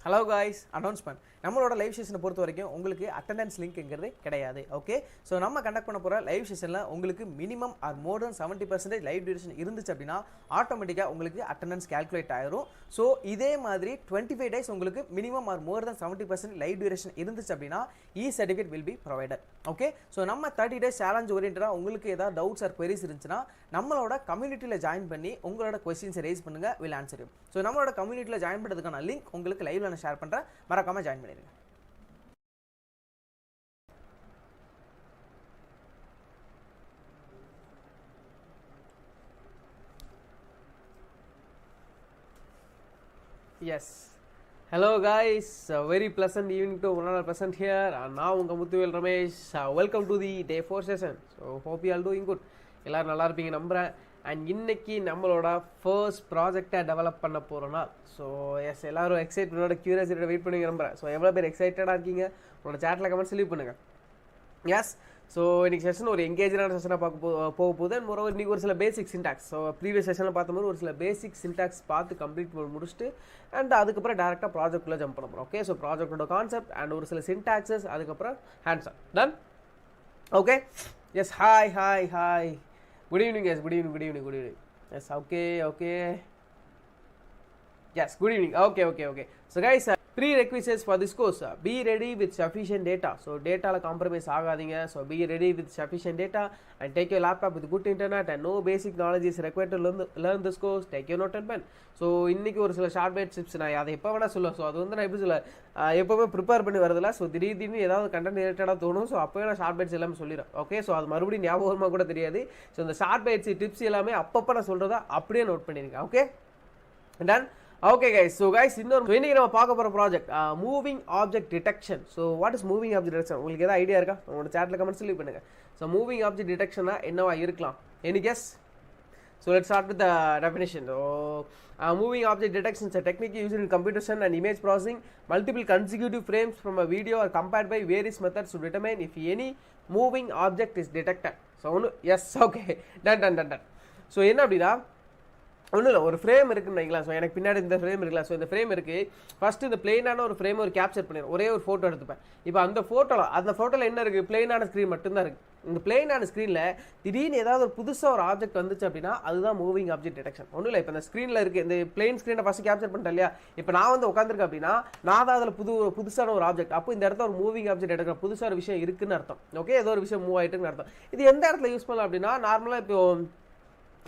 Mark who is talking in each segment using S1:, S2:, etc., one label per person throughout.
S1: Hello guys, announcement. நம்மளோட live செஷனை பொறுத்த வரைக்கும் உங்களுக்கு அட்டண்டன்ஸ் லிங்க்ங்கிறது கிடையாது. ஓகே, ஸோ நம்ம கண்டக்ட் பண்ண போகிற லைவ் செஷனில் உங்களுக்கு மினிமம் ஆர் மோர் தென் 70% லைவ் டியூரேஷன் இருந்துச்சு அப்படின்னா ஆட்டோமேட்டிக்காக உங்களுக்கு அட்டண்டன்ஸ் கேல்குலேட் ஆயிரும். ஸோ இதே மாதிரி 25 days உங்களுக்கு மினிமம் ஆர் மோர் தென் 70% லைவ் டியூரேஷன் இருந்துச்சு அப்படின்னா certificate will be provided. Okay, so நம்ம 30 days சேலஞ்ச் ஓரியன்டாக உங்களுக்கு ஏதாவது டவுட்ஸ் ஆர் queries இருந்துச்சுன்னா நம்மளோட கம்யூனிட்டியில் ஜாயின் பண்ணி உங்களோட கொஸ்டின்ஸை ரைஸ் பண்ணுங்கள், வில் ஆன்சர் யூ. ஸோ நம்மளோட கம்யூனிட்டியில் ஜாயின் பண்ணுறதுக்கான லிங்க் உங்களுக்கு லைவ்ல நான் ஷேர் பண்ணுறேன், மறக்காமல் ஜாயின் பண்ணிடுங்க. Yes. Hello guys, very pleasant evening to one another present here, and now unga Muthuvel Ramesh. Welcome to the day 4 session. So hope you all doing good. எல்லாரும் நல்லா இருப்பீங்க நம்புறேன். அண்ட் இன்னைக்கு நம்மளோட ஃபர்ஸ்ட் ப்ராஜெக்டை டெவலப் பண்ண போகிறோன்னா ஸோ எஸ் எல்லாரும் எக்ஸைட்டடோட க்யூரியாசிட்டியோட வெயிட் பண்ணி நம்புறேன். ஸோ எவ்வளோ பேர் எக்ஸைட்டடாக இருக்கீங்க உங்களோட சேட்டில் கமெண்ட்ஸ் லீவ் பண்ணுங்கள். எஸ், ஸோ இன்றைக்கி செஷன் ஒரு எங்கேஜான செஷனாக போக போகுது. அண்ட் மொரோவர் இன்றைக்கி ஒரு சில பேசிக் சின்டாக்ஸ், ஸோ ப்ரீவியஸ் செஷனில் பார்த்த ஒரு சில பேசிக் சின்டாக்ஸ் பார்த்து கம்ப்ளீட் முடிச்சுட்டு அண்ட் அதுக்கப்புறம் டேரெக்டாக ப்ராஜெக்ட்டுள்ளே ஜம்ப் பண்ண போகிறோம். ஓகே, ஸோ ப்ராஜெக்டோட கான்செப்ட் அண்ட் ஒரு சில சின்டாக்ஸஸ், அதுக்கப்புறம் hands on done. Okay, yes, hi good evening guys, good evening. Yes, okay, yes, good evening. Okay, so guys, prerequisites for this course, be ready with sufficient data. So data la compromise ஆகாதீங்க. So be ready with sufficient data and take your laptop with good internet and no basic knowledge is required to learn this course. Take your note and pen. So இன்றைக்கி ஒரு சில short byte tips நான் அதை எப்போ வேணால் சொல்லுவேன். So அது வந்து நான் எப்படி சொல்ல எப்போவுமே ப்ரிப்பேர் பண்ணி வரதில்ல. ஸோ திடீர்னு ஏதாவது கண்டென்ட் ரிலேட்டடாக தோணும். ஸோ அப்போவே நான் ஷார்ட் பைட்ஸ் எல்லாமே சொல்லிடுறேன். ஓகே, ஸோ அது மறுபடியும் ஞாபகமாக கூட தெரியாது. ஸோ இந்த ஷார்ட் பைட்ஸ் டிப்ஸ் எல்லாமே அப்பப்போ நான் சொல்கிறதா அப்படியே நோட் பண்ணியிருக்கேன். Okay done. Okay guys, so guys இன்னொரு இன்னைக்கு நம்ம பார்க்க போகிற project moving object detection. So what is moving object detection? உங்களுக்கு ஏதாவது ஐடியா இருக்கா? உங்களோட சேட்டில் கமெண்ட்ஸ் லீவ் பண்ணுங்கள். ஸோ மூவிங் ஆப்ஜெக்ட் டிடெக்ஷனா என்னவா இருக்கலாம்? Any guess? So let's start with the definition. So moving object detection is a technique used in computer vision and image processing. Multiple consecutive frames from a video are compared by various methods to determine if any moving object is detected. So yes, okay, done. So என்ன அப்படின்னா ஒன்றும் இல்லை, ஒரு frame இருக்குன்னு வைக்கலாம். So எனக்கு பின்னாடி இந்த ஃப்ரேம் இருக்கலாம். ஸோ இந்த ஃப்ரேம் இருக்குது. ஃபஸ்ட்டு இந்த பிளெயினான ஒரு ஃப்ரேம் ஒரு கேப்சர் பண்ணிடுறேன், ஒரே ஒரு ஃபோட்டோ எடுத்துப்பேன். இப்போ அந்த ஃபோட்டோவில் என்ன இருக்குது? பிளெயினான ஸ்க்ரீன் மட்டும்தான் இருக்குது. இந்த பிளெயினான ஸ்க்ரீனில் திடீர்னு ஏதாவது ஒரு புதுசாக ஒரு ஆப்ஜெக்ட் வந்துச்சு அப்படின்னா அதுதான் மூவிங் ஆப்ஜெக்ட் டிடெக்ஷன். ஒன்றும் இல்லை, இப்போ இந்த ஸ்க்ரீனில் இருக்குது, இந்த பிளெயின் ஸ்க்ரீனை ஃபஸ்ட்டு கேப்சர் பண்ணிட்டேன் இல்லையா? இப்போ நான் வந்து உட்காந்துருக்கேன் அப்படின்னா நான் தான் அதில் புதுசான ஒரு ஆப்ஜெக்ட். அப்போ இந்த இடத்துல ஒரு மூவிங் ஆப்ஜெக்ட் எடுக்கிற புதுசாக ஒரு விஷயம் இருக்குன்னு அர்த்தம். ஓகே, ஏதோ ஒரு விஷயம் மூவ் ஆகிட்டுன்னு அர்த்தம். இது எந்த இடத்துல யூஸ் பண்ணலாம் அப்படின்னா நார்மலாக இப்போ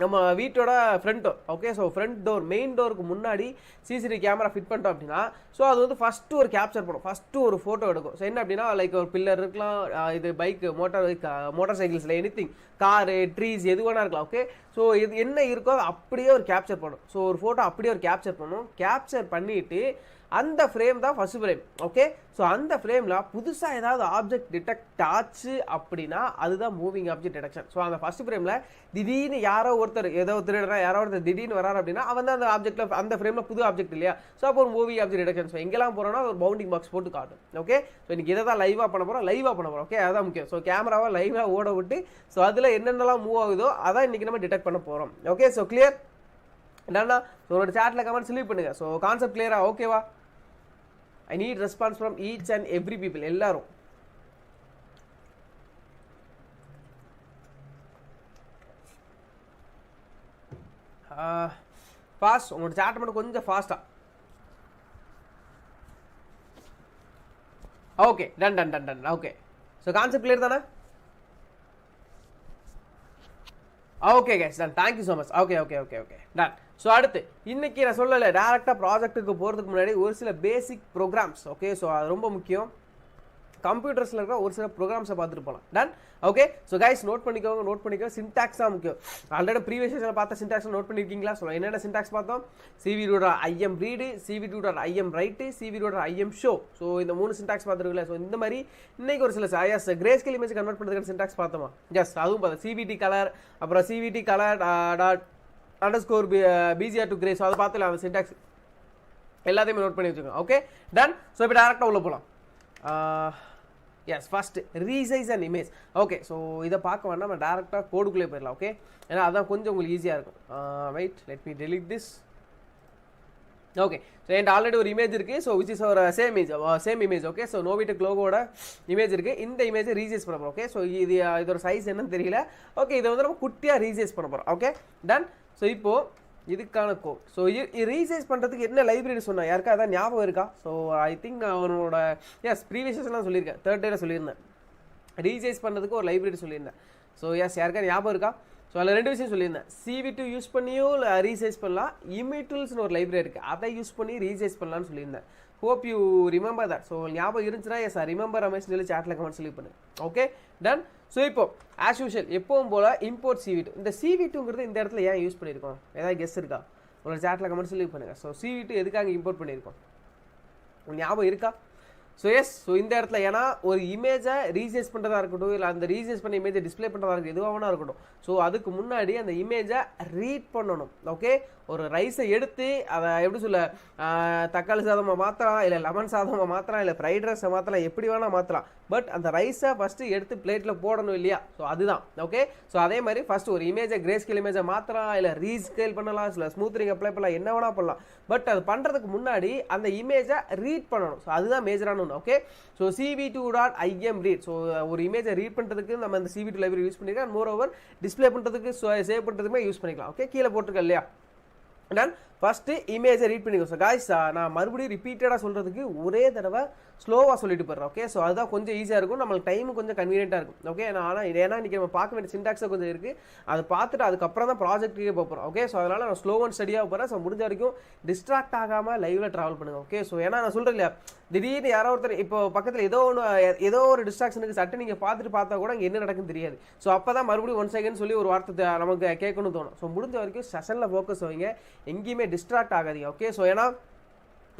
S1: நம்ம வீட்டோட front door. Okay, so front door main டோருக்கு முன்னாடி சிசிடிவி கேமரா ஃபிட் பண்ணிட்டோம் அப்படின்னா ஸோ அது வந்து ஃபஸ்ட்டு ஒரு கேப்சர் பண்ணும், ஃபஸ்ட்டு ஒரு ஃபோட்டோ எடுக்கும். ஸோ என்ன அப்படின்னா லைக் ஒரு பில்லர் இருக்கலாம், இது பைக்கு மோட்டார் சைக்கிள்ஸில் எனிதிங், காரு, ட்ரீஸ் எது வேணா இருக்கலாம். ஓகே, ஸோ இது என்ன இருக்கோ அதை அப்படியே ஒரு கேப்சர் பண்ணும். ஸோ ஒரு ஃபோட்டோ அப்படியே ஒரு கேப்சர் பண்ணும். கேப்சர் பண்ணிவிட்டு அந்த ஃப்ரேம் தான் ஃபஸ்ட் ஃப்ரேம். ஓகே, ஸோ அந்த ஃப்ரேமில் புதுசாக ஏதாவது ஆப்ஜெக்ட் டிடெக்ட் ஆச்சு அப்படின்னா அதுதான் மூவிங் ஆப்ஜெக்ட் டிடெக்ஷன். ஸோ அந்த ஃபஸ்ட் ஃப்ரேமில் திடீர்னு யாரோ ஒருத்தர் யாரோ ஒருத்தர் திடீர்னு வராரு அப்படின்னா அவன் தான் அந்த ஆப்ஜெக்டில் அந்த ஃப்ரேமில் புது ஆப்ஜெக்ட் இல்லையா? ஸோ அப்போ ஒரு மூவிங் ஆப்ஜெக்ட் டிடெக்ஷன். ஸோ எங்கெல்லாம் போகிறோன்னா ஒரு பவுண்டிங் பாக்ஸ் போட்டு காட்டும். ஓகே, ஸோ இன்றைக்கி இதை தான் லைவாக பண்ண போகிறோம். ஓகே, அதான் முக்கியம். ஸோ கேமராவை லைவாக ஓட விட்டு ஸோ அதில் என்னென்னலாம் மூவ் ஆகுதோ அதான் இன்றைக்கி நம்ம டிடெக்ட் பண்ண போகிறோம். ஓகே, ஸோ கிளியர் என்னன்னா? ஸோ உங்களோட சேட்டில் கமெண்ட்ஸ் லீவ் பண்ணுங்கள். ஸோ கான்செப்ட் கிளியரா? ஓகேவா? I need response from each and every people. எல்லாரும் ஃபாஸ்ட், உங்களோட சேட் மட்டும் கொஞ்சம் ஃபாஸ்டா. Okay, done. Okay, so concept clear தானே? Okay guys, done. Thank you so much. Okay done. So அடுத்து இன்னைக்கு நான் சொல்லலை, டேரெக்டாக ப்ராஜெக்ட்டுக்கு போகிறதுக்கு முன்னாடி ஒரு சில பேசிக் ப்ரோக்ராம்ஸ். ஓகே, ஸோ அது ரொம்ப முக்கியம். கம்ப்யூட்டர்ஸில் இருக்கிற ஒரு சில ப்ரோக்ராம்ஸை பார்த்துட்டு போகலாம். Done. Okay, so guys note பண்ணிக்கோங்க. சின்டாக்ஸ் தான் முக்கியம். ஆல்ரெடி ப்ரீவியஸ் செஷனில் பார்த்த சின்டாக்ஸ் நோட் பண்ணியிருக்கீங்களா? ஸோ என்னென்ன சின்டாக்ஸ் பார்த்தோம்? cv.im read, cv.im right, cv.im show. So இந்த 3 சின்டாக்ஸ் பார்த்துருக்கீங்களா? ஸோ இந்த மாதிரி இன்னைக்கு ஒரு சில கிரே ஸ்கேல் இமேஜ் கன்வெர்ட் பண்ணுறதுக்கு சின்டாக்ஸ் பார்த்தோமா? எஸ், அதுவும் பார்த்தோம். cvt கலர், அப்புறம் cvt colour _ BGR to gray. So அதை பார்த்துல அந்த சின்டாக்ஸ் எல்லாத்தையுமே நோட் பண்ணி வச்சுக்கோங்க. Okay, done. ஸோ இப்போ டேரெக்டாக உள்ள போகலாம். Yes, first resize and image. Okay, so இதை பார்க்க வேண்டாம், நம்ம டேரெக்டாக கோடுக்குள்ளே போயிடலாம். ஓகே, ஏன்னா அதான் கொஞ்சம் உங்களுக்கு ஈஸியாக இருக்கும். Wait, let me delete this. Okay. So என்கிட்ட ஆல்ரெடி ஒரு இமேஜ் இருக்குது. ஸோ விச் இஸ் ஒரு same image. Okay. So Novitech லோகோட இமேஜ் இருக்குது. இந்த இமேஜை ரீசைஸ் பண்ண போகிறோம். ஓகே. ஸோ இதோட சைஸ் என்னன்னு தெரியல. ஓகே. இதை வந்து நம்ம குட்டியாக ரீசைஸ் பண்ண போகிறோம். Okay done. ஸோ இப்போது இதுக்கான கோட். ஸோ ரீசைஸ் பண்ணுறதுக்கு என்ன லைப்ரரி சொன்னேன், யாருக்கா அதான் ஞாபகம் இருக்கா? ஸோ ஐ திங்க் அவனோட ப்ரீவியஸ்லாம் சொல்லியிருக்கேன், 3rd டேல சொல்லியிருந்தேன். ரீசைஸ் பண்ணுறதுக்கு ஒரு லைப்ரரி சொல்லியிருந்தேன். ஸோ யாருக்கா ஞாபகம் இருக்கா? ஸோ அதில் 2 விஷயம் சொல்லியிருந்தேன். CV2 யூஸ் பண்ணியும் ரீசைஸ் பண்ணலாம். இமிட்டூல்ஸ்னு ஒரு லைப்ரரி இருக்குது, அதை யூஸ் பண்ணி ரீசைஸ் பண்ணலான்னு சொல்லியிருந்தேன். Hope you remember that. So ஞாபகம் இருந்துச்சுன்னா ரிமெம்பர் ரமேஷ் சொல்லி சாட்டில் கமெண்ட் சொல்லி பண்ணு. Okay done. ஸோ இப்போ ஆஸ் யூஷுவல் எப்பவும் போல் இம்போர்ட் CV2. இந்த CV2ங்கிறது இந்த இடத்துல ஏன் யூஸ் பண்ணியிருக்கோம், ஏதாவது கெஸ் இருக்கா? உங்களோட சாட்டில் கமெண்ட் சொல்லி பண்ணுங்கள். ஸோ CV2 எதுக்காக இம்போர்ட் பண்ணியிருக்கோம், ஞாபகம் இருக்கா? ஸோ ஸோ இந்த இடத்துல ஏன்னா ஒரு இமேஜை ரீசைஸ் பண்ணுறதா இருக்கட்டும், இல்லை அந்த ரீசைஸ் பண்ண இமேஜை டிஸ்பிளே பண்ணுறதா இருக்கட்டும், எதுவாக இருக்கட்டும். ஸோ அதுக்கு முன்னாடி அந்த இமேஜை ரீட் பண்ணணும். ஓகே. ஒரு ரைஸை எடுத்து அதை எப்படி சொல்ல, தக்காளி சாதமாக மாற்றலாம், இல்லை லெமன் சாதமாக மாற்றலாம், இல்லை ஃப்ரைட் ரைஸை மாற்றலாம், எப்படி வேணால் மாற்றலாம். பட் அந்த ரைஸை ஃபஸ்ட்டு எடுத்து பிளேட்டில் போடணும் இல்லையா? ஸோ அதுதான். ஓகே. ஸோ அதே மாதிரி ஃபஸ்ட்டு ஒரு இமேஜை கிரே ஸ்கேல் இமேஜை மாற்றலாம், இல்லை ரீஸ்கேல் பண்ணலாம், இல்லை ஸ்மூத்ரிங் அப்ளை பண்ணலாம், என்ன வேணால் பண்ணலாம். பட் அது பண்ணுறதுக்கு முன்னாடி அந்த இமேஜை ரீட் பண்ணணும். ஸோ அதுதான் மேஜரான ஒன்று. Okay. So CV2.im read. So ஒரு இமேஜை ரீட் பண்ணுறதுக்கு நம்ம இந்த CV2 லைப்ரரி யூஸ் பண்ணிக்கலாம். மோர் ஓவர் டிஸ்பிளே பண்ணுறதுக்கு சேவ் பண்ணுறதுக்குமே யூஸ் பண்ணிக்கலாம். ஓகே. கீழே போட்டிருக்கேன் இல்லையா? டன். ஃபஸ்ட்டு இமேஜை ரீட் பண்ணிக்கோ. ஸோ காய்ஸ் நான் மறுபடியும் ரிப்பீட்டடாக சொல்கிறதுக்கு ஒரே தடவை ஸ்லோவாக சொல்லிட்டு போயிடுறேன். ஓகே. ஸோ அதுதான் கொஞ்சம் ஈஸியாக இருக்கும், நம்மளுக்கு டைமு கொஞ்சம் கன்வீனியண்ட்டாக இருக்கும். ஓகே. ஆனால் ஏன்னா இன்றைக்கி நம்ம பார்க்க வேண்டிய சின்டாக்ஸாக கொஞ்சம் இருக்குது, அதை பார்த்துட்டு அதுக்கப்புறம் தான் ப்ராஜெக்ட்டுக்கே போகிறோம். ஓகே. ஸோ அதனால் நான் ஸ்லோ அண்ட் ஸ்டடியாக போகிறேன். ஸோ முடிஞ்ச வரைக்கும் டிஸ்ட்ராக்ட் ஆகாமல் லைவில் ட்ராவல் பண்ணுங்கள். ஓகே. ஸோ ஏன்னா நான் சொல்கிறேன் இல்லையா, திடீர்னு யாரோ ஒருத்தர் இப்போ பக்கத்தில் ஏதோ ஒரு டிஸ்ட்ராக்ஷனுக்கு சட்டை நீங்கள் பார்த்தா கூட இங்கே என்ன நடக்குன்னு தெரியாது. ஸோ அப்போ தான் மறுபடியும் 1 செகண்ட் சொல்லி ஒரு வார்த்தை நமக்கு கேட்கணும்னு தோணும். ஸோ முடிஞ்ச வரைக்கும் செஷனில் ஃபோக்கஸ் வைங்க, எங்கேயுமே டிஸ்ட்ராக்ட் ஆகாதீங்க. ஓகே. ஸோ ஏன்னா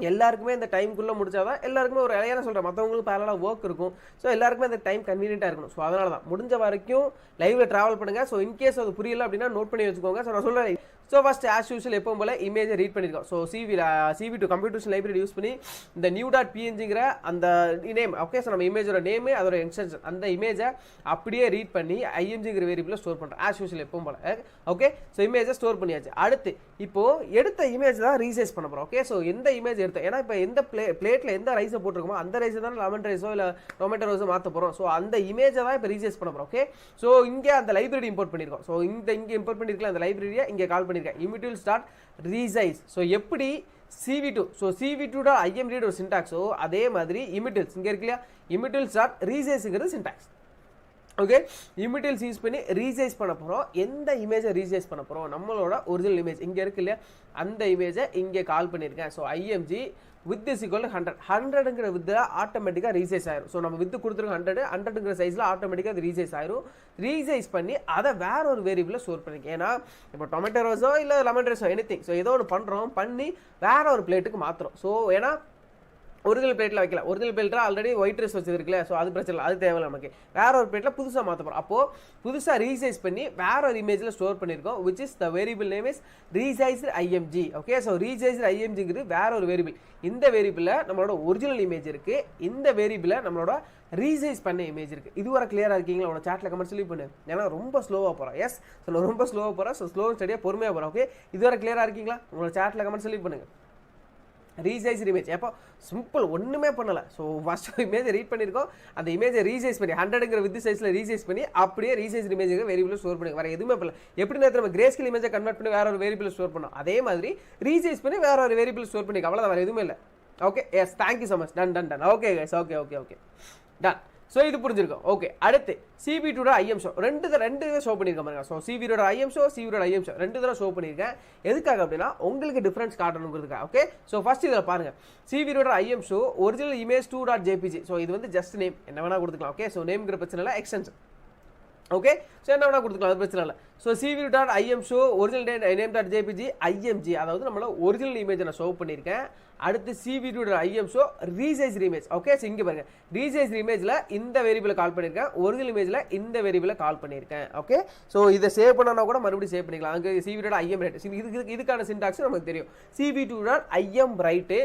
S1: எல்லாருக்குமே இந்த டைமுக்குள்ளே முடிச்சாதான் எல்லாருக்குமே ஒரு இலையான சொல்கிறேன், மற்றவங்களுக்கு பேரலாக ஒர்க் இருக்கும். ஸோ எல்லாருக்குமே அந்த டைம் கன்வீனியண்ட்டாக இருக்கணும். ஸோ அதனால தான் முடிஞ்ச வரைக்கும் லைவில் ட்ராவல் பண்ணுங்கள். ஸோ இன்கேஸ் அது புரியல அப்படின்னா நோட் பண்ணி வச்சுக்கோங்க. ஸோ நான் சொல்கிறேன். ஸோ ஃபஸ்ட் ஆஸ் யூஷுவல் எப்பவும் போல் இமேஜை ரீட் பண்ணியிருக்கோம். So CV2 computers library use பண்ணி இந்த new.pngங்கிற அந்த நேம். ஓகே. ஸோ நம்ம இமேஜோட நேமு, அதோட எக்ஸ்டென்ஷன், அந்த இமேஜை அப்படியே ரீட் பண்ணி IMGங்கிற வேரியபிளில் ஸ்டோர் பண்ணுறோம் ஆஸ் யூஷுவல் எப்பவும் போல். ஓகே. ஸோ இமேஜை ஸ்டோர் பண்ணியாச்சு. அடுத்து இப்போது எடுத்த இமேஜ் தான் ரீசைஸ் பண்ண போகிறோம். ஓகே. ஸோ எந்த இமேஜ் எடுத்தோம், ஏன்னா இப்போ எந்த பிளேட்டில் எந்த ரைஸை போட்டிருக்கோமோ அந்த ரைஸை தான் லெமன் ரைஸோ இல்லை டொமேட்டோ ரைஸோ மாற்ற போகிறோம். ஸோ அந்த இமேஜை தான் இப்போ ரீசைஸ் பண்ண போகிறோம். ஓகே. ஸோ இங்கே அந்த லைப்ரரி இம்போர்ட் பண்ணியிருக்கோம். ஸோ இங்கே இம்போர்ட் பண்ணியிருக்கலாம், அந்த லைப்ரரியை இங்கே கால் பண்ணியிருக்கேன், imitools.resize. ஸோ எப்படி CV2, ஸோ CV2.im read ஒரு சின்டாக்ஸோ அதே மாதிரி imitools இங்கே இருக்கு இல்லையா, imitools.resizeங்கிறது சின்டாக்ஸ். ஓகே. இமிட்டல்ஸ் யூஸ் பண்ணி ரீசைஸ் பண்ண போகிறோம். எந்த இமேஜை ரீசைஸ் பண்ண போகிறோம், நம்மளோட ஒரிஜினல் இமேஜ் இங்கே இருக்கு இல்லையா, அந்த இமேஜை இங்கே கால் பண்ணியிருக்கேன். So IMG with is equal 100. 100ங்கிற வித்தில் ஆட்டோமேட்டிக்காக ரீசைஸ் ஆயிரும். ஸோ நம்ம வித்து கொடுத்துருக்க 100ங்கிற சைஸில் ஆட்டோமேட்டிக்காக அது ரீசைஸ் ஆயிரும். ரீசைஸ் பண்ணி அதை வேற ஒரு வேரியபிளில் ஸ்டோர் பண்ணிக்க. ஏன்னா இப்போ டொமேட்டோ ரைஸோ இல்லை லெமன் ரைஸோ எனிதிங், ஸோ ஏதோ ஒன்று பண்ணுறோம், பண்ணி வேற ஒரு பிளேட்டுக்கு மாற்றுறோம். ஸோ ஏன்னா ஒரிஜினல் பிளேட்டில் வைக்கலாம், ஒரிஜினல் பிளேட்டில் ஆல்ரெடி ஒயிட் ரைஸ் வச்சுருக்குல்ல, ஸோ அது பிரச்சனை இல்லை, அது தேவையில்லை நமக்கு. வேற ஒரு பிளேட்டில் புதுசாக மாற்ற போகிறோம். அப்போது புதுசாக ரீசைஸ் பண்ணி வேற ஒரு இமேஜில் ஸ்டோர் பண்ணியிருக்கோம், which is the variable name is resized IMG. Okay. So resized IMGங்கிறது வேற ஒரு வேரியபிள். இந்த வேரியபிளில் நம்மளோட ஒரிஜினல் இமேஜ் இருக்குது, இந்த வேரியபிளில் நம்மளோட ரீசைஸ் பண்ண இமேஜ் இருக்குது. இது வரை கிளியராக இருக்கீங்களா? உங்களோட சாட்டில் கமெண்ட் சொல்லி பண்ணு, ஏன்னா ரொம்ப ஸ்லோவாக போகிறோம். எஸ். ஸோ நான் ரொம்ப ஸ்லோவாக போகிறேன். ஸோ ஸ்லோ ஸ்டடியாக பொறுமையாக போகிறேன். ஓகே. இது வரை கிளியராக இருக்கீங்களா? உங்களோட சாட்டில் கமெண்ட் சொல்லி பண்ணுங்கள். ரீசைஸ் இமேஜ் எப்போ சிம்பிள், ஒன்றுமே பண்ணலை. ஸோ ஃபஸ்ட் இமேஜை ரீட் பண்ணியிருக்கோம், அந்த இமேஜை ரீசைஸ் பண்ணி 100ங்கிற வித் சைஸில் ரீசைஸ் பண்ணி அப்படியே ரீசைஸ் இமேஜுக்கு வேரியபிள் ஸ்டோர் பண்ணி வேறு எதுவுமே பண்ணல. எப்படி நேரத்தில் நம்ம கிரே ஸ்கேல் இமேஜை கன்வெர்ட் பண்ணி வேற ஒரு வேரியபிள் ஸ்டோர் பண்ணோம், அதே மாதிரி ரீசைஸ் பண்ணி வேற ஒரு வேரியபிள் ஸ்டோர் பண்ணி அவ்வளோதான், வேறு எதுவுமே இல்லை. Okay. Yes. Thank you so much. Done. Okay guys. Okay done. So இது புரிஞ்சிருக்கும். ஓகே. அடுத்து CV2.im ஷோ ரெண்டு ஷோ பண்ணியிருக்கேன் பாருங்க. So CV2.im show, CV2.im show 2 தடவை ஷோ பண்ணியிருக்கேன். எதுக்காக அப்படின்னா உங்களுக்கு டிஃப்ரென்ஸ் காட்டணுங்கிறதுக்காக. ஓகே. ஸோ ஃபர்ஸ்ட் இதில் பாருங்க, CV2.im show original image 2.jpg. So இது வந்து ஜஸ்ட் நேம், என்ன வேணா கொடுத்துக்கலாம். ஓகே. ஸோ நேம்ங்கிற பிரச்சனை இல்லை, எக்ஸ்டென்ஷன். ஓகே. ஸோ என்ன வேணா கொடுத்துக்கலாம், அது பிரச்சனை இல்லை. ஸோ CV2.im ஷோ ஒரிஜினல் நேம்.jpg IMG, அதாவது நம்மளோட ஒரிஜினல் இமேஜை நான் ஷோ பண்ணியிருக்கேன். அடுத்து CV2.im show resize image. Okay. So இங்கே பாருங்க, ரீசைஸ் இமேஜில் இந்த வேரியபிளை கால் பண்ணியிருக்கேன், ஒரிஜினல் இமேஜில் இந்த வேரியபிளை கால் பண்ணியிருக்கேன். ஓகே. ஸோ இதை சேவ் பண்ணனா கூட மறுபடியும் சேவ் பண்ணிக்கலாம். அங்கே CV2.im ரைட், இதுக்கான சின்டாக்ஸ் நமக்கு தெரியும். CV2.im ரைட்டு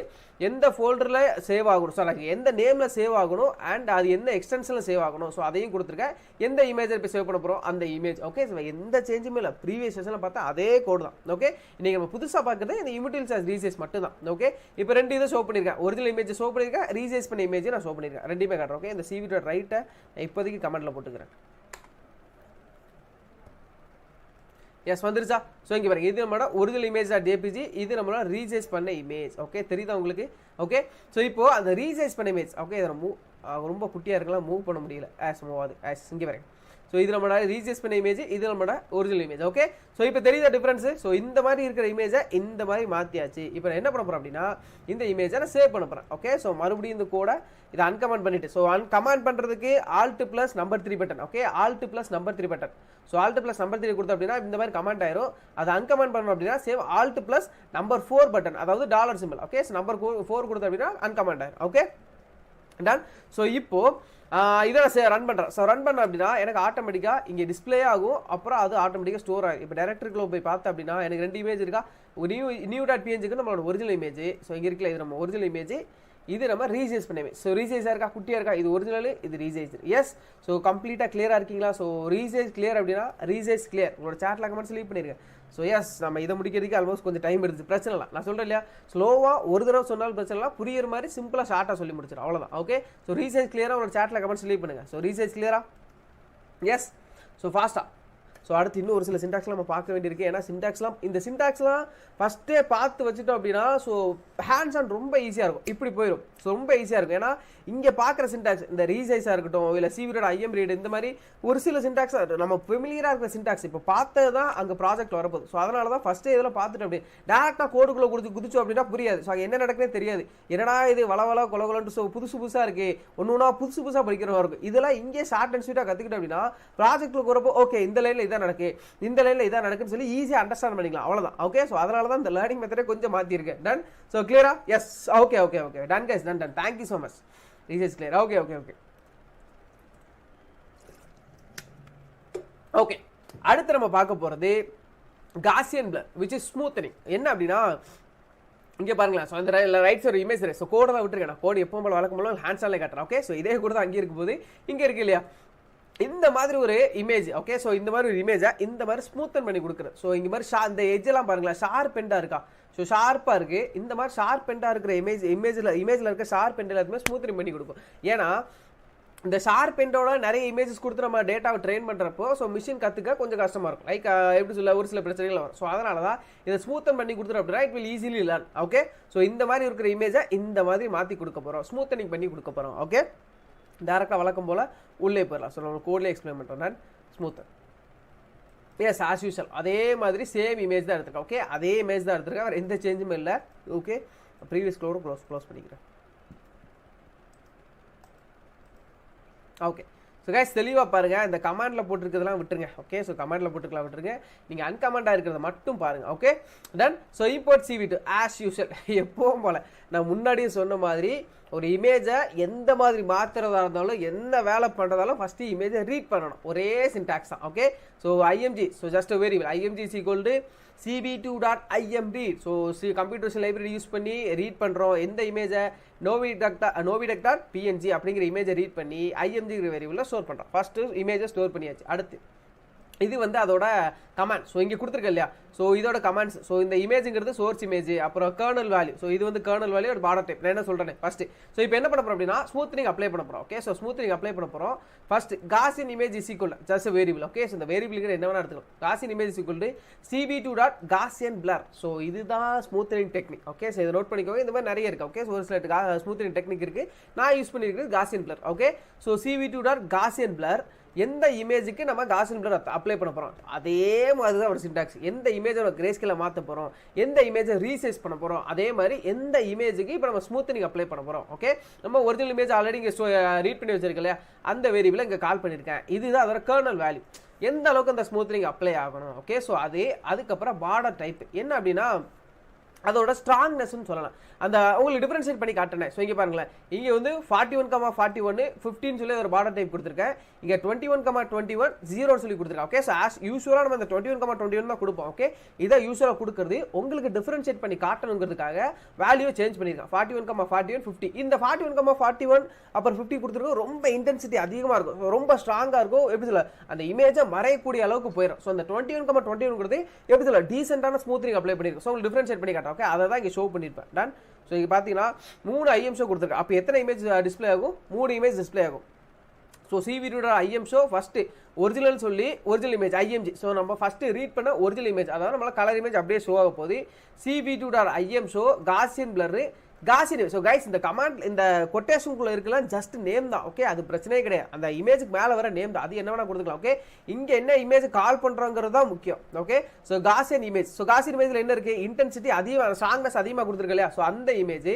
S1: எந்த ஃபோல்டரில் சேவ் ஆகணும், ஸோ எந்த நேமில் சேவ் ஆகணும், அண்ட் அது எந்த எக்ஸ்டென்ஷனில் சேவ் ஆகணும், ஸோ அதையும் கொடுத்துருக்கேன். எந்த இமேஜை இப்போ சேவ் பண்ண போகிறோம் அந்த இமேஜ். ஓகே. ஸோ எந்த சேஞ்சுமே இல்லை, ப்ரீவியஸ் செஷனில் பார்த்தா அதே கோடு தான். ஓகே, இன்றைக்கி நம்ம புதுசாக பார்க்குறது இந்த இமிட்டில்ஸ் ஆஸ் ரீசைஸ் மட்டும் தான். ஓகே, இப்போ 2 இதை ஷோ பண்ணியிருக்கேன், ஒரிஜினல் இமேஜ் ஷோ பண்ணியிருக்கேன், ரீசைஸ் பண்ண இமேஜ் நான் ஷோ பண்ணியிருக்கேன், 2மே காட்டுறேன். ஓகே, இந்த சிவி ரைட்டை இப்போதைக்கு கமெண்ட்டில் போட்டுக்கிறேன். எஸ் வந்துருச்சா? ஸோ இங்கே பாருங்க, இது நம்மளோட ஒரிஜினல் இமேஜ் ஜேபிஜி, இது நம்மளோட ரீசைஸ் பண்ண இமேஜ். ஓகே, தெரியுதா உங்களுக்கு? ஓகே, ஸோ இப்போது அந்த ரீசைஸ் பண்ண இமேஜ், ஓகே, இதை ரொம்ப குட்டியாக இருக்கலாம், மூவ் பண்ண முடியல, மூவ் ஆகுது. இங்கே பாருங்க, ஸோ இது நம்மளோட ரீசைஸ் பண்ண இமேஜ், இது நம்மளோட ஒரிஜினல் இமேஜ். ஓகே, ஸோ இப்போ தெரியுதா டிஃப்ரென்ஸு? ஸோ இந்த மாதிரி இருக்கிற இமேஜை இந்த மாதிரி மாற்றியாச்சு. இப்போ நான் என்ன பண்ண போகிறேன் அப்படின்னா, இந்த இமேஜை நான் சேவ் பண்ண போகிறேன். ஓகே, ஸோ மறுபடியும் இந்த கோடை இதை அன்கமெண்ட் பண்ணிட்டு, ஸோ கமெண்ட் பண்ணுறதுக்கு Alt + number 3 button. Okay, Alt + number 3 button. So Alt + number 3 கொடுத்தோம் அப்படின்னா இந்த மாதிரி கமெண்ட் ஆயிரும். அதை அன்கமெண்ட் பண்ணணும் அப்படின்னா சேவ் Alt + நம்பர் 4 பட்டன், அதாவது dollar simple. Okay, so number 4 கொடுத்தோம் அப்படின்னா அன்கமெண்ட் ஆயிரும். Okay done. ஸோ இப்போ இதை நான் ரன் பண்ணுறேன். ஸோ ரன் பண்ண அப்படின்னா எனக்கு ஆட்டோமேட்டிக்காக இங்கே டிஸ்பிளே ஆகும், அப்புறம் அது ஆட்டோமேட்டிக்காக ஸ்டோர் ஆகும். இப்போ டேரக்டருக்குள்ள போய் பார்த்தேன் அப்படின்னா எனக்கு 2 இமேஜ் இருக்கா, ஒரு new.png நம்மளோட ஒரிஜினல் இமேஜ். ஸோ இங்கே இருக்கல, இது நம்ம ஒரிஜினல் இமேஜ், இது நம்ம ரீசைஸ் பண்ணவே. ஸோ ரீசைஸாக இருக்கா, குட்டியாக இருக்கா, இது ஒரிஜினல், இது ரீசைஸ். எஸ், ஸோ கம்ப்ளீட்டாக கிளியராக இருக்கீங்களா? ஸோ ரீசைஸ் கிளியர் அப்படின்னா ரீசைஸ் கிளியர், உங்களோட சேட்டில் கமெண்ட்ஸ் லீவ் பண்ணியிருக்கேன். ஸோ எஸ், நம்ம இதை முடிக்கிறதுக்கு ஆல்மோஸ்ட் கொஞ்சம் டைம் எடுத்து, பிரச்சனை இல்லை. நான் சொல்கிறேன் இல்லையா, ஸ்லோவாக ஒரு தடவை சொன்னாலும் பிரச்சனை இல்லை, புரியுற மாதிரி சிம்பிளாக ஷார்ட்டாக சொல்லி முடிச்சிடும், அவ்வளோதான். ஓகே, ஸோ ரீசைஸ் கிளியராக உங்களோட சேட்டில் கமெண்ட்ஸ் லீவ் பண்ணுங்கள். ஸோ ரீசைஸ் கிளியரா? எஸ், ஸோ ஃபாஸ்ட்டாக. ஸோ அடுத்து இன்னும் ஒரு சில சின்டாக்ஸ்லாம் நம்ம பார்க்க வேண்டியிருக்கு. ஏன்னா இந்த சின்டாக்ஸ்லாம் ஃபஸ்ட்டே பார்த்து வச்சுட்டோம் அப்படின்னா ஸோ ஹேண்ட்ஸ் ஆன் ரொம்ப ஈஸியாக இருக்கும், இப்படி போயிடும். ஸோ ரொம்ப ஈஸியாக இருக்கும். ஏன்னா இங்கே பார்க்குற சின்டாக்ஸ், இந்த ரீசைஸாக இருக்கட்டும், இல்லை சிவியோட ஐஎம் ரீடு, இந்த மாதிரி ஒரு சில சின்டாக்ஸ் நம்ம ஃபெமிலியராக இருக்கிற சின்டாக்ஸ் இப்போ பார்த்தது தான் அங்கே ப்ராஜெக்ட் வரப்போகுது. ஸோ அதனால தான் ஃபஸ்ட்டே இதெல்லாம் பார்த்துட்டு அப்படி டேரெக்டாக கோடுக்குள்ளே குதிச்சோம் அப்படின்னா புரியாது. ஸோ அங்கே என்ன நடக்குதுனே தெரியாது. என்னடா இது வளவள கொலகொலன்ட்டு ஸோ புதுசாக இருக்குது, ஒன்று புதுசாக படிக்கிறவங்க இருக்கும். இதெல்லாம் இங்கே ஷார்ட் அண்ட் ஸ்வீட்டாக கற்றுக்கிட்டோம் அப்படின்னா ப்ராஜெக்ட்டில் வரப்போ ஓகே இந்த லைனில் இதான் நடக்கு, இந்த லைனில் இதான் நடக்குன்னு சொல்லி ஈஸியாக அண்டர்ஸ்டாண்ட் பண்ணிக்கலாம், அவ்வளோதான். ஓகே, ஸோ அதனால தான் இந்த லேர்னிங் மெத்தடே கொஞ்சம் மாற்றிருக்கேன். டன். ஸோ கிளியரா? Yes, okay okay okay done guys, done done. Thank you so much. Resize clear. Okay okay okay okay. அடுத்து நம்ம பார்க்க போகிறது Gaussian blur which is smoothening. என்ன அப்படின்னா இங்கே பாருங்களேன், ஸோ அந்த ரைட் சைடு இமேஜ், ஸோ கோடை தான் விட்டுருக்கேன். நான் கோடு எப்போ போல வழக்கம் போல ஹேண்ட்ஸ் ஆன்லேயே காட்டுறேன். ஓகே, ஸோ இதே கூட தான் அங்கே இருக்கும் போது இங்கே இருக்கு இல்லையா, இந்த மாதிரி ஒரு இமேஜ். ஓகே, ஸோ இந்த மாதிரி ஒரு இமேஜை இந்த மாதிரி ஸ்மூத்தன் பண்ணி கொடுக்குறேன். ஸோ இங்கே மாதிரி இந்த எஜ்ஜெல்லாம் பாருங்களேன், ஷார்ப் எண்டாக இருக்கா, ஸோ ஷார்ப்பாக இருக்குது. இந்த மாதிரி ஷார்ப் எண்டாக இருக்கிற இமேஜில் இருக்க ஷார்ப் எண்ட் எல்லாத்துமே ஸ்மூத்தனிங் பண்ணி கொடுக்கும். ஏன்னா இந்த ஷார்ப் எண்டோட நிறைய இமேஜஸ் கொடுத்து நம்ம டேட்டாவை ட்ரெயின் பண்ணுறப்போ ஸோ மிஷின் கற்றுக்க கொஞ்சம் கஷ்டமாக இருக்கும். லைக் எப்படி சொல்ல, ஒரு சில பிரச்சனைகள் வரும். ஸோ அதனால தான் இதை ஸ்மூத்தன் பண்ணி கொடுத்துரும் அப்படின்னா it will easily learn. Okay, so இந்த மாதிரி இருக்கிற இமேஜை இந்த மாதிரி மாற்றி கொடுக்க போகிறோம், ஸ்மூத்தனிங் பண்ணி கொடுக்க போகிறோம். ஓகே, டேரெக்டாக வழக்கம் போல் உள்ளே போயிடலாம். ஸோ நம்ம கோட்லேயே எக்ஸ்பிளைன் பண்ணுறோம் நான் ஸ்மூத்தன். எஸ், ஆஸ் யூஷுவல் அதே மாதிரி சேம் இமேஜ் தான் எடுத்துருக்கேன். ஓகே, அதே இமேஜ் தான் எடுத்துருக்கேன், வேறு எந்த சேஞ்சுமே இல்லை. ஓகே, ப்ரீவியஸ் க்ளோடும் க்ளோஸ் பண்ணிக்கிறேன். ஓகே, ஸோ கைஸ் தெளிவாக பாருங்கள், இந்த கமாண்டில் போட்டிருக்கிறதுலாம் விட்டுருங்க. ஓகே, ஸோ கமாண்டில் போட்டுக்கலாம் விட்டுருங்க, நீங்கள் அன்கமெண்டாக இருக்கிறத மட்டும் பாருங்கள். Okay done. So import CV2 as usual எப்பவும் போல் நான் முன்னாடியே சொன்ன மாதிரி ஒரு இமேஜை எந்த மாதிரி மாற்றுறதா இருந்தாலும் என்ன வேலை பண்ணுறதாலும் ஃபஸ்ட்டு இமேஜை ரீட் பண்ணணும், ஒரே சின்டாக்ஸ் தான். Okay, so IMG, so just variable IMG is equal to cb2.imread. So computers library use பண்ணி ரீட் பண்ணுறோம் எந்த இமேஜை, novidec.png அப்படிங்கிற இமேஜை ரீட் பண்ணி IMG வேரியபிளில் ஸ்டோர் பண்ணுறோம். ஃபஸ்ட்டு இமேஜை ஸ்டோர் பண்ணியாச்சு. அடுத்து இது வந்து அதோட கமாண்ட். ஸோ இங்கே கொடுத்துருக்க இல்லையா, ஸோ இதோட கமாண்ட்ஸ். ஸோ இந்த இமேஜுங்கிறது சோர்ஸ் இமேஜ், அப்புறம் கர்னல் வேல்யூ. ஸோ இது வந்து கர்னல் வேல்யூ ஒரு பார்டர் டைப். நான் என்ன சொல்கிறேன் ஃபஸ்ட்டு, ஸோ இப்போ என்ன பண்ண போகிறோம் அப்படின்னா ஸ்மூத்தனிங் அப்ளை பண்ண போகிறோம். ஓகே, ஸோ ஸ்மூத்தனிங் அப்ளை பண்ண போகிறோம். First Gaussian image is equal just variable. Okay, so இந்த வேரியபிளுக்கு என்ன வேணா எடுத்துக்கலாம். Gaussian image is equal to cb2.gaussian blur. So இதுதான் ஸ்மூத்தனிங் டெக்னிக். ஓகே, ஸோ இதை நோட் பண்ணிக்கோங்க, இந்த மாதிரி நிறைய இருக்குது. ஓகே, ஸோ ஒரு சில ஸ்மூத்தனிங் டெக்னிக் இருக்குது, நான் யூஸ் பண்ணியிருக்கிறது Gaussian blur. Okay, so cb2.gaussian blur எந்த இமேஜுக்கு நம்ம காசியன் பிளர் அப்ளை பண்ண போகிறோம் அதே மாதிரி தான் ஒரு சின்டாக்ஸ். எந்த இமேஜோட கிரேஸ்கேல மாற்ற போகிறோம், எந்த இமேஜை ரீசைஸ் பண்ண போகிறோம், அதே மாதிரி எந்த இமேஜுக்கு இப்போ நம்ம ஸ்மூத்தனிங் அப்ளை பண்ண போகிறோம். ஓகே, நம்ம ஒரிஜினல் இமேஜ் ஆல்ரெடி இங்கே ரீட் பண்ணி வச்சிருக்க இல்லையா, அந்த வேரியபிளை இங்கே கால் பண்ணியிருக்கேன். இதுதான் அதோட கர்னல் வேல்யூ, எந்த அளவுக்கு அந்த ஸ்மூத்தனிங் அப்ளை ஆகணும். ஓகே, ஸோ அதுக்கப்புறம் பார்டர் டைப் என்ன அப்படின்னா அதோட ஸ்ட்ராங்னஸ்ன்னு சொல்லலாம். அந்த உங்களுக்கு டிஃபரன்ஷியேட் பண்ணி காட்டுறேன். ஸோ இங்கே பாருங்களேன், இங்கே வந்து 41,41 15 சொல்லி ஒரு பார்டர் டைப் கொடுத்துருக்கேன். இங்கே 21,21 0 சொல்லி கொடுத்துருக்கேன். ஓகே, ஸோ ஆஸ் யூஸ்வலாக நம்ம இந்த 21,21 தான் கொடுப்போம். ஓகே, இதை யூஸ்வலாக கொடுக்குறது உங்களுக்கு டிஃபரன்ஷியேட் பண்ணி காட்டணுங்கிறதுக்காக வேல்யூ சேஞ்ச் பண்ணியிருக்கேன். 41,41 50. இந்த 41,41 அப்புறம் 50 கொடுத்துருக்கோம். ரொம்ப இன்டென்சிட்டி அதிகமாக இருக்கும், ரொம்ப ஸ்ட்ராங்காக இருக்கும். எப்படி சொல்ல, அந்த இமேஜை மறையக்கூடிய அளவுக்கு போயிடும். ஸோ அந்த 21,21 எப்படி சொல்ல டீசென்டான ஸ்மூத்னிங் அப்ளை பண்ணியிருக்கோம். ஸோ உங்களுக்கு டிஃபரன்ஷியேட் பண்ணி காட்டுறேன். ஓகே, அதை தான் இங்கே ஷோ பண்ணியிருப்பேன். டன். ஸோ இங்கே பார்த்தீங்கன்னா 3 IM ஷோ கொடுத்துருக்கேன். அப்போ எத்தனை இமேஜ் டிஸ்பிளே ஆகும்? 3 இமேஜ் டிஸ்பிளே ஆகும். So CV2 IM show first original சொல்லி ஒரிஜினல் இமேஜ் IMG. ஸோ நம்ம ஃபஸ்ட்டு ரீட் பண்ண ஒரிஜினல் இமேஜ், அதாவது நம்மளால் கலர் இமேஜ் அப்படியே ஷோ ஆக போகுது. CV2 IM show Gaussian blur Gaussian. So guys, இந்த கமாண்ட் இந்த கொட்டேஷனுக்குள்ள இருக்கலாம் ஜஸ்ட் நேம் தான். ஓகே, அது பிரச்சனையே கிடையாது. அந்த இமேஜுக்கு மேலே வர நேம் தான், அது என்ன வேணா கொடுத்துக்கலாம். ஓகே, இங்கே என்ன இமேஜ் கால் பண்ணுறோங்கிறது தான் முக்கியம். Okay, so Gaussian image. So Gaussian இமேஜில் என்ன இருக்குது? இன்டென்சிட்டி அதிகமாக, ஸ்ட்ராங்னஸ் அதிகமாக கொடுத்துருக்கு இல்லையா? ஸோ அந்த image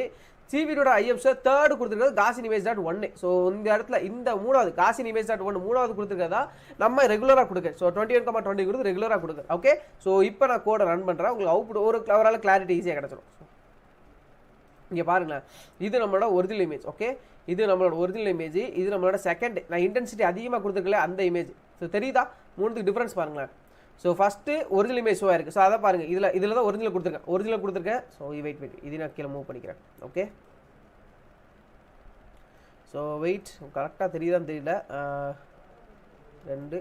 S1: CV2 IM show third கொடுத்துருக்கிறது காசியன் இமேஜ் .1. ஸோ இந்த இடத்துல இந்த மூணாவது காசியன் இமேஜ் .1 மூணாவது கொடுத்துருக்கதா நம்ம ரெகுலராக கொடுக்க. ஸோ 21,20 கொடுத்து ரெகுலராக கொடுக்குறேன். ஓகே, ஸோ இப்போ நான் கோடை ரன் பண்ணுறேன். உங்களுக்கு அவுட் ஒரு கிளாரிட்டி ஈஸியாக கிடச்சிடும். இங்கே பாருங்களேன், இது நம்மளோட ஒரிஜினல் இமேஜ். ஓகே, இது நம்மளோட ஒரிஜினல் இமேஜ், இது நம்மளோட செகண்ட். நான் இன்டென்சிட்டி அதிகமாக கொடுத்துருக்கல அந்த இமேஜ். ஸோ தெரியுதா மூணுத்துக்கு டிஃப்ரென்ஸ் பாருங்களேன். So first original image show ஆயிருக்கு. ஸோ அதை பாருங்கள், இதில் தான் ஒரிஜினல் கொடுத்துருக்கேன். ஸோ வெயிட் இது நான் கீழே மூவ் பண்ணிக்கிறேன். ஓகே, ஸோ வெயிட் கரெக்டாக தெரியுதான்னு தெரியல. 2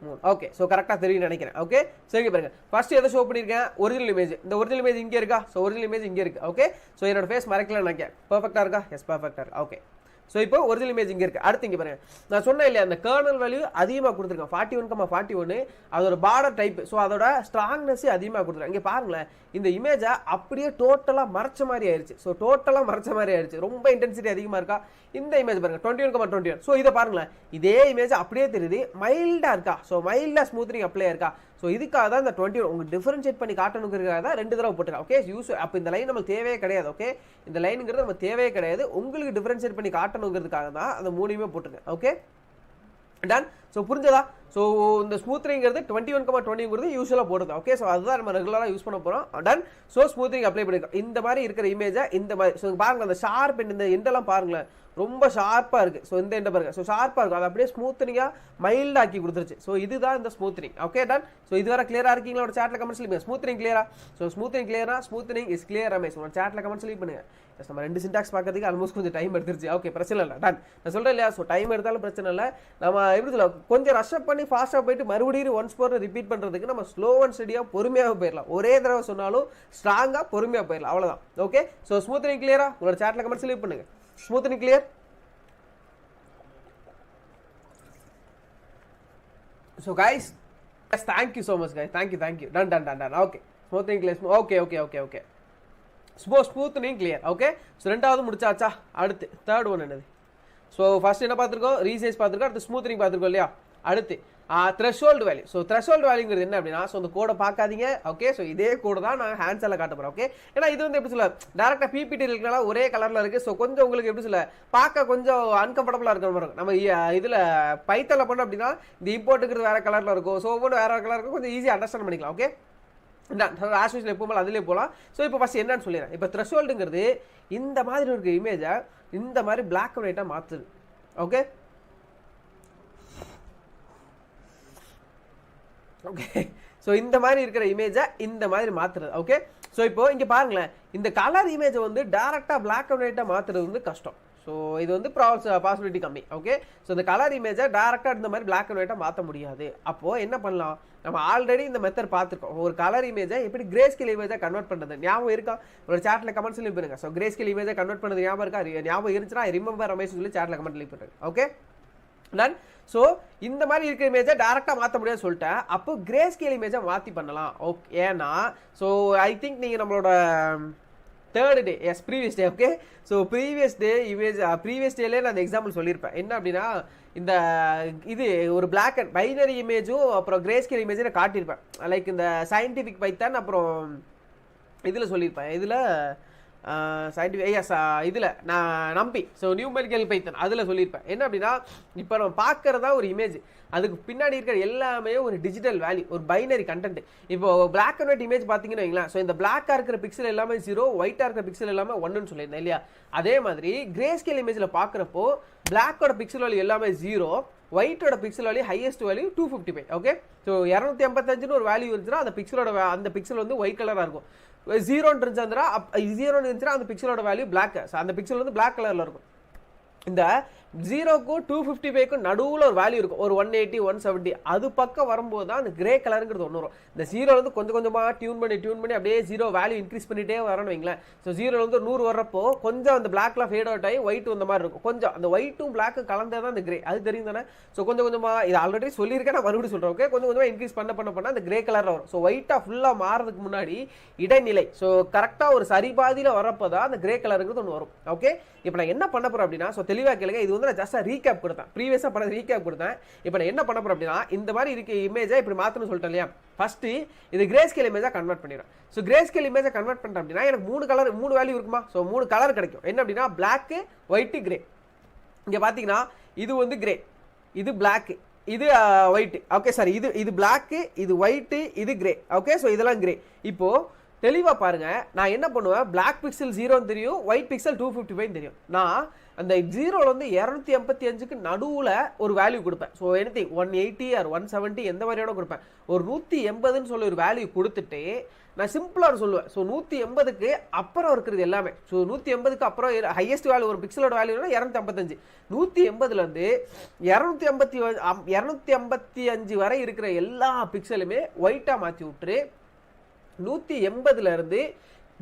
S1: 3. ஓகே, ஸோ கரெக்டாக தெரியும் நினைக்கிறேன். ஓகே, சரி பாருங்க, ஃபர்ஸ்ட் எதை ஷோ பண்ணியிருக்கேன்? Original image. இந்த ஒரிஜினல் இமேஜ் இங்கே இருக்கா? ஸோ ஒரிஜினல் இமேஜ் இங்கே இருக்குது. ஓகே, ஸோ என்னோட ஃபேஸ் மறைக்கல நினைக்கிறேன். பர்ஃபெக்டாக இருக்கா? எஸ், பர்ஃபெக்டாக இருக்கு. ஓகே, ஸோ இப்போ ஒரிஜினல் இமேஜ் இங்கே இருக்குது. அடுத்து இங்கே பாருங்க, நான் சொன்னேன் இல்லையா, அந்த கர்னல் வேல்யூ அதிகமாக கொடுத்துருக்கேன். 41,41 அதோட பார்டர் டைப். ஸோ அதோட ஸ்ட்ராங்னஸ் அதிகமாக கொடுத்துருக்கேன். இங்கே பாருங்களேன், இந்த இமேஜை அப்படியே டோட்டலாக மறைச்ச மாதிரி ஆயிடுச்சு. ஸோ டோட்டலாக மறைச்ச மாதிரி ஆயிடுச்சு. ரொம்ப இன்டென்சிட்டி அதிகமாக இருக்கா? இந்த இமேஜ் பாருங்க 21,21. ஸோ இதை பாருங்களேன், இதே இமேஜ் அப்படியே தெரியுது, மைல்டாக இருக்கா? ஸோ மைல்டாக ஸ்மூத்னிங் அப்ளை இருக்கா? ஸோ இதுக்காக தான் இந்த 21 உங்களுக்கு டிஃபரன்ஷியேட் பண்ணி காட்டணுங்கிறதுக்காக தான் 2 தடவை போட்டுருக்கேன். ஓகே, யூஸ் அப்போ இந்த லைன் நமக்கு தேவையே கிடையாது. ஓகே, இந்த லைனுங்கிறது நம்ம தேவையே கிடையாது, உங்களுக்கு டிஃபரன்ஷியேட் பண்ணி காட்டணுங்கிறதுக்காக தான் அந்த 3யுமே போட்டுருக்கேன். Okay, done. ஸோ புரிஞ்சதா? ஸோ இந்த ஸ்மூத்னிங்கிறது 21,20ங்கிறது யூஸ்வலாக போடுது. ஓகே, ஸோ அதுதான் நம்ம ரெகுலராக யூஸ் பண்ண போகிறோம். டன். ஸோ ஸ்மூத்னிங் அப்ளை பண்ணிருக்கோம். இந்த மாதிரி இருக்கிற இமேஜை இந்த மாதிரி. ஸோ பாருங்கள், அந்த ஷார்ப் இந்த எண்டெல்லாம் பாருங்களேன், ரொம்ப ஷார்ப்பாக இருக்குது. ஸோ இந்த எண்டை பாருங்கள், ஸோ ஷார்ப்பாக இருக்கும். அது அப்படியே ஸ்மூத்னிங்காக மைல்டாக்கி கொடுத்துருச்சு. ஸோ இதுதான் இந்த ஸ்மூத்னிங். Okay, done. ஸோ இது வர கிளியராக இருக்கீங்களா? ஒரு சேட்டில் கமெண்ட்ஸ் லீவ் ஸ்மூத்னிங் கிளியரா? ஸோ ஸ்மூத்னிங் கிளியரா? ஸ்மூத்னிங் இஸ் கிளியர் ரமேஷ் ஒரு சேட்டில் கமெண்ட்ஸ் லீவ் பண்ணுங்க. நம்ம 2 சின்டாக்ஸ் பார்க்கறதுக்கு ஆல்மோஸ்ட் கொஞ்சம் டைம் எடுத்துருச்சு. ஓகே, பிரச்சனை இல்லை. டன். நான் சொல்கிறேன் இல்லையா, ஸோ டைம் எடுத்தாலும் பிரச்சனை இல்லை. நம்ம எப்படி சொல்ல, கொஞ்சம் ரஷ்அப் பண்ணி ஃபாஸ்ட்டாக போயிட்டு மறுபடியும் ஒன்ஸ் போர் ரிப்பீட் பண்ணுறதுக்கு நம்ம ஸ்லோ அண்ட் ஸ்டடியாக பொறுமையாக போயிடலாம். ஒரே தடவை சொன்னாலும் ஸ்ட்ராங்காக பொறுமையாக போயிடலாம், அவ்வளோதான். ஓகே, ஸோ ஸ்மூத்னிங் கிளியரா? உங்களோட சேட்டில் கமெண்ட்ஸ் லீவ் பண்ணுங்க. Smoothening clear? So guys, yes, thank you so much guys, thank you. Done. Okay, smoothing clear. Okay. Smoothing clear. Okay, so ரெண்டாவது முடிச்சாச்சா? அடுத்து தேர்ட் ஒன் என்னது? ஸோ ஃபர்ஸ்ட் என்ன பார்த்துருக்கோம்? ரீசைஸ் பார்த்துருக்கோம். அடுத்து ஸ்மூத்னிங் பார்த்துருக்கோம் இல்லையா? அடுத்து த்ரெஷோல்டு வேல்யூ. ஸோ த்ரெஷோல்டு வேல்யூங்கிறது என்ன அப்படின்னா, ஸோ அந்த கோடை பார்க்காதீங்க. ஓகே, ஸோ இதே கோடு தான் நான் ஹேண்ட்ஸில் காட்ட போகிறேன். ஓகே, ஏன்னா இது வந்து எப்படி சொல்ல, டேரெக்டாக பிபிடி இருக்கனால ஒரே கலரில் இருக்குது. ஸோ கொஞ்சம் உங்களுக்கு எப்படி சொல்ல, பார்க்க கொஞ்சம் அன்கம்ஃபர்டபுளாக இருக்கிற மாதிரி இருக்கும். நம்ம இதில் பைத்தனில் பண்ணோம் அப்படின்னா இந்த இம்போர்ட்டுங்கிறது வேறு கலரில் இருக்கும். ஸோ ஒவ்வொன்று வேறு கலர் இருக்கும், கொஞ்சம் ஈஸியாக அண்டர்ஸ்டாண்ட் பண்ணிக்கலாம். ஓகே, ஆஸ்விஷில் எப்போ மேலே அதிலே போகலாம். ஸோ இப்போ ஃபஸ்ட் என்னன்னு சொல்லிடுறேன். இப்போ த்ரெஷோல்டுங்கிறது இந்த மாதிரி இருக்கிற இமேஜை இந்த மாதிரி பிளாக் அண்ட் ஒயிட்டாக மாற்றுது. ஓகே, ஸோ இந்த மாதிரி இருக்கிற இமேஜை இந்த மாதிரி மாற்றுறது. ஓகே, ஸோ இப்போ இங்கே பாருங்களேன், இந்த கலர் இமேஜை வந்து டேரெக்டாக பிளாக் அண்ட் ஒயிட்டாக மாற்றுறது வந்து கஷ்டம். ஸோ இது வந்து பாசிபிலிட்டி கம்மி. ஓகே, ஸோ இந்த கலர் இமேஜை டேரெக்டாக இந்த மாதிரி பிளாக் அண்ட் ஒயிட்டாக மாற்ற முடியாது. அப்போது என்ன பண்ணலாம்? நம்ம ஆல்ரெடி இந்த மெத்தட் பார்த்துருக்கோம். ஒரு கலர் இமேஜை எப்படி கிரே ஸ்கேல் இமேஜை கன்வெர்ட் பண்ணுறது ஞாபகம் இருக்கா? ஒரு சேட்டில் கமெண்ட்ஸ் லீவ் பண்ணுங்க. ஸோ கிரே ஸ்கேல் இமேஜை கன்வெர்ட் பண்ணுறது ஞாபகம் இருக்கா? ஞாபகம் இருந்துச்சுன்னா ரிமெம்பர் ரமேஷ் சொல்லி சேட்டில் கமெண்ட் லீவ் பண்ணுறேன். Okay, done. ஸோ இந்த மாதிரி இருக்கிற இமேஜை டேரெக்டாக மாற்ற முடியாதுன்னு சொல்லிட்டேன். அப்போ கிரே ஸ்கேல் இமேஜை மாற்றி பண்ணலாம். ஓகே, ஏன்னா ஸோ ஐ திங்க் நீங்கள் நம்மளோட third day, yes previous day. Okay, so previous day image previous டேலே நான் அந்த எக்ஸாம்பிள் சொல்லியிருப்பேன். என்ன அப்படின்னா, இந்த இது ஒரு பிளாக் அண்ட் பைனரி இமேஜும் அப்புறம் கிரே ஸ்கேல் இமேஜும் நான் காட்டியிருப்பேன். லைக் இந்த சயின்டிஃபிக் பைத்தான் அப்புறம் இதில் சொல்லியிருப்பேன். இதில் சயின்டிஃபிக் எஸ் இதில் நான் நம்பி ஸோ நியூமெரிக்கல் பைத்தன் அதில் சொல்லியிருப்பேன். என்ன அப்படின்னா இப்போ நம்ம பார்க்குறதா ஒரு இமேஜ், அதுக்கு பின்னாடி இருக்கிற எல்லாமே ஒரு டிஜிட்டல் வேல்யூ, ஒரு பைனரி கண்டென்ட். இப்போ பிளாக் அண்ட் ஒயிட் இமேஜ் பார்த்தீங்கன்னு வைங்களேன், ஸோ இந்த பிளாக்காக இருக்கிற பிக்சல் எல்லாமே 0, ஒயிட்டாக இருக்கிற பிக்சல் எல்லாமே 1ன்னு சொல்லியிருந்தேன் இல்லையா. அதே மாதிரி கிரே ஸ்கேல் இமேஜில் பார்க்குறப்போ பிளாக்கோட பிக்சல் வேல்யூ எல்லாமே 0, ஒயிட்டோட pixel value highest value 255. Okay, so 255ன்னு ஒரு வேல்யூ இருந்துச்சுன்னா அந்த பிக்சல் வந்து ஒயிட் கலராக இருக்கும். 0ன்னு இருந்துச்சுன்னா 0ன்னு இருந்துச்சுன்னா அந்த பிக்சலோட வேல்யூ பிளாக், அந்த பிக்சல் வந்து பிளாக் கலரில் இருக்கும். இந்த 0க்கும் 255க்கும் நடுவில் ஒரு வேல்யூ இருக்கும், ஒரு 180 170. அது பக்கம் வரும்போது தான் அந்த கிரே கலருங்கிறது ஒன்று வரும். இந்த 0 வந்து கொஞ்சம் கொஞ்சமாக டியூன் பண்ணி அப்படியே 0 வேல்யூ இன்க்ரீஸ் பண்ணிட்டே வரணும் வைங்களேன். ஸோ 0 வந்து 100 வர்றப்போ கொஞ்சம் அந்த பிளாக்லாம் ஃபேட் அவுட் ஆகி ஒயிட் வந்த மாதிரி இருக்கும். கொஞ்சம் அந்த ஒயிட்டும் பிளாக்கும் கலந்தே தான் அந்த கிரே, அது தெரியும் தானே. ஸோ கொஞ்சம் கொஞ்சமாக இது ஆல்ரெடி சொல்லியிருக்கேன், நான் மறுபடியும் சொல்கிறேன். ஓகே, கொஞ்சம் கொஞ்சமாக இன்க்ரீஸ் பண்ண அந்த கிரே கலரில் வரும். ஸோ ஒயிட்டாக ஃபுல்லாக மாறதுக்கு முன்னாடி இடைநிலை, ஸோ கரெக்டாக ஒரு சரிபாதியில் வரப்போ தான் அந்த கிரே கலருங்கிறது ஒன்று வரும். ஓகே, இப்போ நான் என்ன பண்ண போகிறேன் அப்படின்னா, ஸோ தெளிவாக கேளுங்க, இது வந்து நான் ஜஸ்ட் ரீகேப் கொடுத்தேன், ப்ரீவியஸாக பண்ண ரீகேப் கொடுத்தேன். இப்போ நான் என்ன பண்ண போகிறேன் அப்படின்னா, இந்த மாதிரி இருக்க இமேஜை இப்படி மாற்றணும்னு சொல்லிட்டேன் இல்லையா. ஃபஸ்ட்டு இது கிரே ஸ்கேல் இமேஜாக கன்வெர்ட் பண்ணிடுறேன். ஸோ கிரே ஸ்கேல் இமேஜை கன்வெர்ட் பண்ணிட்டேன் அப்படின்னா எனக்கு 3 வேல்யூ இருக்குமா. ஸோ 3 கலர் கிடைக்கும். என்ன அப்படின்னா பிளாக்கு, ஒயிட்டு, கிரே. இங்கே பார்த்தீங்கன்னா இது வந்து கிரே, இது பிளாக்கு, இது ஒயிட்டு. ஓகே சாரி, இது பிளாக்கு, இது ஒயிட்டு, இது கிரே. ஓகே, ஸோ இதெல்லாம் கிரே. இப்போது தெளிவாக பாருங்கள், நான் என்ன பண்ணுவேன், பிளாக் பிக்சல் 0ன்னு தெரியும், ஒயிட் பிக்சல் 255 தெரியும். நான் அந்த 0ல வந்து 285க்கு நடுவில் ஒரு வேல்யூ கொடுப்பேன். ஸோ எனிதிங் 180 ஆர் 170 எந்த மாதிரியோட கொடுப்பேன். ஒரு 180ன்னு சொல்லி ஒரு வேல்யூ கொடுத்துட்டு நான் சிம்பிளாக சொல்லுவேன். ஸோ 180க்கு அப்புறம் இருக்கிறது எல்லாமே, ஸோ 180க்கு அப்புறம் ஹையஸ்ட் வேல்யூ ஒரு பிக்சலோட வேல்யூனா 255. 180லேருந்து 255 வரை இருக்கிற எல்லா பிக்சலுமே ஒயிட்டாக மாற்றி விட்டுரு. 180லேருந்து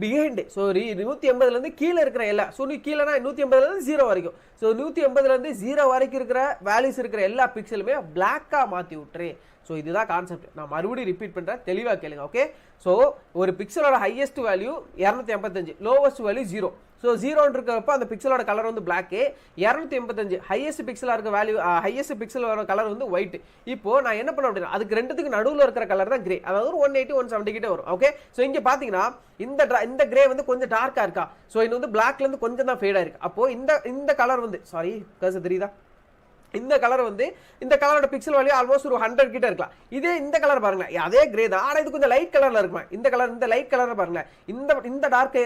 S1: பிஹைண்ட், ஸோ 180லேருந்து கீழே இருக்கிற எல்லாம், ஸோ கீழேனா 180லேருந்து 0 வரைக்கும், ஸோ 180லேருந்து 0 வரைக்கும் இருக்கிற வேல்யூஸ் இருக்கிற எல்லா பிக்சலுமே பிளாக்காக மாற்றி விட்டுரு. ஸோ இதுதான் கான்செப்ட். நான் மறுபடியும் ரிப்பீட் பண்ணுறேன், தெளிவாக கேளுங்க. ஓகே, ஸோ ஒரு பிக்சலோட highest value 285, lowest value 0. So 0ன்னு இருக்கிறப்ப அந்த பிக்சலோட கலர் வந்து பிளாக்கு, 285 ஹையஸ்ட் பிக்சலாக இருக்க வேல்யூ, ஹையஸ்ட் பிக்சலோட கலர் வந்து ஒயிட். இப்போ நான் என்ன பண்ண அப்படின்னா அதுக்கு ரெண்டுத்துக்கு நடுவில் இருக்கிற கலர் தான் கிரே, அதாவது ஒரு 180 170 கிட்ட வரும். ஓகே, ஸோ இங்கே பார்த்தீங்கன்னா இந்த கிரே வந்து கொஞ்சம் டார்க்காக இருக்கா. ஸோ இது வந்து பிளாக்லேருந்து கொஞ்சம் தான் ஃபேடாக இருக்கு. அப்போ இந்த கலர் வந்து சாரி கர்சர் தெரியுதா, இந்த கலர் வந்து இந்த கலரோட பிக்சல் வேல்யூ ஆல்மோஸ்ட் ஒரு 100 கிட்ட இருக்கலாம். இதே இந்த கலர் பாருங்க, அதே கிரே தான், ஆனால் இது கொஞ்சம் லைட் கலர்ல இருக்குமா. இந்த லைட் கலர் பாருங்க, இந்த டார்க்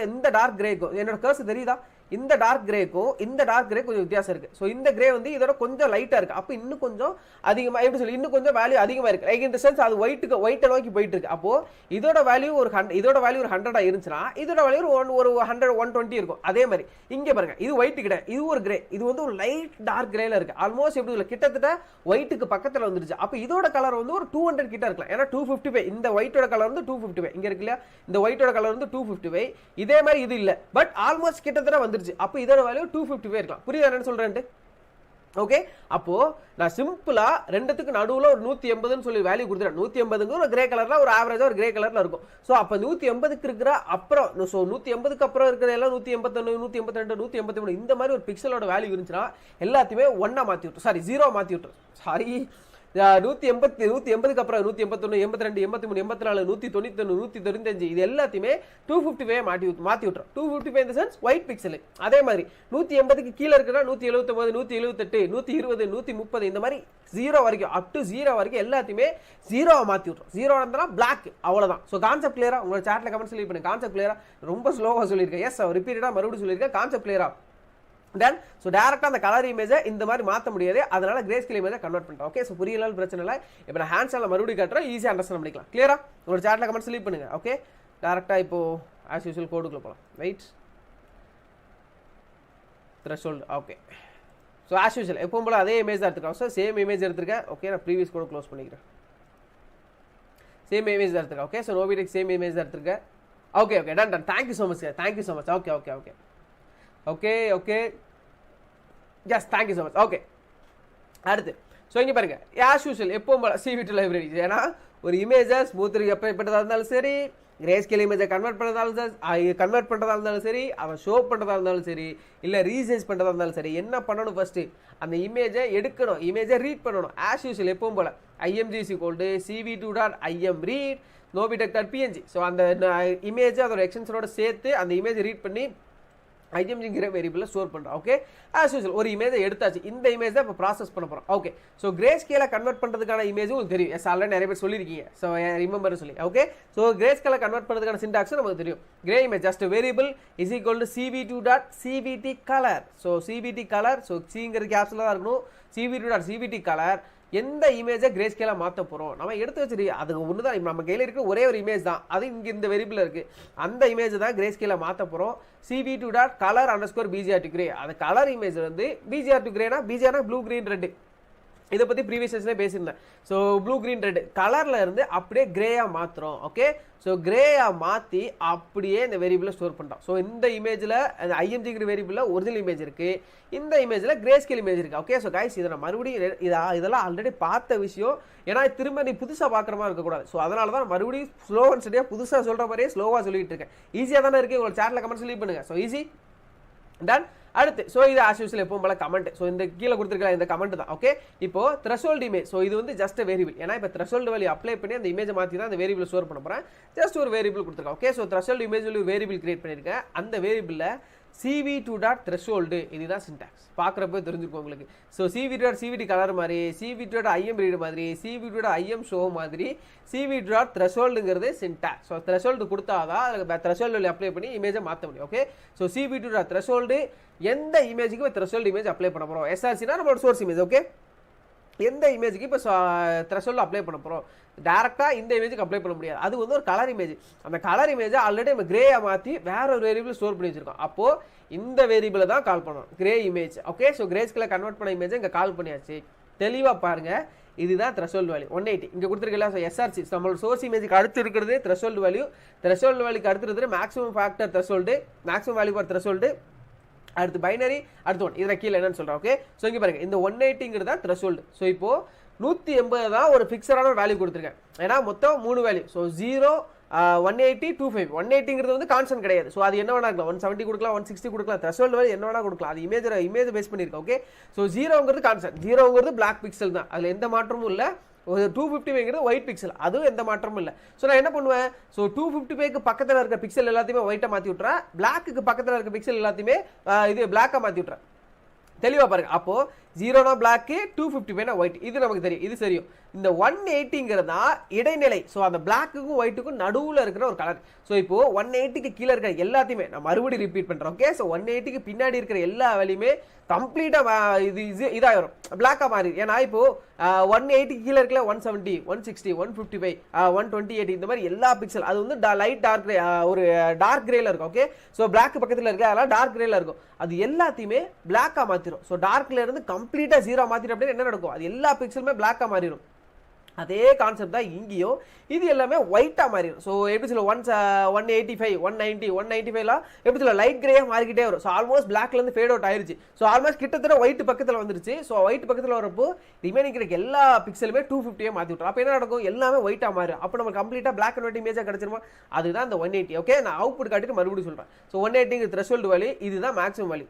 S1: கிரேக்கும் என்னோட கர்சர் தெரியுதா, இந்த டார்க் கிரேக்கும் இந்த டார்க் கிரே கொஞ்சம் வித்தியாசம் இருக்கு. ஸோ இந்த கிரே வந்து இதோட கொஞ்சம் லைட்டா இருக்கு. அப்போ இன்னும் கொஞ்சம் அதிகமா, எப்படி சொல்லி, இன்னும் கொஞ்சம் வேல்யூ அதிகமா இருக்கு. லைக் இந்த சென்ஸ் அது ஒயிட்டை நோக்கி போயிட்டு இருக்கு. அப்போ இதோட வேல்யூ ஒரு 100 இருந்துச்சுன்னா இதோட வேல்யூ ஒரு 100 120 இருக்கும். அதே மாதிரி இங்க பாருங்க, இது ஒயிட் கிடையாது, இது ஒரு கிரே, இது வந்து ஒரு லைட் டார்க் கிரேல இருக்கு. ஆல்மோஸ்ட் எப்படி இல்லை, கிட்டத்தட்ட ஒயிட்டுக்கு பக்கத்துல வந்துருச்சு. அப்போ இதோட கலர் வந்து ஒரு 200 கிட்ட இருக்கலாம். ஏன்னா 255, இந்த ஒயிட்டோட கலர் வந்து 255 இங்க இருக்கு இல்லையா, இந்த ஒயிட்டோட கலர் வந்து 255. இதே மாதிரி இது இல்ல, பட் ஆல்மோஸ்ட் கிட்டத்தட்ட வந்துருச்சு. அப்போ இதோட வேல்யூ 255 இருக்கலாம். புரியுதா என்ன சொல்றேன்? ஓகே, அப்போ நான் சிம்பிளா ரெண்டுத்துக்கு நடுவில் ஒரு 180ன்னு சொல்லி வேல்யூ கொடுத்துறேன். 180ங்க ஒரு கிரே கலர்ல, ஒரு ஆவரேஜா ஒரு கிரே கலர்ல இருக்கும். ஸோ அப்போ 180க்கு இருக்கிற அப்புறம், ஸோ 180க்கு அப்புறம் இருக்கிற எல்லாம் 181 182 183 இந்த மாதிரி ஒரு பிக்சலோட வேல்யூ இருந்துச்சுன்னா எல்லாத்தையுமே 1 மாற்றி விட்டுரும், சாரி 0 மாற்றி விட்டுரும். சாரி 180க்கு அப்புறம் 181 82 83 84 191 195 இது எல்லாத்தையுமே 255 மாற்றி விட்டுரும். 255 இந்த சென்ஸ் ஒயிட் பிக்சல். அதே மாதிரி 180க்கு கீழே இருக்கிற 179 178 120 130 இந்த மாதிரி 0 வரைக்கும், அப் டு 0 வரைக்கும் எல்லாத்தையுமே 0 மாற்றி விட்டுரும். 0 இருந்தா பிளாக், அவ்வளோதான். ஸோ கான்செப்ட் கிளியரா? உங்களோட சாட்ல கமெண்ட் சொல்லி பண்ணுங்க, கான்செப்ட் கிளியரா? ரொம்ப ஸ்லோவாக சொல்லியிருக்கேன். எஸ், ரிப்பீட்டடாக மறுபடியும் சொல்லியிருக்கேன், கான்செப்ட் கிளியரா? தென் ஸோ டேரக்டாக அந்த கலர் இமேஜை இந்த மாதிரி மாற்ற முடியாது, அதனால கிரே ஸ்கேல் இமேஜை கன்வெர்ட் பண்ணிட்டேன். ஓகே, ஸோ புரியலாம், பிரச்சனை இல்லை. இப்போ நான் ஹேண்ட்ஸில் மறுபடியும் காட்டுறேன், ஈஸியாக அண்டர்ஸ்டாண்ட் பண்ணிக்கலாம். கிளியரா? உங்களோட சாட்டில் கமெண்ட் ஸ்லீப் பண்ணுங்க. ஓகே, டேரக்டாக இப்போ ஆஸ் யூஸ்வல் கோடுக்குள்ள போகலாம். Wait, threshold. Okay, so as usual எப்பவும் போல அதே இமேஜ் தான் எடுத்துருக்கோம். ஸோ சேம் இமேஜ் எடுத்துருக்கேன். ஓகே, நான் ப்ரீவியஸ் கோடு க்ளோஸ் பண்ணிக்கிறேன். சேம் இமேஜ் தான் எடுத்துருக்கேன். ஓகே, ஸோ நோவிடெக் சேம் இமேஜ் தான் எடுத்துருக்கேன். Okay okay, done. Thank you so much sir, thank you so much. Okay okay okay okay okay yes, thank you so much. Okay, அடுத்து so இங்கே பாருங்க, ஆஸ் யூஸ்வல் எப்பவும் போல CV2 லைப்ரரி. ஏன்னா ஒரு இமேஜை ஸ்மூத் எப்படிப்பட்டதாக இருந்தாலும் சரி, கிரே ஸ்கேல் இமேஜை கன்வெர்ட் பண்ணுறதா இருந்தாலும் சரி, அவன் ஷோ பண்ணுறதா இருந்தாலும் சரி, இல்லை ரீசைஸ் பண்ணுறதா இருந்தாலும் சரி, என்ன பண்ணணும், ஃபஸ்ட்டு அந்த இமேஜை எடுக்கணும், இமேஜை ரீட் பண்ணணும். ஆஸ் யூஸ்வல் எப்பவும் போல் img is equal to cv2.im read nobidec.png. So அந்த இமேஜ் அதோட எக்ஸ்டென்ஷனோட சேர்த்து அந்த இமேஜ் ரீட் பண்ணி imgங்கிற வேரியபிளில் ஸ்டோர் பண்ணுறோம். ஓகே, ஆஸ் யூஸ்வல் ஒரு இமேஜை எடுத்தாச்சு. இந்த இமேஜ் தான் இப்போ ப்ராசஸ் பண்ண போகிறோம். ஓகே, ஸோ கிரே ஸ்கேலை கன்வெர்ட் பண்ணுறதுக்கான இமேஜ் உங்களுக்கு தெரியும். எஸ், ஆல்ரெடி நிறைய பேர் சொல்லியிருக்கீங்க. ஸோ ரிமெம்பர் சொல்லி. ஓகே, ஸோ கிரே ஸ்கேலை கன்வெர்ட் பண்ணுறதுக்கான சின்டாக்ஸ் நமக்கு தெரியும். Grey image just variable is equal to cv2.cvt colour. So cvt colour, so சிங்கிற கேப்ஸில் தான் இருக்கணும். cv2.cvt கலர் எந்த இமேஜை கிரே ஸ்கேலாக மாற்ற போகிறோம் நம்ம எடுத்து வச்சுட்டு அது ஒன்று தான் நம்ம கையில் இருக்கிற ஒரே ஒரு இமேஜ் தான். அது இங்கே இந்த வேரியபிள் இருக்குது. அந்த இமேஜ் தான் கிரே ஸ்கேலாக மாற்ற போகிறோம். cv2.color_bgr gray. அந்த கலர் இமேஜ் வந்து bgr to grayனா bgr blue green red. இதை பற்றி ப்ரீவியஸ் செஷன்ல பேசியிருந்தேன். ஸோ ப்ளூ கிரீன் ரெட் கலரில் இருந்து அப்படியே கிரேயாக மாற்றுறோம். ஓகே, ஸோ கிரேயாக மாற்றி அப்படியே இந்த வேரியபிளில் ஸ்டோர் பண்ணுறோம். ஸோ இந்த இமேஜில் அந்த imgங்கிற வேரியபிளில் ஒரிஜினல் இமேஜ் இருக்குது, இந்த இமேஜில் கிரே ஸ்கேல் இமேஜ் இருக்குது. ஓகே, ஸோ கைஸ் இதை நான் மறுபடியும் இதெல்லாம் ஆல்ரெடி பார்த்த விஷயம். ஏன்னா திரும்ப நீ புதுசாக பார்க்குற மாதிரி இருக்கக்கூடாது. ஸோ அதனால தான் மறுபடியும் ஸ்லோ அண்ட் ஸ்டடியாக புதுசாக சொல்கிற மாதிரியே ஸ்லோவாக சொல்லிட்டு இருக்கேன். ஈஸியாக தானே இருக்குது. உங்களோட சேட்டில் கமெண்ட்ஸ் லீவ் பண்ணுங்கள். So easy done. அடுத்து ஸோ இது ஆஸ் யூஸ்வல் எப்பவும் போல கமெண்ட். ஸோ இந்த கீழே கொடுத்துருக்கலாம் இந்த கமெண்ட் தான். ஓகே, இப்போ த்ரெஷோல்டு இமேஜ். ஸோ இது வந்து ஜஸ்ட் வேரியபிள். ஏன்னா இப்போ த்ரெஷோல்டு வேல்யூ அப்ளை பண்ணி அந்த இமேஜை மாற்றி தான் அந்த வேரியபிள் ஸ்டோர் பண்ண போகிறேன். ஜஸ்ட் ஒரு வேரியபிள் கொடுத்துருக்கேன். ஓகே, ஸோ த்ரெஷோல்டு இமேஜ் ஒரு வேரியபிள் கிரியேட் பண்ணியிருக்கேன். அந்த வேரியபிளில் cv2.threshold இதுதான் சின்டாக்ஸ். பார்க்குறப்ப தெரிஞ்சிருக்கும் உங்களுக்கு. ஸோ cv2.cvt கலர் மாதிரி, cv2.im read மாதிரி, cv2.im show மாதிரி, cv2.thresholdங்கிறது சின்டாக்ஸ். ஸோ த்ரெஷோல்டு கொடுத்தாதான் அதுக்கு த்ரெஷோல்டு அப்ளை பண்ணி இமேஜை மாற்ற முடியும். ஓகே, ஸோ cv2.threshold எந்த இமேஜுக்கு த்ரெஷோல்டு இமேஜ் அப்ளை பண்ண போகிறோம். srcனா நம்மளோட சோர்ஸ் இமேஜ். ஓகே, எந்த இமேஜுக்கு இப்போ த்ரெஷோல்டு அப்ளை பண்ண போகிறோம். டேரெக்டாக இந்த இமேஜுக்கு அப்ளை பண்ண முடியாது. அது வந்து ஒரு கலர் இமேஜ். அந்த கலர் இமேஜை ஆல்ரெடி நம்ம கிரேயை மாற்றி வேற ஒரு வேரியபிள் ஸ்டோர் பண்ணி வச்சிருக்கோம். அப்போது இந்த வேரியபிளை தான் கால் பண்ணணும், grey image. Okay, so grey ஸ்கேலை கன்வெர்ட் பண்ண இமேஜை இங்கே கால் பண்ணியாச்சு. தெளிவாக பாருங்கள், இதுதான் த்ரெஷோல்டு வேல்யூ 180. இங்கே கொடுத்துருக்கல. ஸோ எஸ்ஆர்சி நம்மளோட சோர்ஸ் இமேஜுக்கு அடுத்து இருக்கிறது த்ரெஷோல்டு வேல்யூ. த்ரெஷோல்டு வேல்யூக்கு அடுத்து இருக்கிறது maximum factor threshold, maximum value for threshold. அடுத்து பைனரி, அடுத்து 1. இதில் கீழே என்னன்னு சொல்கிறேன். ஓகே, ஸோ இங்கே பாருங்கள், இந்த 180ங்கிறது தான் த்ரெஷோல்டு. ஸோ இப்போது 180 தான் ஒரு ஃபிக்ஸடான ஒரு வேல்யூ கொடுத்துருக்கேன். ஏன்னா மொத்தம் 3 வேல்யூ. ஸோ 0, 180, 25. 180ங்கிறது வந்து கான்ஸ்டன்ட் கிடையாது. ஸோ அது என்ன வேணா இருக்கலாம். 170 கொடுக்கலாம், 160 கொடுக்கலாம். த்ரெஷோல்டு வேல்யூ என்ன வேணா கொடுக்கலாம். அது இமேஜ் பேஸ் பண்ணியிருக்கேன். ஓகே, ஸோ 0ங்கிறது கான்ஸ்டன்ட். 0ங்கிறது பிளாக் பிக்சல் தான். அதில் எந்த மாற்றமும் இல்லை. ஒரு 255ங்கிறது ஒயிட் பிக்சல், அதுவும் எந்த மாற்றமும் இல்லை. ஸோ நான் என்ன பண்ணுவேன், ஸோ 255க்கு பக்கத்தில் இருக்க பிக்சல் எல்லாத்தையுமே ஒயிட்டாக மாற்றி விட்றேன். பிளாக்கு பக்கத்தில் இருக்க பிக்சல் எல்லாத்தையுமே இது பிளாக்காக மாற்றி விட்றேன். தெளிவாக பாருங்க. அப்போது 0னா பிளாக்கு, 255னா ஒயிட். இது நமக்கு தெரியும், இது சரியும். இந்த 180ங்கிறது தான் இடைநிலை. ஸோ அந்த பிளாக்குக்கும் ஒயிட்டுக்கும் நடுவில் இருக்கிற ஒரு கலர். ஸோ இப்போது 180க்கு கீழே இருக்கிற எல்லாத்தையுமே நான் மறுபடியும் ரிப்பீட் பண்ணுறேன். ஓகே, ஸோ 180க்கு பின்னாடி இருக்கிற எல்லா வேலையுமே கம்ப்ளீட்டாக இதாகிடும், பிளாக்காக மாறி. ஏன்னா இப்போது 180க்கு கீழே இருக்கல 170, 160, 155, 128 இந்த மாதிரி எல்லா பிக்சல் அது வந்து லைட் டார்க் கிரே, ஒரு டார்க் கிரேல இருக்கும். ஓகே, ஸோ பிளாக் பக்கத்தில் இருக்க அதெல்லாம் டார்க் கிரேல இருக்கும். அது எல்லாத்தையுமே பிளாக்காக மாற்றிடும். ஸோ டார்க்ல இருந்து கம்ப்ளீட்டாக 0 மாற்றிடும் அப்படின்னு என்ன நடக்கும், அது எல்லா பிக்சலுமே பிளாக்காக மாறிடும். அதே கான்செப்ட் தான் இங்கேயும். இது எல்லாமே ஒயிட்டாக மாறிடும். ஸோ எப்படி சொல்ல 185, 190, 195லாம் எப்படி சொல்ல லைட் கிரேயாக மாறிக்கிட்டே வரும். ஸோ ஆல்மோஸ்ட் பிளாக்லேருந்து ஃபேட் அவுட் ஆயிருச்சு. ஸோ ஆல்மோஸ்ட் கிட்டத்தட்ட ஒயிட் பக்கத்தில் வந்துருச்சு. ஸோ ஒயிட் பக்கத்தில் வரப்போ ரிமைனிங் இருக்கிற எல்லா பிக்சலுமே 250 மாற்றி விட்டுரும். அப்போ என்ன நடக்கும், எல்லாமே ஒயிட்டாக மாறும். அப்போ நம்ம கம்ப்ளீட்டாக பிளாக் அண்ட் ஒயிட் இமேஜாக கிடச்சிருமா, அதுதான் இந்த 180. ஓகே, நான் அவுட்புட் காட்டிட்டு மறுபடியும் சொல்கிறேன். ஸோ 180 த்ரெஷோல்டு வேல்யூ, இதுதான் மேக்ஸிமம் வேல்யூ.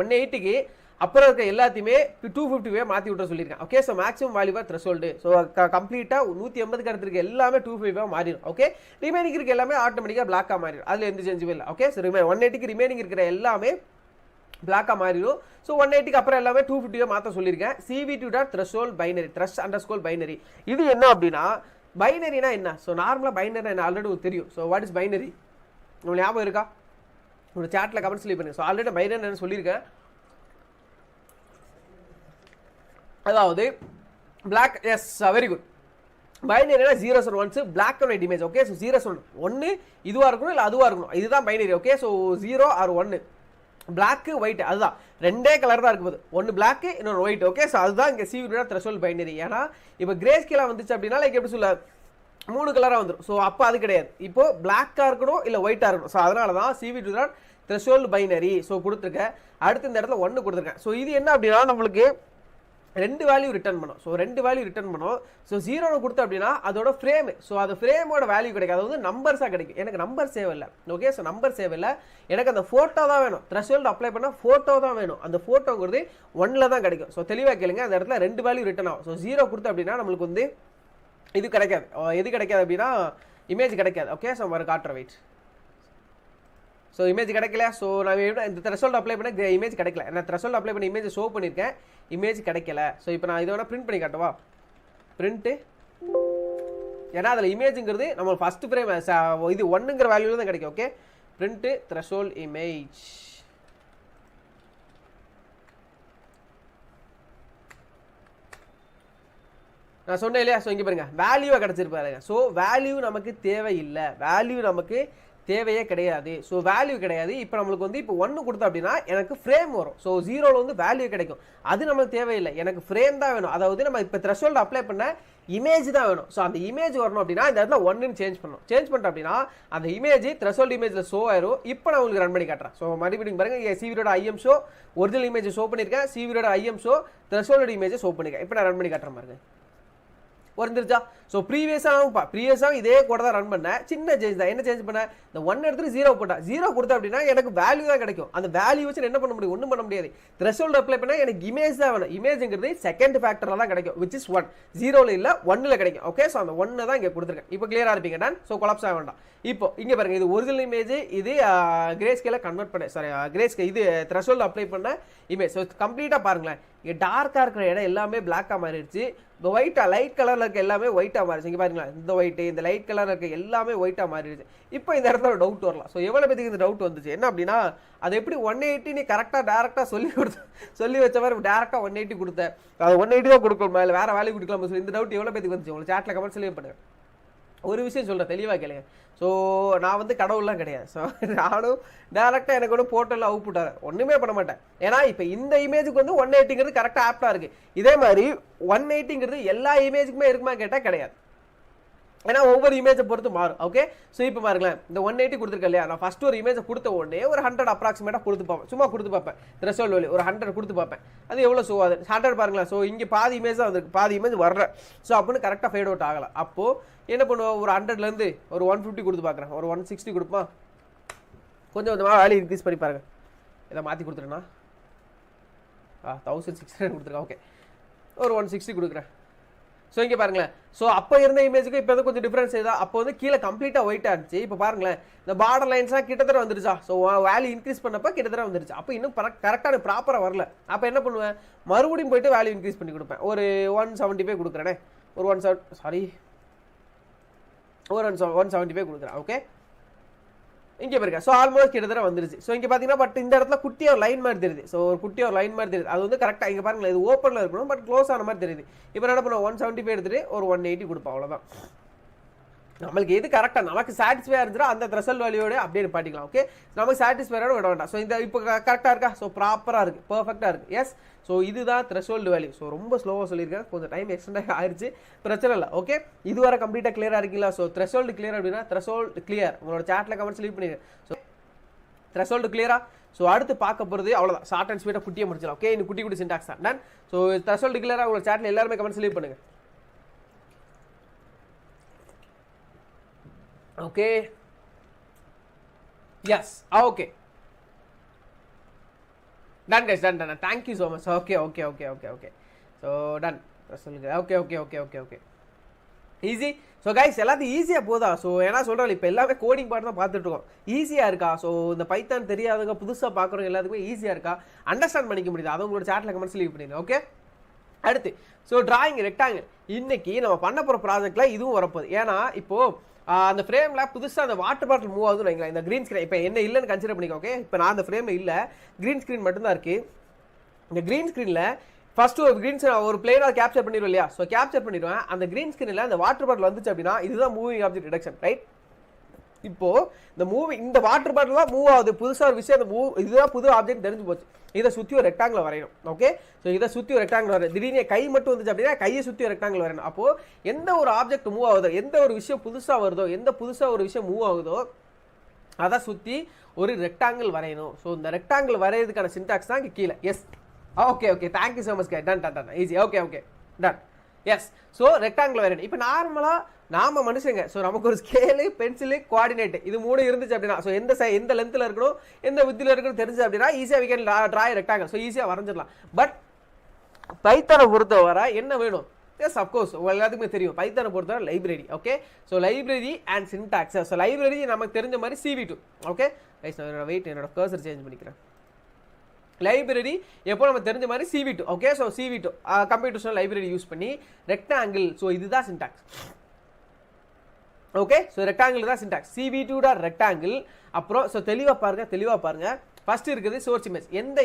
S1: 180க்கு அப்புறம் இருக்க எல்லாத்தையுமே 250 மாற்றி விட்ற சொல்லியிருக்கேன். Okay, so maximum value for threshold. So கம்ப்ளீட்டாக 180க்கு அடுத்து இருக்க எல்லாமே 250 மாறிடும். ஓகே, ரிமைனிங் இருக்க எல்லாமே ஆட்டோமேட்டிக்காக பிளாக்காக மாறிடும். அதில் எந்த சேஞ்சுமே இல்லை. ஓகே, ஸோ 180க்கு ரிமைனிங் இருக்கிற எல்லாமே பிளாக்காக மாறிடும். ஸோ 180க்கு அப்புறம் எல்லாமே 250 மாற்ற சொல்லியிருக்கேன். cv2.threshold binary, thresh_binary. இது என்ன அப்படின்னா, பைனரினா என்ன? ஸோ நார்மலாக பைனரி என்ன ஆல்ரெடி தெரியும். ஸோ வாட் இஸ் பைனரி உங்களுக்கு ஞாபகம் இருக்கா? உங்களோட சேட்டில் கமெண்ட்ஸ் லீவ் பண்ணுங்க. ஸோ ஆல்ரெடி பைனரி என்ன சொல்லியிருக்கேன். அதாவது பிளாக், எஸ் வெரி குட். பைனரினா 0s and 1s, black and white image. Okay, so 0s ஒன்று இதுவாக இருக்கணும் இல்லை அதுவாக இருக்கணும், இதுதான் binary. Okay, so 0 or 1, black white, அதுதான் ரெண்டே கலர் தான் இருக்குது. ஒன்று பிளாக்கு இன்னொரு ஒயிட். ஓகே, ஸோ அதுதான் இங்கே cv2.threshold பைனரி. ஏன்னா இப்போ கிரே ஸ்கேலாக வந்துச்சு அப்படின்னா லைக் எப்படி சொல்ல 3 கலராக வந்துடும். ஸோ அப்போ அது கிடையாது. இப்போ பிளாக்காக இருக்கணும் இல்லை ஒயிட்டாக இருக்கணும். ஸோ அதனால தான் cv2.threshold பைனரி ஸோ கொடுத்துருக்கேன். அடுத்து இந்த இடத்துல 1 கொடுத்துருக்கேன். ஸோ இது என்ன அப்படின்னா நம்மளுக்கு 2 வேல்யூ ரிட்டர்ன் பண்ணும். ஸோ 2 வேல்யூ ரிட்டர்ன் பண்ணும். ஸோ 0 கொடுத்தோம் அப்படின்னா அதோட ஃப்ரேம், ஸோ அது ஃப்ரேமோட வேல்யூ கிடைக்கும். அது வந்து நம்பர்ஸாக கிடைக்கும். எனக்கு நம்பர் சேவ் இல்லை. ஓகே, ஸோ நம்பர் சேவ் இல்லை, எனக்கு அந்த ஃபோட்டோ தான் வேணும். த்ரெஷோல்டு அப்ளை பண்ணால் ஃபோட்டோ தான் வேணும். அந்த ஃபோட்டோங்கிறது 1ல் தான் கிடைக்கும். ஸோ தெளிவாக கேளுங்க, அந்த இடத்துல 2 வேல்யூ ரிட்டர்ன் ஆகும். ஸோ 0 கொடுத்தோம் அப்படின்னா நம்மளுக்கு வந்து இது கிடைக்காது. எது கிடைக்காது அப்படின்னா இமேஜ் கிடைக்காது. ஓகே, ஸோ ஒரு காட்டுற வெயிட். ஸோ இமேஜ் கிடைக்கல. ஸோ நான் இந்த த்ரெஷோல்டு அப்ளை பண்ண இமேஜ் கிடைக்கல. நான் த்ரெஷோல்டு அப்ளை பண்ண இமேஜ் ஷோ பண்ணியிருக்கேன், இமேஜ் கிடைக்கல. ஸோ இப்போ நான் இதை வேணால் பிரிண்ட் பண்ணி காட்டவா? பிரிண்ட்டு, ஏன்னா அதில் இமேஜுங்கிறது நம்ம ஃபஸ்ட்டு ஃப்ரேம் இது 1ங்கிற வேல்யூவில் தான் கிடைக்கும். Okay, print threshold image. நான் சொன்னேன் இல்லையா? ஸோ இங்கே பாருங்க வேல்யூவை கிடச்சிருப்பாருங்க. ஸோ வேல்யூ நமக்கு தேவையில்லை, வேல்யூ நமக்கு தேவையே கிடையாது. ஸோ வேல்யூ கிடையாது. இப்போ நம்மளுக்கு வந்து இப்போ 1 கொடுத்தோம் அப்படின்னா எனக்கு ஃப்ரேம் வரும். ஸோ 0ல் வந்து வேல்யூ கிடைக்கும். அது நம்மளுக்கு தேவையில்லை, எனக்கு ஃப்ரேம் தான் வேணும். அதாவது நம்ம இப்போ த்ரெஷோல்டு அப்ளை பண்ண இமேஜ் தான் வேணும். ஸோ அந்த இமேஜ் வரணும் அப்படின்னா இந்த இடத்துல 1ன்னு சேஞ்ச் பண்ணணும். சேஞ்ச் பண்ணிட்டோம் அப்படின்னா அந்த இமேஜ் த்ரெஷோல்டு இமேஜில் ஷோ ஆயிரும். இப்போ நான் உங்களுக்கு ரன் பண்ணி காட்டுறேன். ஸோ மறுபடியும் பாருங்க, இங்கே சிவியோட IM show original image show பண்ணியிருக்கேன், சிவியோட IM show threshold image show பண்ணியிருக்கேன். இப்போ நான் ரன் பண்ணி காட்டுறேன் பாருங்க, வந்துருச்சா? ஸோ ப்ரீவியஸாக இதே கூட தான் ரன் பண்ணேன், சின்ன சேஞ்ச் தான். என்ன சேஞ்ச் பண்ணேன்? இந்த 1 எடுத்துட்டு 0 போட்டேன். 0 கொடுத்தா அப்படின்னா எனக்கு வேல்யூ தான் கிடைக்கும். அந்த வேல்யூ வச்சு என்ன பண்ண முடியும்? ஒன்றும் பண்ண முடியாது. த்ரெஷோல்டு அப்ளை பண்ணால் எனக்கு இமேஜ் தான் வேணும். இமேஜுங்கிறது செகண்ட் ஃபேக்டரில் தான் கிடைக்கும், விச் இஸ் 1. 0ல் இல்லை, 1ல் கிடைக்கும். ஓகே, ஸோ அந்த 1 தான் இங்கே கொடுத்துருக்கேன். இப்போ கிளியராக இருப்பீங்க டன். ஸோ கொலாப்ஸ் ஆக வேண்டாம். இப்போ இங்கே பாருங்க, இது ஒரிஜினல் இமேஜ், இது கிரே ஸ்கேல கன்வெர்ட் பண்ண, சாரி கிரே ஸ்கேல், இது த்ரெஷோல்டு அப்ளை பண்ண இமேஜ். ஸோ கம்ப்ளீட்டாக பாருங்களேன், இங்கே டார்க்காக இருக்கிற இடம் எல்லாமே பிளாக்காக மாறிடுச்சு. இப்போ ஒயிட்டாக லைட் கலரில் இருக்க எல்லாமே ஒயிட்டாக மாறிடுச்சு. இங்கே பாருங்களேன், இந்த ஒயிட்டு, இந்த லைட் கலரில் இருக்க எல்லாமே ஒயிட்டாக மாறிடுச்சு. இப்போ இந்த இடத்துல ஒரு டவுட் வரலாம். ஸோ எவ்வளோ பேருக்கு இந்த டவுட் வந்துச்சு? என்ன அப்படின்னா, அது எப்படி 180 நீ கரெக்டாக டேரெக்டாக சொல்லி வச்ச மாதிரி டேரெக்டாக 180 கொடுத்தேன், அது 180 தான் கொடுக்கணுமா இல்லை வேறு வேல்யூ கொடுக்கலாமா? சொல்லி இந்த டவுட் எவ்வளோ பேருக்கு வந்துச்சு? உங்களுக்கு சாட்டில் கமெண்ட்ஸ் லீவ் பண்ணுங்க. ஒரு விஷயம் சொல்கிறேன், தெளிவாக கேளுங்க. ஸோ நான் வந்து கடவுள்லாம் கிடையாது. ஸோ நானும் டேரெக்டாக எனக்கு ஒன்றும் போர்ட்டலில் அவுட்புட் ஒன்றுமே பண்ண மாட்டேன். ஏன்னா இப்போ இந்த இமேஜுக்கு வந்து 180ங்கிறது கரெக்டாக ஆப்டாக இருக்குது. இதே மாதிரி 180ங்கிறது எல்லா இமேஜுக்குமே இருக்குமா கேட்டால் கிடையாது. ஏன்னா ஒவ்வொரு இமேஜை பொறுத்து மாறும். ஓகே, ஸோ இப்போ பாருங்களேன், இந்த 180 கொடுத்துருக்கேன் இல்லையா? நான் ஃபஸ்ட்டு ஒரு இமேஜை கொடுத்த உடனே ஒரு 100 அப்ராக்சிமேட்டாக கொடுத்து பார்ப்பேன், சும்மா கொடுத்து பார்ப்பேன். த்ரெஷோல்டு வேல்யூ ஒரு 100 கொடுத்து பார்ப்பேன், அது எவ்வளோ ஷோ ஆகுது? 100 பாருங்களேன். ஸோ இங்கே பாதி இமேஜ் தான் வந்துருக்கு, பாதி இமேஜ் வர்றேன். ஸோ அப்படின்னு கரெக்டாக ஃபேட் அவுட் ஆகலை. அப்போது என்ன பண்ணுவோம்? ஒரு 100லேருந்து ஒரு 150 கொடுத்து பார்க்குறேன், ஒரு 160 கொடுப்பான். கொஞ்சம் கொஞ்சமாக வேல்யூ இன்க்ரீஸ் பண்ணி பாருங்கள். இதை மாற்றி கொடுத்துருண்ணா 1600 கொடுத்துருக்கேன். ஓகே, ஒரு 160 கொடுக்குறேன். ஸோ இங்கே பாருங்களேன், ஸோ அப்போ இருந்த இமேஜுக்கு இப்போ கொஞ்சம் டிஃப்ரென்ஸ் ஏதா? அப்போ வந்து கீழே கம்ப்ளீட்டாக ஒயிட்டாக இருந்துச்சு. இப்போ பாருங்களேன், இந்த பார்டர் லைன்ஸாக கிட்டத்தட்ட வந்துருச்சா? ஸோ வேல்யூ இன்க்ரீஸ் பண்ணப்போ கிட்டத்தட்ட வந்துருச்சு. அப்போ இன்னும் கரெக்டான ப்ராப்பராக வரல. அப்போ என்ன பண்ணுவேன்? மறுபடியும் போயிட்டு வேல்யூ இன்க்ரீஸ் பண்ணி கொடுப்பேன். ஒரு 175 கொடுக்குறேனே, ஒரு 175 கொடுக்குறேன். ஓகே, இங்கே பாருங்க, ஸோ ஆல்மோஸ்ட் கிட்டத்தட்ட வந்துருச்சு. ஸோ இங்கே பார்த்தீங்கன்னா பட் இந்த இடத்துல குட்டியாக ஒரு லைன் மாதிரி தெரியுது. ஸோ ஒரு குட்டியாக ஒரு லைன் மாதிரி தெரியுது. அது வந்து கரெக்டாக இங்கே பாருங்களேன், இது ஓப்பனில் இருக்கணும், பட் க்ளோஸ் ஆன மாதிரி தெரியுது. இப்போ என்ன பண்ணுவோம்? 175 எடுத்துகிட்டு ஒரு 180 கொடுப்போம், அவ்வளோதான். நம்மளுக்கு எது கரெக்டாக நமக்கு சாட்டிஸ்ஃபையாக இருந்துச்சுன்னா அந்த த்ரெஷோல்டு வேல்யூவோட அப்படியே பாட்டிக்கலாம். ஓகே, நமக்கு சாட்டிஸ்ஃபையோட விட வேண்டாம். ஸோ இந்த இப்போ கரெக்டாக இருக்கா? ஸோ ப்ராப்பராக இருக்குது, பர்ஃபெக்டாக இருக்குது. எஸ், ஸோ இதுதான் த்ரெஷோல்டு வேல்யூ. ஸோ ரொம்ப ஸ்லோவாக சொல்லியிருக்கேன், கொஞ்சம் டைம் எக்ஸ்டெண்ட் ஆயிடுச்சு, பிரச்சனை இல்லை. ஓகே, இது வரை கம்ப்ளீட்டாக கிளியராக இருக்கீங்களா? ஸோ த்ரெஷோல்டு கிளியர் அப்படின்னா த்ரெஷோல்டு கிளியர், உங்களோட சாட்டில் கமெண்ட்ஸ் லீவ் பண்ணிடுங்க. ஸோ த்ரெஷோல்டு கிளியரா? ஸோ அடுத்து பார்க்க போகிறது அவ்வளோதான், ஷார்ட் அண்ட் ஸ்வீட்டாக குட்டியை முடிச்சிடலாம். ஓகே, இன்னும் குட்டி குட்டி சின்டாக்ஸ் தான் டன். ஸோ த்ரெஷோல்டு கிளியராக உங்களோட சாட்டில் எல்லாருமே கமெண்ட்ஸ் லீவ் பண்ணுங்கள். Okay, yes, okay, done guys, done done. Thank you so much. Okay okay okay okay okay so done சொல்லுங்க. Okay okay okay okay okay easy. So guys எல்லாத்தையும் ஈஸியாக போதா? ஸோ ஏன்னா சொல்கிறேன், இப்போ எல்லாமே கோடிங் பாட்டு தான் பார்த்துட்டு இருக்கோம். ஈஸியாக இருக்கா? ஸோ இந்த பைத்தான் தெரியாதவங்க புதுசாக பார்க்குறவங்க எல்லாத்துக்குமே ஈஸியாக இருக்கா? அண்டர்ஸ்டாண்ட் பண்ணிக்க முடியுது? அதை உங்களோட சாட்டில் கமெண்ட்ஸ் லீவ் பண்ணிடுங்க. ஓகே, அடுத்து ஸோ டிராயிங் ரெக்டாங்கிள். இன்னைக்கு நம்ம பண்ண போகிற ப்ராஜெக்டில் இதுவும் வரப்போகுது. ஏன்னா இப்போது அந்த ஃப்ரேமில் புதுசாக அந்த வாட்டர் பாட்டில் மூவ் ஆகுதுன்னு வைங்களேன். இந்த க்ரீன் ஸ்க்ரீன் இப்போ என்ன இல்லைன்னு கன்சிடர் பண்ணிக்கோ. ஓகே, இப்போ நான் அந்த ஃப்ரேமில் இல்லை, க்ரீன் ஸ்க்ரீன் மட்டும்தான் இருக்குது. இந்த க்ரீன் ஸ்க்ரீனில் ஃபஸ்ட்டு ஒரு க்ரீன் ஒரு பிளேனாக கேப்சர் பண்ணிடுவோம் இல்லையா? ஸோ கேப்சர் பண்ணிடுவேன். அந்த க்ரீன் ஸ்க்ரீனில் அந்த வாட்டர் பாட்டில் வந்துச்சு அப்படின்னா இதுதான் மூவிங் ஆப்ஜெக்ட் டிடெக்ஷன், ரைட்? இப்போது இந்த வாட்டர் பாட்டில் தான் மூவ் ஆகுது, புதுசாக ஒரு விஷயம், அந்த இதுதான் புது ஆப்ஜெக்ட் தெரிஞ்சு போச்சு. இதை சுற்றி ஒரு ரெக்டாங்கில் வரையணும். ஓகே, ஸோ இதை சுற்றி ஒரு ரெக்டாங்கில் வரையும். திடீர்னு கை மட்டும் வந்துச்சு அப்படின்னா கையை சுற்றி ஒரு ரெக்டாங்கில் வரையணும். அப்போது எந்த ஒரு ஆப்ஜெக்ட் மூவ் ஆகுதோ, எந்த ஒரு விஷயம் புதுசாக வருதோ, எந்த புதுசாக ஒரு விஷயம் மூவ் ஆகுதோ அதை சுற்றி ஒரு ரெக்டாங்கிள் வரையணும். ஸோ இந்த ரெக்டாங்கிள் வரைகிறதுக்கான சின்டாக்ஸ் தான் இங்கே கீழே. Yes, okay okay thank you so much done done done easy okay okay done yes. So rectangular variant இப்போ நார்மலாக நாம மனுஷங்க ஸோ நமக்கு ஒரு ஸ்கேலு பென்சிலு கோஆர்டினேட் இது 3 இருந்துச்சு அப்படின்னா ஸோ எந்த லென்த்தில் இருக்கணும் எந்த வித்தில் இருக்கணும் தெரிஞ்சு அப்படின்னா ஈஸியாக we can draw rectangle. So ஈஸியாக வரைஞ்சிடலாம். பட் பைத்தானை பொறுத்தவரை என்ன வேணும்? எஸ் அஃப்கோர்ஸ் எல்லாத்துக்குமே தெரியும் பைத்தானை பொறுத்தவரை library. Okay so library and syntax. So library நமக்கு தெரிஞ்ச மாதிரி CV2. ஓகே ரைட் என்னோட கர்சர் சேஞ்ச் பண்ணிக்கிறேன். லைப்ரரி எப்போ நம்ம தெரிஞ்ச மாதிரி CV2. Okay so CV2 computational library use பண்ணி ரெக்டாங்கிள். ஸோ இதுதான் சின்டாக்ஸ். ஓகே ஸோ ரெக்டாங்கிள் தான் சின்டாக்ஸ். CV2 rectangle. அப்புறம் ஸோ தெளிவாக பாருங்க ஃபர்ஸ்ட் இருக்குது சோர்ஸ் இமேஜ். எந்த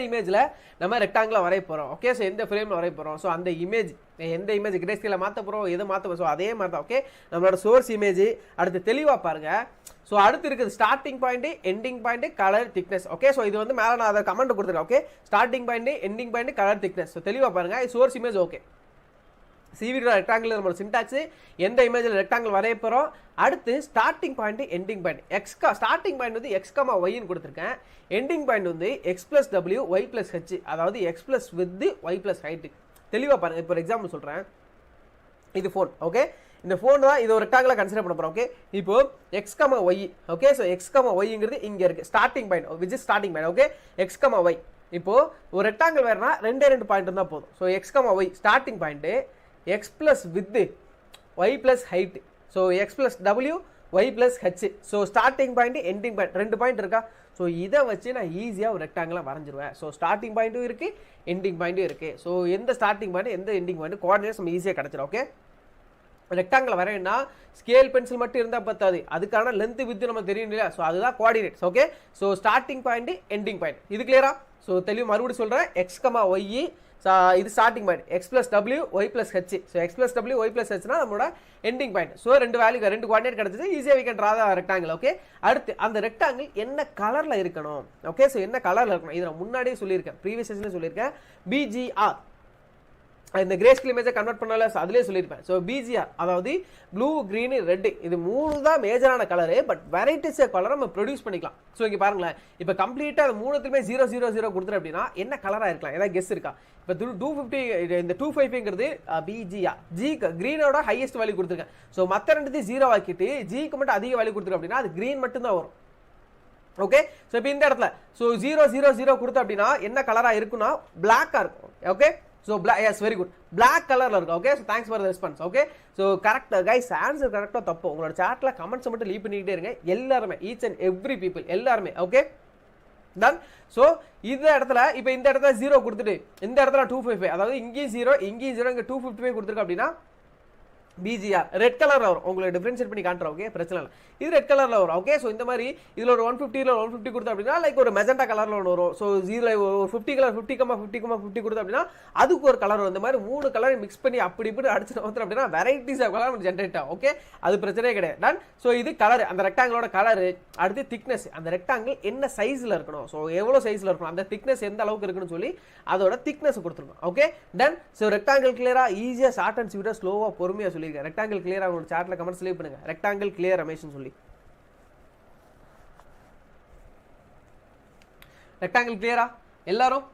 S1: இமேஜில் நம்ம ரெக்டாங்கில் வரைய போகிறோம். ஓகே ஸோ எந்த ஃப்ரேமில் வரைய போகிறோம். ஸோ அந்த எந்த இமேஜ் கிரே ஸ்கேலில் மாற்ற போகிறோம் எதை மாற்ற போகிறோம். ஸோ அதே மாதிரி தான். ஓகே நம்மளோட சோர்ஸ் இமேஜ். அடுத்து தெளிவாக பாருங்கள். ஸோ அடுத்து இருக்குது starting point ending point colour thickness. Okay so இது வந்து மேலே நான் அதை கமெண்ட் கொடுத்துருக்கேன். Okay starting point ending point colour thickness. So தெளிவாக பாருங்கள் source image. Okay CV2 rectangle நம்மளோட சின்டாக்ஸ். எந்த இமேஜில் ரெக்டாங்கிள் வரைய போகிறோம். அடுத்து starting point ending point starting point வந்து x, yன்னு கொடுத்துருக்கேன். எண்டிங் பாயிண்ட் வந்து x+w y+h அதாவது x+ with y+height. தெளிவாக பாருங்கள். இப்போ எக்ஸாம்பிள் சொல்கிறேன். இது ஃபோன். ஓகே இந்த ஃபோன் தான் இது ஒரு ரெக்டாங்கிளாக கன்சிடர் பண்ண போகிறோம். ஓகே இப்போ x, y. Okay so x, yங்கிறது இங்கே இருக்குது starting point which is starting point. Okay x, y இப்போ ஒரு ரெக்டாங்கிள் வேறுனா 2 பாயிண்ட் இருந்தால் போதும். So x, y starting point x+ with y+height. So x+w y+h. So starting point ending point 2 point இருக்கா. So இதை வச்சு நான் ஈஸியாக ஒரு ரெக்டாங்கிளாக வரைஞ்சிருவேன். ஸோ ஸ்டார்டிங் பாயிண்ட்டும் இருக்குது எண்டிங் பாயிண்ட்டும் இருக்குது. ஸோ எந்த ஸ்டார்டிங் பாயிண்ட் எந்த எண்டிங் பாயிண்ட் கோஆர்டினேட்ஸ் நம்ம ஈஸியாக கிடச்சிடும். ஓகே ரெக்டாங்கில் வரையணும்னா ஸ்கேல் பென்சில் மட்டும் இருந்தால் பத்தாது. அதுக்கான லென்த் வித்து நம்ம தெரியும் இல்லையா. ஸோ அதுதான் coordinates. Okay so starting point ending point இது கிளியரா. ஸோ தெளிவு மறுபடியும் சொல்கிறேன். x, y இது starting point x+w y+h. So x+w y+hனா நம்மளோட ending point. So 2 value 2 coordinate கிடச்சிது. ஈஸியாக we can draw the rectangle. Okay அடுத்து அந்த ரெக்டாங்கிள் என்ன கலரில் இருக்கணும். ஓகே ஸோ என்ன கலரில் இருக்கணும் இது நான் முன்னாடியே சொல்லியிருக்கேன். ப்ரீவியஸ் செஷன்லேயே சொல்லியிருக்கேன். BGR இந்த கிரே ஸ்கேல் இமேஜை கன்வெர்ட் பண்ணல அதிலே சொல்லியிருப்பேன். ஸோ BGR அதாவது ப்ளூ க்ரீன் ரெட் இது 3 தான் மேஜரான கலரு. பட் வெரைட்டிஸ் ஆஃப் கலரை நம்ம ப்ரொடியூஸ் பண்ணிக்கலாம். ஸோ இங்கே பாருங்களேன் இப்போ கம்ப்ளீட்டாக அது 3த்துமே 000 கொடுத்துரு அப்படின்னா என்ன கலராக இருக்கலாம் ஏதாவது கெஸ் இருக்கா. இப்போ 250 இந்த 250ங்கிறது BGR க்ரீனோட ஹையஸ்ட் வேல்யூ கொடுத்துருக்கேன். ஸோ மற்ற 2த்தையும் 0 ஆக்கிட்டு ஜிக்கு மட்டும் அதிக வேல்யூ கொடுத்துருக்கு அப்படின்னா அது க்ரீன் மட்டும்தான் வரும். ஓகே ஸோ இப்போ இந்த இடத்துல ஸோ 000 கொடுத்து அப்படின்னா என்ன கலராக இருக்குன்னா பிளாக்காக இருக்கும். Okay so yes very good black கலரில் இருக்கும். Okay so thanks for the response. Okay so கரெக்டாக கைஸ் ஆன்சர் கரெக்டாக தப்பு. உங்களோட சாட்டில் கமெண்ட்ஸை மட்டும் லீவ் பண்ணிக்கிட்டே இருங்க எல்லாருமே ஈச் அண்ட் எவ்ரி பீப்புள் எல்லாருமே. Okay done. ஸோ இந்த இடத்துல இப்போ இந்த இடத்துல 0 கொடுத்துட்டு இந்த இடத்துல 255 அதாவது இங்கேயும் 0 இங்கேயும் 0 இங்கே 255 கொடுத்துருக்கு அப்படின்னா BGR ரெட் கலரில் வரும். உங்களுக்கு டிஃபரன்ஷியேட் பண்ணி காட்டுறோம். ஓகே பிரச்சனை இல்லை இது ரெட் கலரில் வரும். ஓகே ஸோ இந்த மாதிரி இதில் ஒரு 150 கொடுத்தோம் அப்படின்னா லைக் ஒரு மெஜெண்டா கலரில் ஒன்று வரும். ஸோ 50 கலர் 50 கொடுத்தோம் அப்படின்னா அதுக்கு ஒரு கலர் வரும். இந்த மாதிரி 3 கலரை மிக்ஸ் பண்ணி அப்படி இப்படி அடிச்சு வந்து அப்படின்னா வெரைட்டிஸ் ஆஃப் கலர் ஜென்ரேட் ஆகும். ஓகே அது பிரச்சனையே கிடையாது. டன். ஸோ இது கலர் அந்த ரெக்டாங்கிளோட கலரு. அடுத்து திக்னஸ் அந்த ரெக்டாங்கிள் என்ன சைஸில் இருக்கணும். ஸோ எவ்வளோ சைஸில் இருக்கணும் அந்த திக்னஸ் எந்த அளவுக்கு இருக்குன்னு சொல்லி அதோட திக்னஸ் கொடுத்துருக்கோம். Okay done. ஸோ ரெக்டாங்கிள் கிளியராக ஈஸியாக ஷார்ட் அண்ட் ஸ்வீட்டாக ஸ்லோவாக பொறுமையாக சொல்லியிருக்கேன். ரெக்டாங்கிள் கிளியரா உங்க சாட்ல கமெண்ட்ஸ் லீவ் பண்ணுங்க. ரெக்டாங்கிள் கிளியர் ரமேஷ்னு சொல்லி ரெக்டாங்கிள் கிளியரா எல்லாரும்.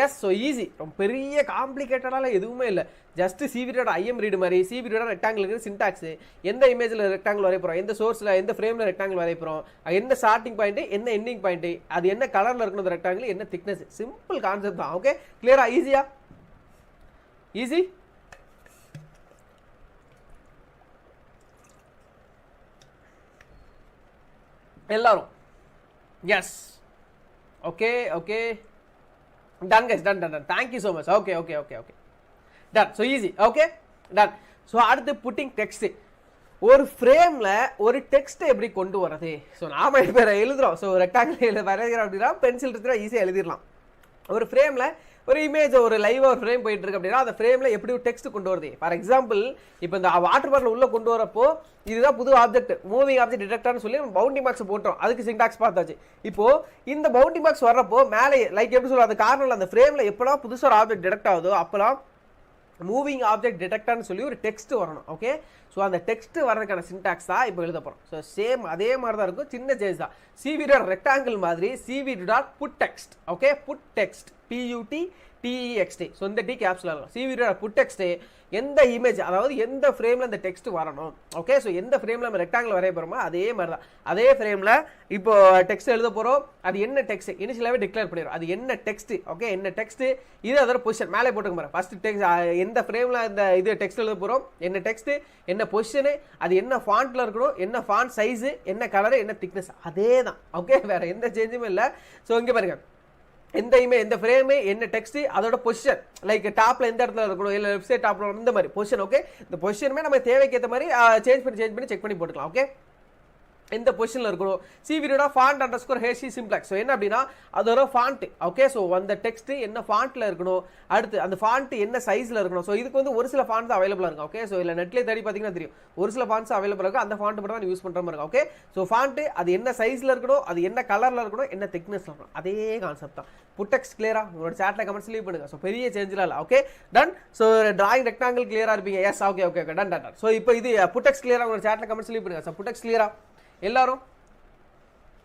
S1: எஸ் ஸோ ஈஸி ரொம்ப பெரிய காம்ப்ளிகேட்டடால எதுவுமே இல்லை. ஜஸ்ட் CV2 IM ரீடு மாதிரி CV2 ரெக்டாங்கிளுக்கு சின்டாக்ஸ் எந்த இமேஜில் ரெக்டாங்கிள் வரைய போகிறோம் எந்த சோர்ஸில் எந்த ஃப்ரேமில் ரெக்டாங்கிள் வரைய போகிறோம் எந்த ஸ்டார்டிங் பாயிண்ட் என்ன எண்டிங் பாயிண்ட் அது என்ன கலரில் இருக்கணும் அந்த ரெக்டாங்கிள் என்ன திக்னஸ் சிம்பிள் கான்செப்ட் தான். ஓகே கிளியரா ஈஸியா ஈஸி. எல்லாரும் S okay okay done guys done done ton thank you so much. Okay okay okay okay done. So easy. Okay done. So அடுத்து புட்டிங் டெக்ஸ்ட் ஒரு ஃப்ரேமில் ஒரு டெக்ஸ்ட்டை எப்படி கொண்டு வரது. ஸோ நாம இப்போ எழுதுறோம். ஸோ ரெக்டாங்கிள் வரைகிறோம் அப்படின்னா பென்சில் எடுத்துனா ஈஸியாக எழுதிடலாம். ஒரு ஃப்ரேமில் ஒரு இமேஜ் ஒரு லைவ் ஒரு ஃப்ரேம் போயிட்டு இருக்கு அப்படின்னா அந்த ஃப்ரேமில் எப்படி ஒரு டெக்ஸ்ட் கொண்டு வருது. ஃபார் எக்ஸாம்பிள் இப்போ இந்த வாட்டர் பாட்டில் உள்ள கொண்டு வரப்போ இதுதான் புது ஆப்ஜெக்ட் மூவிங் ஆப்ஜெக்ட் டிடெக்டர்னு சொல்லி பவுண்டிங் பாக்ஸ் போட்டோம். அதுக்கு சின்டாக்ஸ் பார்த்தாச்சு. இப்போ இந்த பவுண்டிங் பாக்ஸ் வர்றப்போ மேலே லைக் எப்படி சொல்லுவோம் அந்த கார்னரில் அந்த ஃப்ரேமில் எப்போலாம் புதுசாக ஒரு ஆப்ஜெக்ட் டிடெக்ட் ஆகுதோ அப்போலாம் மூவிங் ஆப்ஜெக்ட் டிடெக்டர்னு சொல்லி ஒரு டெக்ஸ்ட் வரணும். ஓகே, ஸோ அந்த டெக்ஸ்ட் வரதுக்கான சின்டாக்ஸ் தான் இப்போ எழுத போகிறோம். ஸோ சேம் அதே மாதிரி தான் இருக்கும், சின்ன சேஞ்ச் தான். சிவி டாட் ரெக்டாங்கிள் மாதிரி CV dot put text. Okay, put text PUTTEXT. So இந்த டி கேப்ஸில் இருக்கும். சிவி டாட் புட் டெக்ஸ்ட் எந்த இமேஜ், அதாவது எந்த ஃப்ரேமில் அந்த டெக்ஸ்ட் வரணும். ஓகே, ஸோ எந்த ஃப்ரேமில் நம்ம ரெக்டாங்கிள் வரைய போகிறோமோ அதே மாதிரி தான். அதே ஃப்ரேமில் இப்போ டெக்ஸ்ட் எழுத போகிறோம். அது என்ன டெக்ஸ்ட் இனிஷியலாகவே டிக்ளேர் பண்ணிடும். அது என்ன டெக்ஸ்ட். ஓகே, என்ன டெக்ஸ்ட், இது அதோட பொசிஷன் மேலே போட்டுக்க போகிறேன். ஃபர்ஸ்ட் டெக்ஸ்ட் எந்த ஃப்ரேமில் இந்த இது டெக்ஸ்ட் எழுத போகிறோம், என்ன டெக்ஸ்ட், என்ன பொசிஷனு, அது என்ன ஃபாண்ட்டில் இருக்கணும், என்ன ஃபாண்ட் சைஸு, என்ன கலரு, என்ன திக்னஸ், அதே தான். ஓகே, வேறு எந்த சேஞ்சுமே இல்லை. ஸோ இங்கே பாருங்க, எந்த இமேஜ், எந்த ஃப்ரேமு, என்ன டெக்ஸ்ட், அதோட பொசிஷன், லைக் டாப்ல எந்த இடத்துல இருக்கணும், இல்லை லெஃப்ட் சைட் டாப்ல இந்த மாதிரி பொசிஷன். ஓகே, இந்த பொசிஷனுமே நம்ம தேவைக்கு ஏற்ற மாதிரி சேஞ்ச் பண்ணி செக் பண்ணி போட்டுக்கலாம். ஓகே, எந்த பொசிஷனில் இருக்கணும். சிவியோட ஃபாண்ட் அண்டர்ஸ்கோர் ஹேஷி சிம்ப்ளெக்ஸ். ஸோ என்ன அப்படின்னா அதோட ஃபாண்ட். ஓகே, ஸோ அந்த டெக்ஸ்ட் என்ன ஃபாண்ட்டில் இருக்கணும், அடுத்து அந்த ஃபாண்ட் என்ன சைஸில் இருக்கணும். ஸோ இதுக்கு வந்து ஒரு சில ஃபாண்ட்ஸ் அவைலபிளாக இருக்கும். ஓகே, ஸோ இல்லை நெட்லேயே தேடி பார்த்தீங்கன்னா தெரியும், ஒரு சில ஃபாண்ட்ஸ் அவைலபிளாக இருக்கும். அந்த ஃபாண்ட் மட்டும் தான் யூஸ் பண்ணுற மாதிரி இருக்கும். ஓகே, ஸோ ஃபாண்ட் அது என்ன சைஸில் இருக்கணும், அது என்ன கலரில் இருக்கணும், என்ன திக்னஸில் இருக்கணும், அதே கான்செப்ட் தான். புட்டெக்ஸ்ட் கிளியரா உங்களோட சாட்டில் கமெண்ட்ஸ் லீவ் பண்ணுங்க. ஸோ பெரிய சேஞ்செலாம் இல்லை. Okay, done. So drawing rectangle கிளியராக இருப்பீங்க. Yes, okay okay okay, done done done. So இப்போ இது புட்டெக்ஸ்ட் கிளியராக உங்களோட சாட்டில் கமெண்ட்ஸ் லீவ் பண்ணுங்க. ஸோ புட்டெக்ஸ்ட் கிளியரா எல்லாரும்?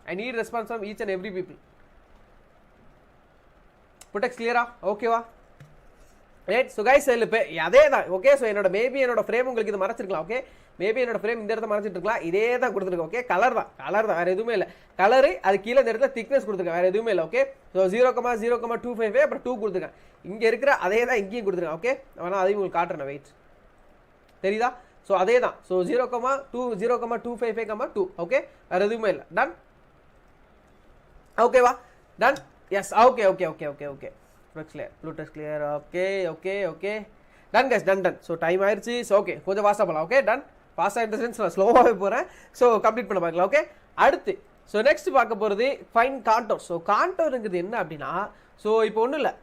S1: I need response from each and every people. Putex clear? Okay வா? Right, so guys அதே தான். ஓகே, ஸோ என்னோட மேபி என்னோட ஃப்ரேம் உங்களுக்கு இது மறைச்சிருக்கலாம். ஓகே, மேபி என்னோட ஃப்ரேம் இந்த இடத்த மறைச்சிட்டு இருக்கலாம். இதே தான் கொடுத்துருக்கேன். ஓகே, கலர் தான் வேறு எதுவுமே இல்லை. கலரு அது கீழே இந்த இடத்துல திக்னஸ் கொடுத்துருக்கேன், வேறு எதுவுமே இல்லை. ஓகே, ஸோ 0,0,255 அப்புறம் 2 கொடுத்துருக்கேன். இங்கே இருக்கிற அதே தான் இங்கேயும் கொடுத்துருக்கேன். ஓகே, ஆனால் அதையும் உங்களுக்கு காட்டுறேன். வெயிட், தெரியுதா? ஸோ அதே தான். ஸோ 0,255,2. ஓகே, வேறு எதுவுமே இல்லை. டன். ஓகேவா? Done. Yes, okay okay okay okay okay blue text clear. Okay okay okay, done guys, done done. So time ஆயிடுச்சு. ஸோ ஓகே, கொஞ்சம் ஃபாஸ்ட்டாக போகலாம். Okay, done. ஃபாஸ்ட்டாக இந்த சென்ஸ் நான் ஸ்லோவாகவே போகிறேன். ஸோ கம்ப்ளீட் பண்ண பார்க்கலாம். ஓகே, அடுத்து ஸோ நெக்ஸ்ட் பார்க்க போகிறது ஃபைன் கான்டோர். ஸோ கான்டோருங்கிறது என்ன அப்படின்னா, ஸோ இப்போ ஒன்றும் இல்லை,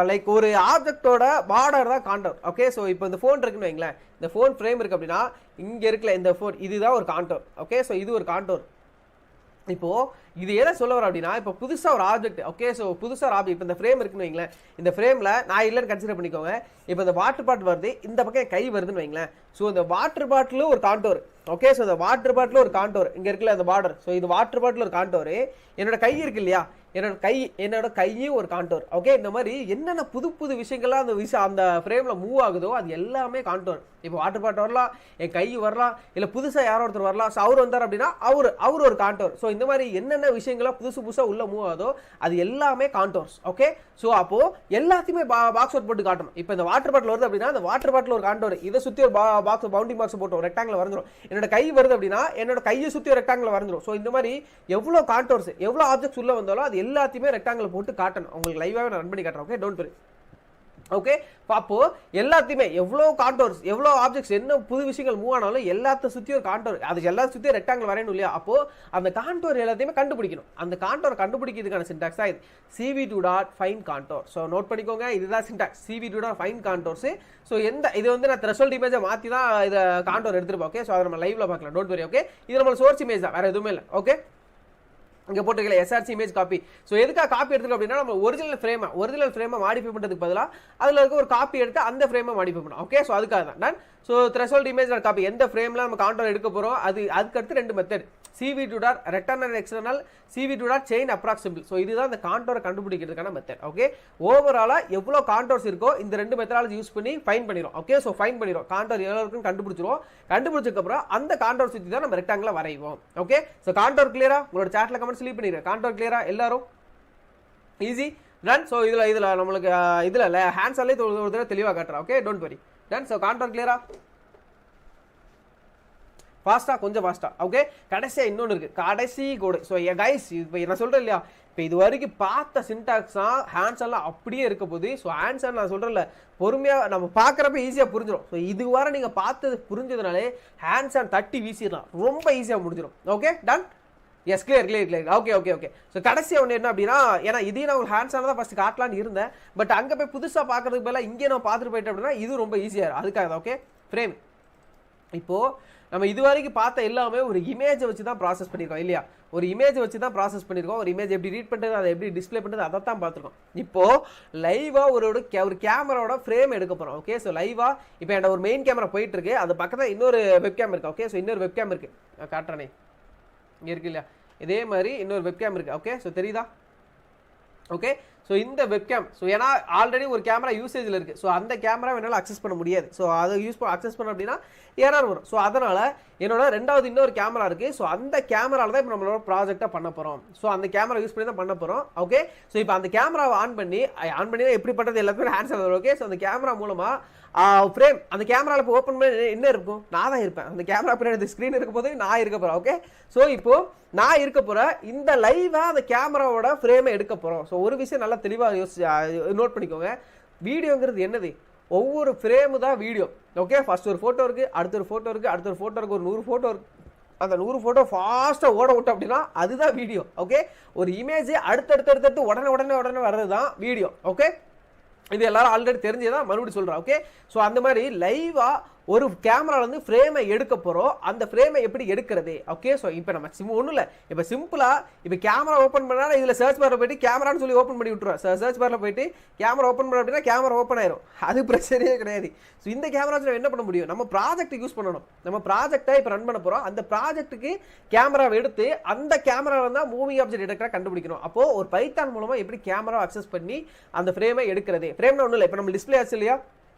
S1: லைக் ஒரு ஆப்ஜெக்டோட பார்டர் தான் கான்டோர். ஓகே, ஸோ இப்போ இந்த ஃபோன் இருக்குன்னு வைங்களேன், இந்த ஃபோன் ஃப்ரேம் இருக்குது அப்படின்னா இங்கே இருக்கல இந்த ஃபோன், இதுதான் ஒரு கான்டோர். ஓகே, ஸோ இது ஒரு கான்டோர். இப்போது இது எதை சொல்ல வர அப்படின்னா, இப்போ புதுசாக ஒரு ஆப்ஜெக்ட். ஓகே, ஸோ புதுசாக ஒரு ஆப்ஜெக்ட், இப்போ இந்த ஃப்ரேம் இருக்குன்னு வைங்களேன், இந்த ஃப்ரேமில் நான் இல்லைன்னு கன்சிடர் பண்ணிக்கோங்க. இப்போ இந்த வாட்டர் பாட்டில் வருது, இந்த பக்கம் கை வருதுன்னு வைங்களேன். ஸோ இந்த வாட்டர் பாட்டிலும் ஒரு கான்டோர். ஓகே, ஸோ இந்த வாட்டர் பாட்டில் ஒரு கான்டோர் இங்கே இருக்குல்ல அந்த பார்டர். ஸோ இது வாட்டர் பாட்டில் ஒரு கான்டோர். என்னோட கை இருக்கு இல்லையா, என்னோட கையும் ஒரு கான்டோர். ஓகே, இந்த மாதிரி என்னென்ன புது புது விஷயங்கள்லாம் அந்த ஃப்ரேமில் மூவ் ஆகுதோ அது எல்லாமே கான்டோர். இப்போ வாட்டர் பாட்டில் வரலாம், என் கை வரலாம், இல்லை புதுசாக யாரோ ஒருத்தர் வரலாம். ஸோ அவர் வந்தார் அப்படின்னா அவர் ஒரு கான்டோர். ஸோ இந்த மாதிரி என்னென்ன விஷயங்கள்லாம் புதுசாக உள்ள மூவ் ஆகுதோ அது எல்லாமே கான்டோர்ஸ். ஓகே, ஸோ அப்போது எல்லாத்தையுமே பாக்ஸ் அவுட் போட்டு காட்டணும். இப்போ இந்த வாட்டர் பாட்டில் வருது அப்படின்னா அந்த வாட்டர் பாட்டில் ஒரு கான்டோர், இதை சுற்றி ஒரு பாக்ஸ் பவுண்டிங் பாக்ஸ் போட்டு ஒரு ரெக்டாங்கில் வந்துடும். என்னோட கை வருது அப்படின்னா என்னோட கையை சுற்றி ஒரு ரெக்டாங்கில் வந்துடும். ஸோ இந்த மாதிரி எவ்வளோ கான்டோர்ஸ், எவ்வளோ ஆப்ஜெக்ட்ஸ் உள்ள வந்தாலும் அது எல்லாத்தையுமே ரெக்டாங்கில் போட்டு காட்டணும். உங்களுக்கு லைவாகவே நான் ரன் பண்ணி காட்டுறேன். ஓகே, டோன்ட் வரி. ஓகே, அப்போ எல்லாத்தையுமே எவ்வளோ கான்டோர்ஸ், எவ்வளோ ஆப்ஜெக்ட்ஸ், என்ன புது விஷயங்கள் மூவ் ஆனாலும் எல்லாத்த சுற்றி ஒரு கான்டோர், அதுக்கு எல்லாத்தையும் சுற்றி ரெக்டாங்கில் வரையணும் இல்லையா? அப்போது அந்த கான்டோர் எல்லாத்தையுமே கண்டுபிடிக்கணும். அந்த கான்டோரை கண்டுபிடிக்கிறதுக்கான சின்டாக்ஸ் தான் இது, CV2.find contour. ஸோ நோட் பண்ணிக்கோங்க, இதுதான் சின்டாக்ஸ், CV2.find contours. ஸோ இது வந்து நான் த்ரெஷோல்ட் இமேஜை மாற்றி தான் இதை கான்டோர் எடுத்துருப்போம். ஓகே, ஸோ அதை நம்ம லைவ்ல பார்க்கலாம். Don't worry. ஓகே, இது நம்ம சோர்ஸ் இமேஜ் தான், வேறு எதுவுமே இல்லை. ஓகே, இங்கே போட்டுக்கல SRC இமேஜ் காப்பி. ஸோ எதுக்காக காப்பி எடுத்துக்கோ அப்படின்னா, நம்ம ஒரிஜினல் ஃப்ரேமை மாடிஃபை பண்ணுறதுக்கு பதிலாக அதில் இருக்க ஒரு காப்பி எடுத்து அந்த ஃப்ரேமை மாடிஃபை பண்ணணும். ஓகே, ஸோ அதுக்காக தான் done. So threshold image copy எந்த ஃப்ரேமில் நம்ம கான்டோர் எடுக்க போகிறோம் அதுக்கடுத்து 2 method, CV2.return and external, CV2.chain approximable. So இதுதான் இந்த கான்டோரை கண்டுபிடிக்கிறதுக்கான மெத்தட். ஓகே, ஓவராலாக எவ்வளோ கான்டோர்ஸ் இருக்கோ இந்த 2 மெத்தடாலஜி யூஸ் பண்ணி ஃபைன் பண்ணிடும். ஓகே, ஸோ ஃபைன் பண்ணிடும், கான்டோர் எவ்வளோ இருக்குன்னு கண்டுபிடிச்சதுக்கப்புறம் அந்த கான்டோர் சுற்றி தான் நம்ம ரெக்டாங்கில் வரைவோம். ஓகே, ஸோ கான்டோர் கிளியரா? உங்களோட சாட்டில் கமெண்ட்ஸ் லீவ் பண்ணிடுறேன். கான்டோர் கிளியரா எல்லாரும்? Easy ton. ஸோ இதில் நம்மளுக்கு இதில் ஹேண்ட்ஸாலே ஒரு தடவை தெளிவாக காட்டுறேன். Okay, don't worry. Done. So contour கிளியரா? ஃபாஸ்ட்டாக, கொஞ்சம் ஃபாஸ்ட்டாக. ஓகே, கடைசியாக இன்னொன்று இருக்குது, கடைசி கோடு. ஸோ கைஸ், இப்போ நான் சொல்கிறேன் இல்லையா, இப்போ இது வரைக்கும் பார்த்த சின்டாக்ஸ் தான் ஹேண்ட்ஸ் எல்லாம் அப்படியே இருக்க போகுது. ஸோ ஹேண்ட்ஸ் நான் சொல்கிறேன்ல, பொறுமையாக நம்ம பார்க்குறப்ப ஈஸியாக புரிஞ்சிடும். ஸோ இது வரை நீங்கள் பார்த்தது புரிஞ்சதுனாலே ஹேண்ட்ஸ் தட்டி வீசிடலாம், ரொம்ப ஈஸியாக முடிஞ்சிடும். Okay, done. Yes, clear. Okay. So கடைசியாக ஒன்று என்ன அப்படின்னா, ஏன்னா இதையும் நான் உங்களுக்கு ஹேண்ட்ஸான தான் ஃபஸ்ட்டு காட்டலான்னு இருந்தேன், பட் அங்கே போய் புதுசாக பார்க்குறதுக்கு பதிலாக இங்கே நான் பார்த்துட்டு போயிட்டேன் அப்படின்னா இது ரொம்ப ஈஸியாக இருக்கும். அதுக்காக தான். Okay, frame. இப்போது நம்ம இது வரைக்கும் பார்த்த எல்லாமே ஒரு இமேஜை வச்சு தான் ப்ராசஸ் பண்ணியிருக்கோம் இல்லையா, ஒரு இமேஜ் வச்சு தான் ப்ராசஸ் பண்ணியிருக்கோம். ஒரு இமேஜ் எப்படி ரீட் பண்ணுறது, அதை எப்படி டிஸ்பிளே பண்ணுறது, அதை தான் பார்த்துருக்கோம். இப்போது லைவாக ஒரு கேமராவோட ஃப்ரேம் எடுக்க போகிறோம். ஓகே, ஸோ லைவாக இப்போ என்கிட்ட ஒரு மெயின் கேமரா போயிட்டு இருக்கு, அது பக்கத்தில் இன்னொரு வெப்கேம் இருக்குது. ஓகே, ஸோ இன்னொரு வெப்கேம் இருக்குது, காட்டுறேனே இங்கே இருக்கு இல்லையா, இதே மாதிரி இன்னொரு வெப்கேம் இருக்குது. ஓகே, ஸோ தெரியுதா? ஓகே, ஸோ இந்த வெப்கேம், ஸோ ஏன்னா ஆல்ரெடி ஒரு கேமரா யூசேஜில் இருக்குது, ஸோ அந்த கேமரா என்னால் அக்சஸ் பண்ண முடியாது. ஸோ அதை அக்சஸ் பண்ண அப்படின்னா எரர் வரும். ஸோ அதனால் என்னோட ரெண்டாவது இன்னொரு கேமரா இருக்குது, ஸோ அந்த கேமராவில் தான் இப்போ நம்மளோட ப்ராஜெக்டாக பண்ண போகிறோம். ஸோ அந்த கேமரா யூஸ் பண்ணி தான் பண்ண போகிறோம். ஓகே, ஸோ இப்போ அந்த கேமராவை ஆன் பண்ணி எப்படி பண்ணுறது எல்லாத்துக்கும் ஹேண்ட்ஸ் ஆகுது. ஓகே, ஸோ அந்த கேமரா மூலமாக ஃப்ரேம் அந்த கேமராவில் இப்போ ஓப்பன் பண்ணி என்ன இருக்கும், நான் தான் இருப்பேன். அந்த கேமரா பின்னாடி ஸ்க்ரீன் இருக்க போது நான் இருக்க போகிறேன். ஓகே, ஸோ இப்போது நான் இருக்க போகிறேன், இந்த லைவாக அந்த கேமராவோட ஃப்ரேமை எடுக்க போகிறோம். ஸோ ஒரு விஷயம் நல்லா தெளிவாக நோட் பண்ணிக்கோங்க, வீடியோங்கிறது என்னது, ஒவ்வொரு ஃப்ரேமு தான் வீடியோ. ஓகே, ஃபர்ஸ்ட் ஒரு ஃபோட்டோ இருக்குது, அடுத்த ஒரு ஃபோட்டோ இருக்குது, அடுத்த ஒரு ஃபோட்டோ இருக்குது, ஒரு 100 ஃபோட்டோ இருக்குது. அந்த 100 ஃபோட்டோ ஃபாஸ்ட்டாக ஓட விட்டோம் அப்படின்னா அதுதான் வீடியோ. ஓகே, ஒரு இமேஜ் அடுத்தடுத்து உடனே வர்றது தான் வீடியோ. ஓகே, இது எல்லாரும் ஆல்ரெடி தெரிஞ்சதான், மறுபடியும் சொல்கிறேன். ஓகே, ஸோ அந்த மாதிரி லைவாக ஒரு கேமராலேருந்து ஃப்ரேமை எடுக்க போகிறோம். அந்த ஃப்ரேமை எப்படி எடுக்கிறது? ஓகே, ஸோ இப்போ நம்ம ஒன்றும் இல்லை, இப்போ சிம்பிளாக இப்போ கேமரா ஓப்பன் பண்ணால் இதில் சர்ச் பாரில் போய்ட்டு கேமரான்னு சொல்லி ஓப்பன் பண்ணி விட்டுருவோம். சர்ச் பாரில் போய்ட்டு கேமரா ஓப்பன் பண்ண அப்படின்னா கேமரா ஓப்பன் ஆயிரும், அது பிரச்சனையே கிடையாது. ஸோ இந்த கேமரா நம்ம என்ன பண்ண முடியும், நம்ம ப்ராஜெக்ட் யூஸ் பண்ணணும். நம்ம ப்ராஜெக்டை இப்போ ரன் பண்ண போகிறோம், அந்த ப்ராஜெக்ட்டுக்கு கேமராவை எடுத்து அந்த கேமராவில் தான் மூவிங் ஆப்ஜெக்ட் எடுக்கிற கண்டுபிடிக்கணும். அப்போது ஒரு பைத்தான் மூலமாக எப்படி கேமரா அக்சஸ் பண்ணி அந்த ஃப்ரேமை எடுக்கிறது. ஃப்ரேம்னா ஒன்றும் இல்லை, இப்போ நம்ம டிஸ்பிளே ஆச்சு இல்லையா,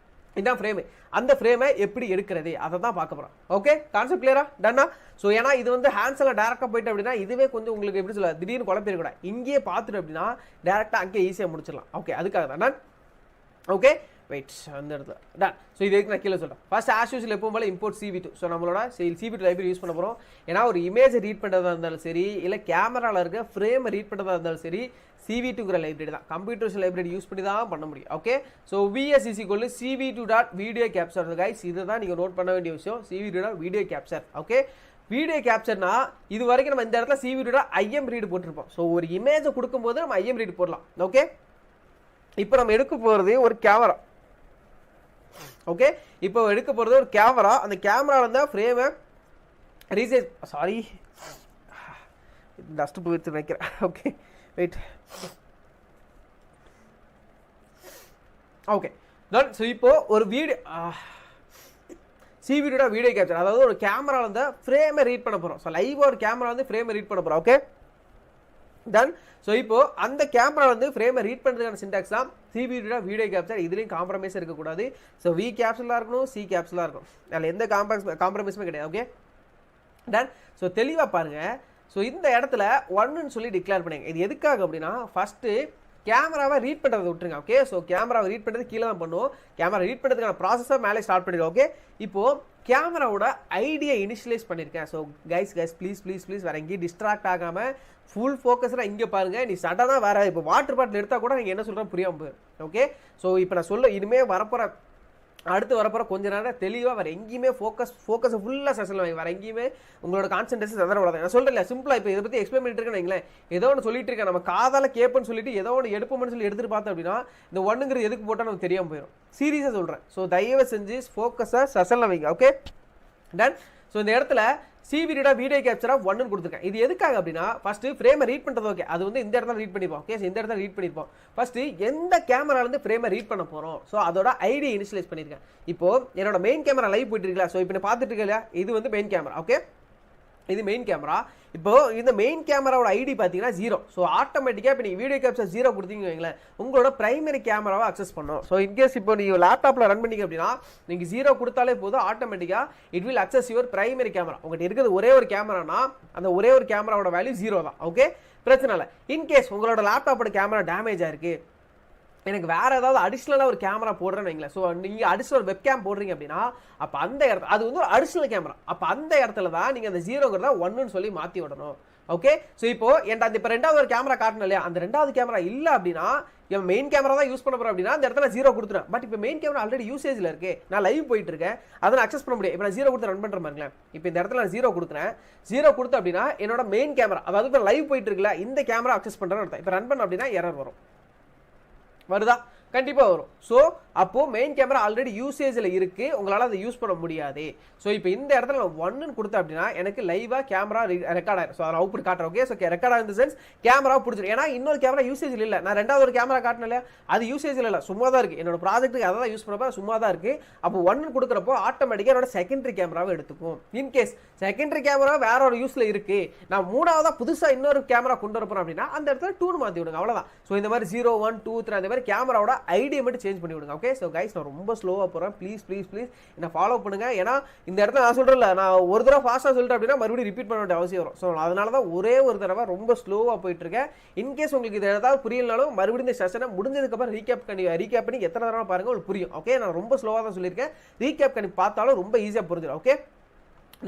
S1: இதான் ஃப்ரேமு, அந்த ஃப்ரேமை எப்படி எடுக்கிறது அதை தான் பார்க்க போகிறோம். ஓகே, கான்செப்ட் கிளியரா, டன்னா? ஸோ ஏன்னா இது வந்து ஹேண்ட்ஸில் டேரெக்டாக போயிட்டு அப்படின்னா இதுவே கொஞ்சம் உங்களுக்கு எப்படி சொல்ல திடீர்னு குழப்பிடக்கூடாது. இங்கேயே பார்த்துட்டு அப்படின்னா டேரெக்டாக அங்கேயே ஈஸியாக முடிச்சிடலாம். ஓகே, அதுக்காக தான் நான் ஓகே வெயிட் அந்த இடத்துல டன். ஸோ இது நான் கீழே சொல்கிறேன். ஃபர்ஸ்ட் ஆஸ் யூஸ்வல் எப்பவும் போல இம்போர்ட் CV2. ஸோ நம்மளோட CV2 லைப்ரரி யூஸ் பண்ண போகிறோம். ஏன்னா ஒரு இமேஜை ரீட் பண்ணுறதா இருந்தாலும் சரி, இல்லை கேமராவில் இருக்க ஃப்ரேமை ரீட் பண்ணுறதா இருந்தாலும் சரி, CV2ங்கிற லைப்ரரி தான், கம்ப்யூட்டர்ஸ் லைப்ரரி யூஸ் பண்ணி தான் பண்ண முடியும். Okay, so VS CV2.video capture guys, இது தான் நீங்கள் நோட் பண்ண வேண்டிய விஷயம், CV2.video capture. ஓகே, வீடியோ கேப்சர்னா இது வரைக்கும் நம்ம இந்த இடத்துல CV2.im ரீட் போட்டிருப்போம். ஸோ ஒரு இமேஜை கொடுக்கும்போது நம்ம IM ரீட் போடலாம். ஓகே, இப்போ நம்ம எடுக்க போகிறது ஒரு கேமரா. ஓகே, இப்போ எடுக்க போகிறது ஒரு கேமரா. அந்த கேமரா வந்து ஃப்ரேமை ரீசேஜ் டஸ்ட் போயிடுச்சு நினைக்கிறேன். Okay wait. Okay done. So இப்போ ஒரு வீடியோ வீடியோ கேப்சர், அதாவது ஒரு கேமரா வந்து ஃப்ரேமை ரீட் பண்ண போகிறோம். ஸோ லைவாக ஒரு கேமரா வந்து ஃப்ரேமை ரீட் பண்ண போகிறோம். Okay done. ஸோ இப்போ அந்த கேமரா வந்து ஃப்ரேமை ரீட் பண்ணுறதுக்கான சின்டாக்ஸ் தான் வீடியோ கேப்சர். இதுலேயும் காம்ப்ரமைஸ் இருக்கக்கூடாது. ஸோ V கேப்சலாக இருக்கணும், C கேப்சலாக இருக்கணும், அதில் எந்த காம்ப்ரமைஸுமே கிடையாது. Okay done. ஸோ தெளிவாக பாருங்கள். ஸோ இந்த இடத்துல 1ன்னு சொல்லி டிக்ளேர் பண்ணுங்க. இது எதுக்காக அப்படின்னா ஃபஸ்ட்டு கேமராவை ரீட் பண்ணுறதை விட்டுருங்க. ஓகே, ஸோ கேமராவை ரீட் பண்ணுறது கீழே தான் பண்ணுவோம். கேமரா ரீட் பண்ணுறதுக்கான ப்ராசஸை மேலே ஸ்டார்ட் பண்ணிடுவோம். ஓகே, இப்போது கேமராவோட ஐடியை இனிஷியலைஸ் பண்ணியிருக்கேன். ஸோ கைஸ் ப்ளீஸ் வேறு எங்கேயும் டிஸ்ட்ராக்ட் ஆகாமல் ஃபுல் ஃபோக்கஸாக இங்கே பாருங்கள். நீ சடனாக வேறு இப்போ வாட்டர் பாட்டில் எடுத்தால் கூட நீங்கள் என்ன சொல்கிறேன் புரியாமல் போயிடும். ஓகே, ஸோ இப்போ நான் சொல்ல இனிமேல் அடுத்து வரப்போகிற கொஞ்ச நேரம் தெளிவாக வேறு எங்கேயுமே ஃபோக்கஸை ஃபுல்லாக செஷனில் வாங்கி வேறு எங்கேயுமே உங்களோட கான்சன்ட்ரேஷன் சதறக்கூடாது. நான் சொல்கிறேன் சிம்பிளாக இப்போ இதை பற்றி எக்ஸ்பிளைன் பண்ணிட்டு இருக்கேன் வைங்களேன், ஏதோ ஒன்று சொல்லிட்டு இருக்கேன், நம்ம காதால் கேட்பேன்னு சொல்லிட்டு ஏதோ ஒன்று எடுப்போம்னு சொல்லி எடுத்துகிட்டு பார்த்தோம் அப்படின்னா இந்த 1ங்கிறது எதுக்கு போட்டால் நமக்கு தெரியாமல் போயிடும். சீரியஸாக சொல்கிறேன். ஸோ தயவு செஞ்சு ஃபோக்கஸை செஷனில் வைங்க. Okay done. ஸோ இந்த இடத்துல வீடியோ கேப்சர் 1ன்னு கொடுத்துருக்கேன். இது எதுக்காக அப்படின்னா ஃபஸ்ட்டு ஃப்ரேமை ரீட் பண்ணுறது. ஓகே, அது வந்து இந்த இடத்துல ரீட் பண்ணிப்போம். ஓகே, இந்த இடத்துல ரீட் பண்ணிப்போம். ஃபஸ்ட்டு எந்த கேமராலேருந்து ஃப்ரேமை ரீட் பண்ண போகிறோம், ஸோ அதோட ஐடியை இனிஷியலைஸ் பண்ணியிருக்கேன். இப்போது என்னோட மெயின் கேமரா லைவ் போயிட்டு இருக்கல. ஸோ இப்போ நான் பார்த்துட்டு இருக்கேன் இல்லையா, இது வந்து மெயின் கேமரா. ஓகே, இது மெயின் கேமரா. இப்போ இந்த மெயின் கேமராவோட ஐடி பார்த்தீங்கன்னா 0. ஸோ ஆட்டோமேட்டிக்காக இப்போ நீங்கள் வீடியோ கேப்சர் 0 கொடுத்தீங்க வைங்களேன், உங்களோட பிரைமரி கேமராவை அக்சஸ் பண்ணும். ஸோ இன்கேஸ் இப்போ நீங்கள் லேப்டாப்பில் ரன் பண்ணிங்க அப்படின்னா நீங்கள் 0 கொடுத்தாலே போதும், ஆட்டோமேட்டிக்காக it will access your primary camera. உங்கள்கிட்ட இருக்கிறது ஒரே ஒரு கேமரானா அந்த ஒரே ஒரு கேமராவோட வேல்யூ 0 தான். ஓகே, பிரச்சனை இல்லை. இன்கேஸ் உங்களோட லேப்டாப்போட கேமரா டேமேஜ் ஆயிருக்கு, எனக்கு வேறு ஏதாவது அடிஷ்னலாக ஒரு கேமரா போடுறேன்னு வைங்களேன். ஸோ நீங்கள் அடிஷ்னல் வெப் கேம் போடுறீங்க அப்படின்னா அப்போ அந்த இடத்துல அது வந்து ஒரு அடிஷ்னல் கேமரா. அப்போ அந்த இடத்துல தான் நீங்கள் அந்த 0ங்கிறத 1ன்னு சொல்லி மாற்றி விடணும். ஓகே, ஸோ இப்போ என்கிட்ட இப்போ ரெண்டாவது ஒரு கேமரா காட்டணும் இல்லையா, அந்த ரெண்டாவது கேமரா இல்லை அப்படின்னா என் மெயின் கேமரா தான் யூஸ் பண்ண போகிறேன் அப்படின்னா அந்த இடத்துல 0 கொடுத்துறேன். பட் இப்போ மெயின் கேமரா ஆல்ரெடி யூசேஜில் இருக்குது, நான் லைவ் போயிட்டு இருக்கேன், அதை நான் அக்சஸ் பண்ண முடியும். இப்போ நான் 0 கொடுத்து ரன் பண்ணுற மாதிரிங்களேன். இப்போ இந்த இடத்துல நான் 0 கொடுக்குறேன். 0 கொடுத்து அப்படின்னா என்னோட மெயின் கேமரா, அதாவது இப்போ லைவ் போயிட்டு இருக்குல்ல, இந்த கேமரா அக்சஸ் பண்ணுறேன்னு அர்த்தம். இப்போ ரன் பண்ண அப்படின்னா எரர் வருதா? கண்டிப்பாக வரும். ஸோ அப்போ மெயின் கேமரா ஆல்ரெடி யூசேஜில் இருக்கு, உங்களால் அதை யூஸ் பண்ண முடியாது. ஸோ இப்போ இந்த இடத்துல நான் 1ன்னு கொடுத்தேன் அப்படின்னா எனக்கு லைவாக கேமரா ரெக்கார்ட் ஆயிரும். ஸோ அதை அவுட்புட் காட்டுறேன். ஓகே, ஸோ ரெக்கார்ட் ஆகிற சென்ஸ் கேமரா பிடிச்சிடும். ஏன்னா இன்னொரு கேமரா யூசேஜில் இல்லை, நான் ரெண்டாவது ஒரு கேமரா காட்டினேன் இல்லையா, அது யூசேஜில் இல்லை, சும்மா தான் இருக்குது. என்னோட ப்ராஜெக்ட்டுக்கு அதை தான் யூஸ் பண்ணப்போ சும்மா தான் இருக்குது. அப்போ 1ன்னு கொடுக்குறப்போ ஆட்டோமேட்டிக்காக என்னோட செகண்டரி கேமராவை எடுத்துக்கும். இன்கேஸ் செகண்டரி கேமரா வேற ஒரு யூஸில் இருக்குது, நான் மூணாவதாக புதுசாக இன்னொரு கேமரா கொண்டு வரப்போறேன் அப்படின்னா அந்த இடத்துல 2ன்னு மாற்றி விடுங்க, அவ்வளோதான். ஸோ இந்த மாதிரி 0, 1, 2, 3 அந்த மாதிரி கேமராவோட ஐடியை மட்டும் சேஞ்ச் பண்ணி விடுங்க. ஓகே, ஸோ கைஸ் நான் ரொம்ப ஸ்லோவாக போகிறேன், ப்ளீஸ் ப்ளீஸ் ப்ளீஸ் என்ன ஃபாலோ பண்ணுங்க. ஏன்னா இந்த இடத்துல நான் சொல்கிறேன்ல, நான் ஒரு தடவை ஃபாஸ்ட்டாக சொல்லிட்டேன் அப்படின்னா மறுபடியும் ரிப்பீட் பண்ண வேண்டிய அவசியம் வரும். ஸோ அதனால தான் ஒரே ஒரு தடவை ரொம்ப ஸ்லோவாக போயிட்டு இருக்கேன். இன்கேஸ் உங்களுக்கு இது ஏதாவது புரியலனாலும் மறுபடியும் இந்த செஷனை முடிஞ்சதுக்கப்புறம் ரீகேப் பண்ணி எத்தனை தடவை பாருங்க உங்களுக்கு புரியும். ஓகே, நான் ரொம்ப ஸ்லோவாக தான் சொல்லியிருக்கேன், ரீகேப் பண்ணி பார்த்தாலும் ரொம்ப ஈஸியாக புரிஞ்சிடும். ஓகே,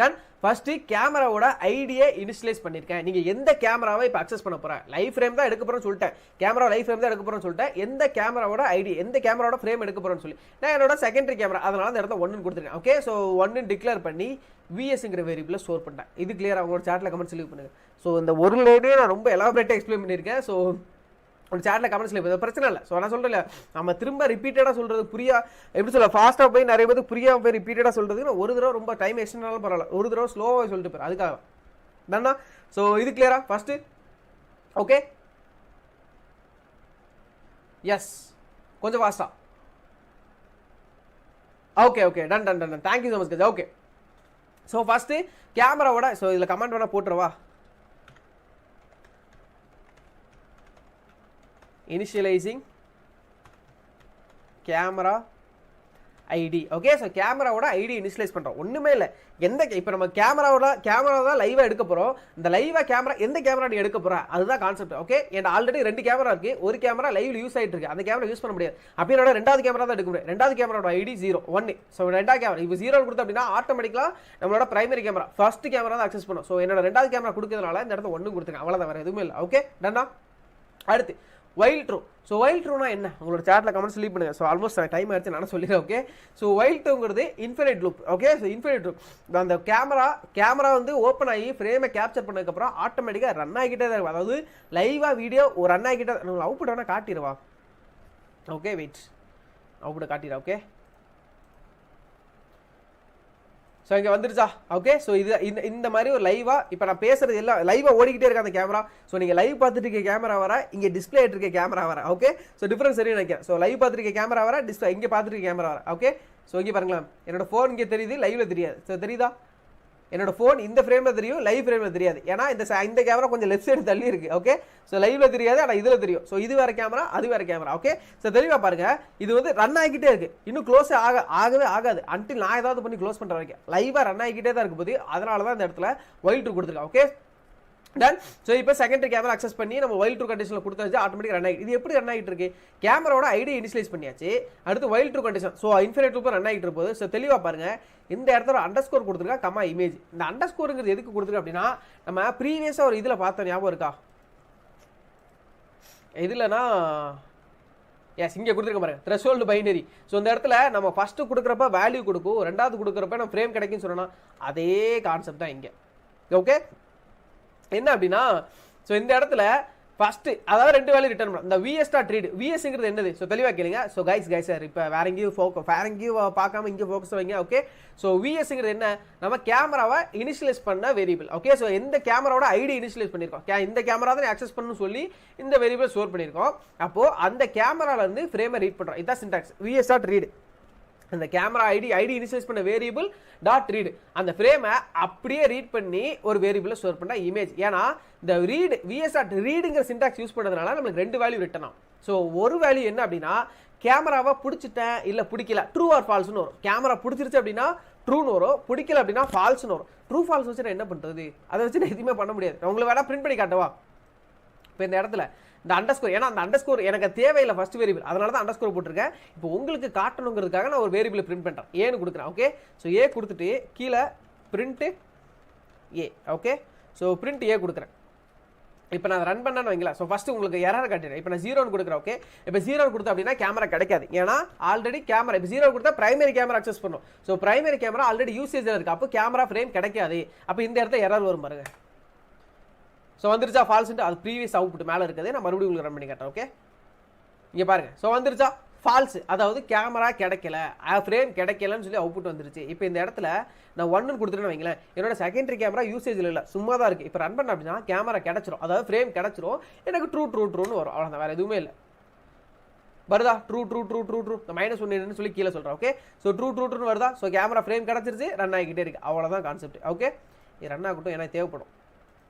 S1: நான் ஃபர்ஸ்ட் கேமராவோட ஐடியை இனிஷியலைஸ் பண்ணியிருக்கேன். நீங்கள் எந்த கேமராவை இப்போ அக்சஸ் பண்ண போகிறேன், லைவ் ஃப்ரேம் தான் எடுக்க போகிறேன்னு சொல்லிட்டேன், கேமரா லைவ் ஃப்ரேம் தான் எடுக்க போகிறேன்னு சொல்லிட்டேன். எந்த கேமராவோட ஐடி, எந்த கேமராவோட ஃப்ரேம் எடுக்க போகிறேன்னு சொல்லி நான் என்னோட செகண்டரி கேமரா, அதனால அந்த இடத்த 1ன்னு கொடுத்துருக்கேன். ஓகே, ஸோ 1ன்னு டிக்ளேர் பண்ணி விஎஸ்ங்கிற வேரியபிளை ஸ்டோர் பண்ணிட்டேன். இது கிளியர் அவங்களோட சாட்டில் கமெண்ட்ஸ் லீவ் பண்ணுங்க. ஸோ இந்த ஒரு லைனே நான் ரொம்ப எலாபரேட்டாக எக்ஸ்பிளைன் பண்ணியிருக்கேன். ஸோ ஒரு சேட்டில் கமெண்ட்ஸில் இப்போ பிரச்சனை இல்லை. ஸோ நான் சொல்கிறேன், நம்ம திரும்ப ரிப்பீட்டடாக சொல்கிறது புரியா, எப்படி சொல்ல, ஃபாஸ்ட்டாக போய் நிறைய பேருக்கு புரியாமல் போய் ரிப்பீட்டடாக சொல்கிறதுக்கு நான் ஒரு தடவை ரொம்ப டைம் எக்ஸ்டெண்டாலும் பரவாயில்ல, ஒரு தடவை ஸ்லோவாக சொல்லிட்டு போயிரு, அதுக்காக தானா. ஸோ இது கிளியரா ஃபஸ்ட்டு? ஓகே, எஸ், கொஞ்சம் ஃபாஸ்ட்டாக. Okay okay, done done done done, thank you so much Gaja. Okay, so first கேமராவோட, ஸோ இதில் கமெண்ட் வேணால் போட்டுருவா, initializing camera ID. Okay, so கேமராவோட ஐடி இனிஷியலைஸ் பண்ணுறோம். ஒன்றுமே இல்லை, எந்த இப்போ நம்ம கேமரா தான் லைவாக எடுக்க போகிறோம். இந்த லைவாக கேமரா எந்த கேமரா நீ எடுக்க போகிற, அதுதான் கான்செப்ட். ஓகே, என்கிட்ட ஆல்ரெடி 2 கேமரா இருக்குது, ஒரு கேமரா லைவ்ல யூஸ் ஆகிட்டு இருக்கு, அந்த கேமரா யூஸ் பண்ண முடியாது. அப்போ என்னோட ரெண்டாவது கேமரா தான் எடுக்க முடியும். ரெண்டாவது கேமராவோட ஐடி 0, 1. ஸோ ரெண்டாவது கேமரா இப்போ 0 கொடுத்தோம் அப்படின்னா ஆட்டோமேட்டிக்காக நம்மளோட பிரைமரி கேமரா ஃபர்ஸ்ட் கேமரா தான் அக்சஸ் பண்ணும். ஸோ என்னோட ரெண்டாவது கேமரா கொடுக்கறதுனால இந்த இடத்த 1 கொடுத்துருக்கேன், அவ்வளோதான், வேறு எதுவுமே இல்லை. ஓகே, டன்னா. அடுத்து வைல் ட்ரூ. ஸோ வைல் ட்ரூனா என்ன, உங்களோட சாட்டில் கமெண்ட்ஸ் லீவ் பண்ணுங்க. ஸோ ஆல்மோஸ்ட் டைம் ஆயிடுச்சு, நான் சொல்லிடுறேன். ஓகே, ஸோ வைல் ட்ரூங்கிறது infinite loop. Okay, so infinite loop, அந்த கேமரா வந்து ஓப்பன் ஆகி ஃப்ரேமை கேப்சர் பண்ணதுக்கப்புறம் ஆட்டோமேட்டிக்காக ரன் ஆகிக்கிட்டே தான் இருக்கும். அதாவது லைவாக வீடியோ ஒரு ரன் ஆகிக்கிட்டே, உங்களுக்கு அவுட்புட் வேணால் காட்டிடுவா. ஓகே, வெயிட், அவுட்புட்டை காட்டிடுறா. ஓகே, ஸோ இங்கே வந்துருச்சா? ஓகே, ஸோ இது இந்த மாதிரி ஒரு லைவாக இப்போ நான் பேசுறது எல்லாம் லைவாக ஓடிக்கிட்டே இருக்க அந்த கேமரா. ஸோ நீங்கள் லைவ் பார்த்துட்டு இருக்க கேமரா வர, இங்கே டிஸ்பிளே ஆகிட்டு இருக்க கேமரா வர. ஓகே, ஸோ டிஃபரன்ஸ் சரியாக நினைக்கிறேன். ஸோ லைவ் பார்த்துட்டு இருக்க கேமரா வர, டிஸ்பிளே இங்கே பார்த்துட்டு இருக்க கேமரா வர. ஓகே, ஸோ இங்கே பாருங்களேன், என்னோட ஃபோன் இங்கே தெரியுது, லைவ்ல தெரியாது. ஸோ தெரியுதா, என்னோட ஃபோன் இந்த ஃப்ரேமில் தெரியும், லைவ் ஃப்ரேமில் தெரியாது. ஏன்னா இந்த கேமரா கொஞ்சம் லெஃப்ட் சைடு தள்ளி இருக்கு. ஓகே, ஸோ லைவ்ல தெரியாது, ஆனால் இதில் தெரியும். ஸோ இது வேறு கேமரா, அது வேறு கேமரா. ஓகே, ஸோ தெளிவாக பாருங்க, இது வந்து ரன் ஆகிக்கிட்டே இருக்கு, இன்னும் க்ளோஸே ஆகவே ஆகாது அன்டில் நான் ஏதாவது பண்ணி க்ளோஸ் பண்ணுற வரைக்கும் லைவாக ரன் ஆகிக்கிட்டே தான் இருக்கும் போது, அதனால தான் இந்த இடத்துல வைல் ட்ரூ கொடுத்துருக்கேன். Okay, done. ஸோ இப்போ செகண்டரி கேமரா அக்சஸ் பண்ணி நம்ம வைல் ட்ரூ கண்டிஷனில் கொடுத்தாச்சு, ஆட்டோமேட்டிக் ரன் ஆகிட்டு. இது எப்படி ரன் ஆகிட்டு இருக்கு, கேமராவோட ஐடி இனிஷியலைஸ் பண்ணியாச்சு, அடுத்து while true condition. So infinite loop run ஆகிட்டு இருப்போது. ஸோ தெளிவாக பாருங்க, இந்த இடத்துல அண்டர்ஸ்கோர் கொடுத்துருக்கா, கமா இமேஜ். இந்த அண்டர்ஸ்கோருங்கிறது எதுக்கு கொடுத்துருக்கு அப்படின்னா, நம்ம ப்ரீவியஸாக ஒரு இதில் பார்த்தோம், ஞாபகம் இருக்கா, இதுலனா எஸ் இங்கே கொடுத்துருக்க பாருங்க, த்ரெஷோல்டு பைனரி. ஸோ இந்த இடத்துல நம்ம ஃபஸ்ட்டு கொடுக்குறப்ப வேல்யூ கொடுக்கும், ரெண்டாவது கொடுக்குறப்ப நம்ம ஃப்ரேம் கிடைக்குன்னு சொன்னோன்னா அதே கான்செப்ட் தான் இங்கே. ஓகே, என்ன அப்படின்னா, ஸோ இந்த இடத்துல ஃபர்ஸ்ட் அதாவது 2 வேல்யூ ரிட்டர்ன் பண்ணலாம். இந்த VS.read, VSங்கிறது என்னது, ஸோ தெளிவாக கேளுங்க. ஸோ கைஸ் சார் இப்போ வேற எங்கேயும் பார்க்காம இங்கே ஃபோக்கஸ் வைங்க. ஓகே, ஸோ VSங்கிறது என்ன, நம்ம கேமராவை இனிஷியலைஸ் பண்ண வேரியபிள். ஓகே, ஸோ எந்த கேமராவோட ஐடி இனிஷியலைஸ் பண்ணியிருக்கோம், இந்த கேமரா தான் ஆக்சஸ் பண்ணணும்னு சொல்லி இந்த வேரியபிள் ஸ்டோர் பண்ணியிருக்கோம். அப்போது அந்த கேமராலேருந்து ஃப்ரேமை ரீட் பண்ணுறோம், இதுதான் சின்டாக்ஸ். VS.read, அந்த கேமரா ஐடி இனிஷியலைஸ் பண்ண வேரியபிள் டாட் ரீட், அந்த ஃப்ரேமை அப்படியே ரீட் பண்ணி ஒரு வேரியபிளை ஸ்டோர் பண்ண இமேஜ். ஏன்னா இந்த ரீட் VS.readங்கிற சின்டாக்ஸ் யூஸ் பண்ணுறதுனால நம்மளுக்கு 2 வேல்யூ ரிட்டர்ன் ஆகும். ஸோ ஒரு வேல்யூ என்ன அப்படின்னா, கேமராவை பிடிச்சிட்டேன் இல்லை பிடிக்கல, ட்ரூ ஆர் ஃபால்ஸ்னு வரும். கேமரா பிடிச்சிருச்சு அப்படின்னா ட்ரூன்னு வரும், பிடிக்கல அப்படின்னா ஃபால்ஸ்னு வரும். ட்ரூ ஃபால்ஸ் வச்சு நான் என்ன பண்ணுறது, அதை வச்சு நான் எதுவுமே பண்ண முடியாது. நான் உங்களை வேணா பிரிண்ட் பண்ணி காட்டவா. இப்போ இந்த இடத்துல இந்த அண்டர்ஸ்கோர், ஏன்னா அந்த அண்டர்ஸ்கோர் எனக்கு தேவையில்லை ஃபர்ஸ்ட் வேரியபிள், அதனால தான் அண்டர்ஸ்கோர் போட்டிருக்கேன். இப்போ உங்களுக்கு காட்டணுங்கிறதுக்காக நான் ஒரு வேரியபிள் பிரிண்ட் பண்ணுறேன், ஏன்னு கொடுக்குறேன். ஓகே, ஸோ ஏ கொடுத்துட்டு கீழே பிரிண்ட் ஏ. ஓகே, ஸோ பிரிண்ட் ஏ கொடுக்குறேன். இப்போ நான் ரன் பண்ணேன்னு வைங்களா, ஸோ ஃபஸ்ட்டு உங்களுக்கு எரர் காட்டிடுறேன். இப்போ நான் 0 கொடுக்குறேன். ஓகே, இப்போ 0 கொடுத்தா அப்படின்னா கேமரா கிடைக்காது, ஏன்னா ஆல்ரெடி கேமரா இப்போ 0 கொடுத்தா பிரைமரி கேமரா அக்சஸ் பண்ணும். ஸோ பிரைமரி கேமரா ஆல்ரெடி யூசேஜில் இருக்குது, அப்போ கேமரா ஃப்ரேம் கிடைக்காது. அப்போ இந்த இடத்துல எரர் வரும் பாருங்க. ஸோ வந்துருச்சா ஃபால்ஸ்ன்ட்டு, அது ப்ரீவியஸ் அவுட்புட் மேலே இருக்குது, நான் மறுபடியும் உங்களுக்கு ரன் பண்ணி காட்டுறேன். ஓகே, இங்கே பாருங்கள், ஸோ வந்துருச்சா ஃபால்ஸ், அதாவது கேமரா கிடைக்கல, ஃப்ரேம் கிடைக்கலன்னு சொல்லி அவுட்புட் வந்துருச்சு. இப்போ இந்த இடத்துல நான் 1 கொடுத்துட்டேன்னு வைங்களேன், என்னோட செகண்டரி கேமரா யூசேஜில் இல்லை, சும்மா தான் இருக்குது. இப்போ ரன் பண்ண அப்படின்னா கேமரா கிடச்சிரும், அதாவது ஃப்ரேம் கிடச்சிரும், எனக்கு ட்ரூன்னு வரும், அவ்வளோதான், வேறு எதுவுமே இல்லை. வருதா? ட்ரூ -1 சொல்லி கீழே சொல்கிறேன். ஓகே, ஸோ ட்ரூன்னு வருதா? ஸோ கேமரா ஃப்ரேம் கிடச்சிருச்சு, ரன் ஆகிக்கிட்டே இருக்குது, அவ்வளோதான் கான்செப்ட். ஓகே, இது ரன் ஆகட்டும், எனக்கு தேவைப்படும்.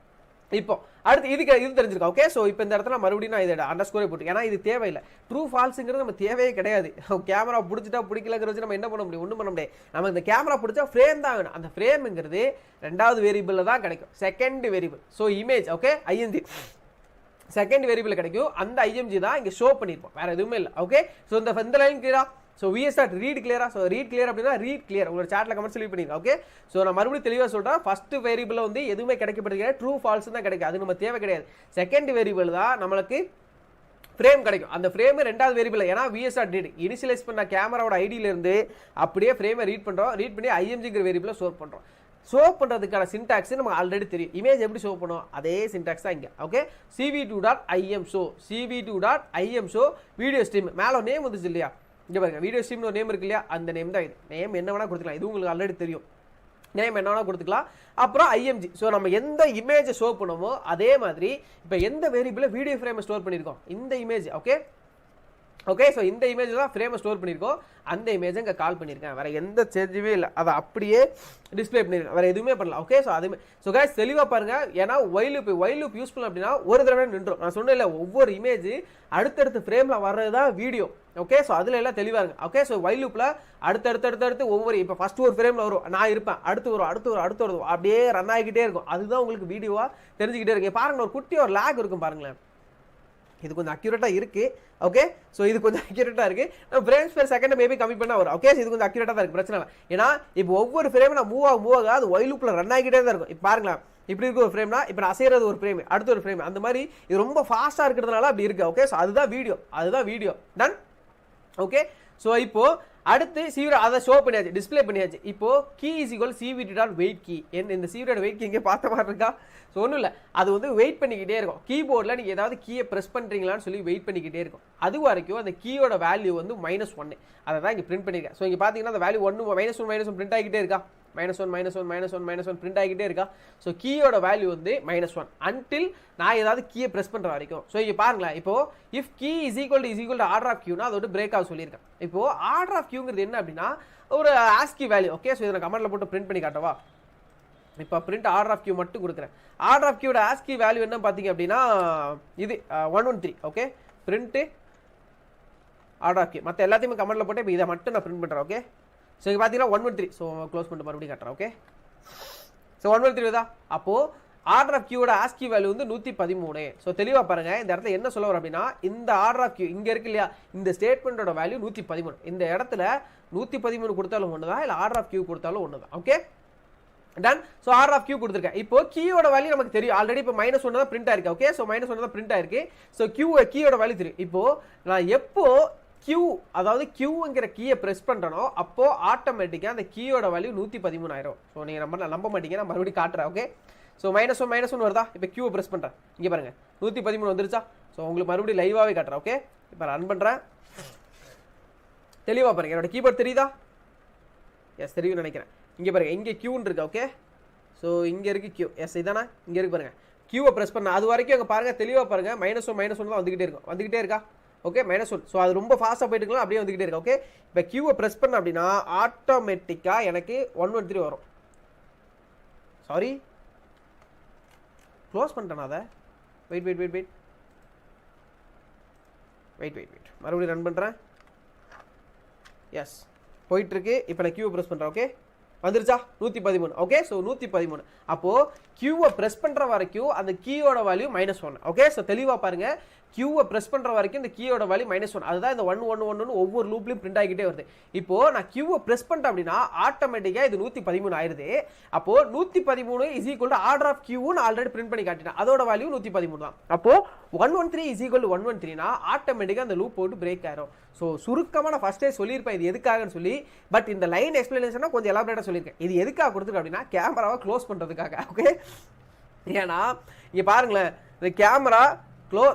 S1: இப்போ அடுத்து இது தெரிஞ்சிருக்கா? ஓகே, ஸோ இப்போ இந்த இடத்துல மறுபடியும் நான் இதை அண்டர்ஸ்கோரே போட்டு, ஏன்னா இது தேவையில்லை. ட்ரூ ஃபால்ஸுங்கிறது நம்ம தேவையே கிடையாது. கேமரா பிடிச்சிட்டா பிடிக்கலங்கிற வச்சு நம்ம என்ன பண்ண முடியும்? ஒன்றும் பண்ண முடியாது. நம்ம இந்த கேமரா பிடிச்சா ஃப்ரேம் தான் வேணும். அந்த ஃப்ரேமுங்கிறது 2வது வேரியபிளில் தான் கிடைக்கும், second variable. So image, okay, ING second variable கிடைக்கும், அந்த ஐஎம்ஜி தான் இங்கே ஷோ பண்ணியிருப்போம், வேறு எதுவுமே இல்லை. ஓகே, ஸோ இந்த லைன் கிளியரா? ஸோ விஎஸ்ஆர் ரீட் கிளியரா? ஸோ ரீட் கிளியர் அப்படின்னா ரீட் கிளியர், உங்களோட சாட்டில் கமெண்ட் சொல்லி பண்ணிருக்கேன். ஓகே, ஸோ நான் மறுபடியும் தெளிவாக சொல்கிறேன், ஃபஸ்ட்டு வேரியபிளில் வந்து எதுவுமே கிடைக்கப்படுகிறது, ட்ரூ ஃபால்ஸ் தான் கிடைக்கும், அது நம்ம தேவை கிடையாது. செகண்ட் வேரியபிள் தான் நம்மளுக்கு ஃப்ரேம் கிடைக்கும். அந்த ஃப்ரேம் 2வது வேரியபிள், ஏன்னா விஎஸ்ஆர் ரீட் இனிஷியலைஸ் பண்ண கேமராவோட ஐடியிலேருந்து அப்படியே ஃப்ரேமை ரீட் பண்ணி ஐஎம்ஜிங்கிற வேரியபிளை ஸ்டோர் பண்ணுறோம். ஷோ பண்ணுறதுக்கான சின்டாக்ஸ் நமக்கு ஆல்ரெடி தெரியும். இமேஜ் எப்படி ஷோ பண்ணுவோம், அதே சின்டாக்ஸ் தான் இங்கே. ஓகே, cv2.imshow வீடியோ ஸ்ட்ரீம் மேலே நேம் வந்துச்சு இல்லையா? இங்கே பாருங்க, வீடியோ ஸ்ட்ரீம்னு ஒரு நேம் இருக்கு இல்லையா? அந்த நேம் தான் இது. நேம் என்ன வேணால் கொடுத்துக்கலாம், இது உங்களுக்கு ஆல்ரெடி தெரியும். நேம் என்ன வேணால் கொடுத்துக்கலாம். அப்புறம் ஐஎம்ஜி, ஸோ நம்ம எந்த இமேஜை ஷோ பண்ணுமோ அதே மாதிரி இப்போ எந்த வேரியபிளில் வீடியோ ஃப்ரேமை ஸ்டோர் பண்ணியிருக்கோம், இந்த இமேஜ். ஓகே, ஸோ இந்த இமேஜ் தான் ஃப்ரேமை ஸ்டோர் பண்ணியிருக்கோம், அந்த இமேஜை இங்கே கால் பண்ணியிருக்கேன், வேறு எந்த சேஞ்சுமே இல்லை, அதை அப்படியே டிஸ்பிளே பண்ணியிருக்கேன், வேறு எதுவுமே பண்ணலாம். ஓகே, ஸோ அதுவுமே ஸோ கைஸ் தெளிவாக பாருங்கள், ஏன்னா ஒயில் லூப் யூஸ் பண்ணலாம் அப்படின்னா ஒரு தடவை நின்றும். நான் சொன்னேன் இல்லை, ஒவ்வொரு இமேஜ் அடுத்தடுத்து ஃப்ரேமில் வர்றது தான் வீடியோ. ஓகே, ஸோ அதில் எல்லாம் தெளிவாக இருங்க. ஓகே, ஸோ ஒயில் லூப்பில் அடுத்தடுத்து ஒவ்வொரு, இப்போ ஃபஸ்ட்டு ஒரு ஃப்ரேமில் வரும், நான் இருப்பேன், அடுத்து வரும், அப்படியே ரன் ஆகிக்கிட்டே இருக்கும். அதுதான் உங்களுக்கு வீடியோவாக தெரிஞ்சுக்கிட்டே இருக்கு. பாருங்கள், ஒரு குட்டி ஒரு லேக் இருக்கும் பாருங்களேன், இது கொஞ்சம் அக்யூரேட்டாக இருக்குது. ஓகே, ஸோ இது கொஞ்சம் அக்யூரேட்டாக இருக்குது, நம்ம ஃப்ரேம்ஸ் பெர் செகண்ட் மேபி கம்மி பண்ணால் வரும். ஓகே, இது கொஞ்சம் அக்யூரேட்டாக தான் இருக்குது, பிரச்சனை இல்லை. ஏன்னா இப்போ ஒவ்வொரு ஃப்ரேம் நான் மூவ் ஆக அது ஒயில் லூப்பில் ரன் ஆகிக்கிட்டே தான் இருக்கும். இப்போ பாருங்களேன், இப்படி இருக்க ஒரு ஃப்ரேம்னா இப்போ நான் அசைறது ஒரு ஃப்ரேம், அடுத்த ஒரு ஃப்ரேம், அந்த மாதிரி இது ரொம்ப ஃபாஸ்ட்டாக இருக்கிறதுனால அப்படி இருக்குது. ஓகே, ஸோ அதுதான் வீடியோ டன். ஓகே, ஸோ இப்போ அடுத்து சிவிட அதை ஷோ பண்ணியாச்சு, டிஸ்பிளே பண்ணியாச்சு. இப்போ key is equal cvt.wait key. இந்த சிவியோட வெயிட் கீ இங்கே பார்த்த மாதிரி இருக்கா? ஸோ ஒன்றும் இல்லை, அது வந்து வெயிட் பண்ணிக்கிட்டே இருக்கும். கீபோர்டில் நீங்கள் ஏதாவது கீயை ப்ரெஸ் பண்ணுறீங்களான்னு சொல்லி வெயிட் பண்ணிக்கிட்டே இருக்கும். அது வரைக்கும் அந்த கீயோட வேல்யூ வந்து -1, அதை தான் இங்கே பிரிண்ட் பண்ணியிருக்கேன். ஸோ இங்கே பார்த்தீங்கன்னா அந்த வேல்யூ -1 பிரிண்ட் ஆகிக்கிட்டே இருக்கா? -1 பிரிண்ட் ஆகிக்கிட்டே இருக்கா? ஸோ கீயோட வேல்யூ வந்து -1 அன்டில் நான் ஏதாவது கீயை ப்ரெஸ் பண்ணுற வரைக்கும். ஸோ இங்கே பாருங்களேன், இப்போ if key is equal to order of கியூனா அதோட பிரேக் ஆக சொல்லியிருக்கேன். இப்போ ஆர்டர் ஆஃப் கியூங்கிறது என்ன அப்படின்னா ஒரு ஆஸ்கி வேல்யூ. ஓகே, ஸோ இதை நான் கமெண்ட்ல போட்டு பிரிண்ட் பண்ணி காட்டவா? இப்போ பிரிண்ட் ஆர்டர் ஆஃப் கியூ மட்டும் கொடுக்குறேன். ஆர்டர் ஆஃப் கியூட ஆஸ்கி வேல்யூ என்ன பார்த்தீங்க அப்படின்னா இது 113. Okay, print order of q, மற்ற எல்லாத்தையுமே கமெண்ட்ல போட்டு இப்போ இதை மட்டும் நான் பிரிண்ட் பண்ணுறேன். ஓகே, ஸோ இங்கே பார்த்தீங்கன்னா 113. ஸோ க்ளோஸ் பண்ணிட்டு மறுபடியும் காட்டுறேன். ஓகே, ஸோ 113 தான். அப்போது ஆர்டர் ஆஃப் கியூட ஆஸ்கி வேல்யூ வந்து 113. ஸோ தெளிவாக பாருங்கள், இந்த இடத்துல என்ன சொல்ல வரும் அப்படின்னா இந்த ஆர்டர் ஆஃப் கியூ இங்கே இருக்கு இல்லையா, இந்த ஸ்டேட்மெண்ட்டோட வேல்யூ 113. இந்த இடத்துல 113 கொடுத்தாலும் ஒன்று தான், இல்லை ஆர்டர் ஆஃப் கியூ கொடுத்தாலும் ஒன்று தான். Okay done. So order of q கொடுத்துருக்கேன். இப்போ கீயோட வேல்யூ நமக்கு தெரியும் ஆல்ரெடி. இப்போ -1 தான் பிரிண்ட் ஆயிருக்கு. ஓகே, ஸோ -1 தான் பிரிண்ட் ஆயிருக்கு. ஸோ கீயோட வேல்யூ தெரியும். இப்போ நான் எப்போ அதாவது கியூங்கிற கீயை ப்ரெஸ் பண்ணுறனோ அப்போ ஆட்டோமேட்டிக்காக அந்த கீயோட வேல்யூ 113 ஆயிரும். ஸோ நீங்கள் நம்ப மாட்டீங்க, நான் மறுபடியும் காட்டுறேன். ஓகே, ஸோ -1 வருதா? இப்போ கியூவை ப்ரெஸ் பண்ணுறேன், இங்கே பாருங்கள் 113 வந்துருச்சா? ஸோ உங்களுக்கு மறுபடியும் லைவாகவே காட்டுறேன். ஓகே, இப்போ ரன் பண்ணுறேன், தெளிவாக பாருங்கள். என்னோட கீபோர்ட் தெரியுதா? எஸ், தெரியும்னு நினைக்கிறேன். இங்கே பாருங்கள், இங்கே கியூன்னு இருக்கு. ஓகே, ஸோ இங்கே இருக்குது கியூ. எஸ், இதானே இங்கே இருக்கு பாருங்கள். கியூவை ப்ரெஸ் பண்ண அது வரைக்கும் அங்கே பாருங்கள், தெளிவாக பாருங்கள், -1 தான் வந்துக்கிட்டே இருக்கா? ஓகே, -1. ஸோ அது ரொம்ப ஃபாஸ்ட்டாக போயிட்டு இருக்கலாம், அப்படியே வந்துக்கிட்டே இருக்கு. ஓகே, இப்போ கியூவை ப்ரெஸ் பண்ண அப்படின்னா ஆட்டோமேட்டிக்காக எனக்கு 113 வரும். சாரி, க்ளோஸ் பண்ணிட்டேன் அதை. வெயிட் மறுபடியும் ரன் பண்ணுறேன். எஸ், போயிட்டுருக்கு. இப்போ நான் கியூவை ப்ரெஸ் பண்ணுறேன். ஓகே, வந்துருச்சா? 113. Okay, so 113. அப்போது கியூவை ப்ரெஸ் பண்ணுற வரைக்கும் அந்த கீயோட வேல்யூ -1. ஓகே, ஸோ தெளிவாக பாருங்கள், கியூவை ப்ரெஸ் பண்ணுற வரைக்கும் இந்த கீயோட வேல்யூ -1. அதுதான் இந்த 111 ஒவ்வொரு லூப்லையும் பிரிண்ட் ஆகிக்கிட்டே வருது. இப்போது நான் கியூவை ப்ரெஸ் பண்ணிட்டேன் அப்படின்னா ஆட்டோமேட்டிக்காக இது 113 ஆயிடுது. அப்போது 113 is equal to order of கியூன்னு ஆல்ரெடி பிரிண்ட் பண்ணி காட்டினேன், அதோட வேல்யூ 113 தான். அப்போது 113 இஸ் ஈக்குவல் டு 113னா ஆட்டோமேட்டிக்காக அந்த லூப் போட்டு பிரேக் ஆயிரும். ஸோ சுருக்கமாக நான் ஃபஸ்ட்டே சொல்லியிருப்பேன் இது எதுக்காகன்னு சொல்லி. பட் இந்த லைன் எக்ஸ்பிளனேஷனாக கொஞ்சம் எலாபரேட்டாக சொல்லியிருக்கேன். இது எதுக்காக கொடுத்துருக்கு அப்படின்னா கேமராவை க்ளோஸ் பண்ணுறதுக்காக. ஓகே, ஏன்னா இங்கே பாருங்களேன், இந்த கேமரா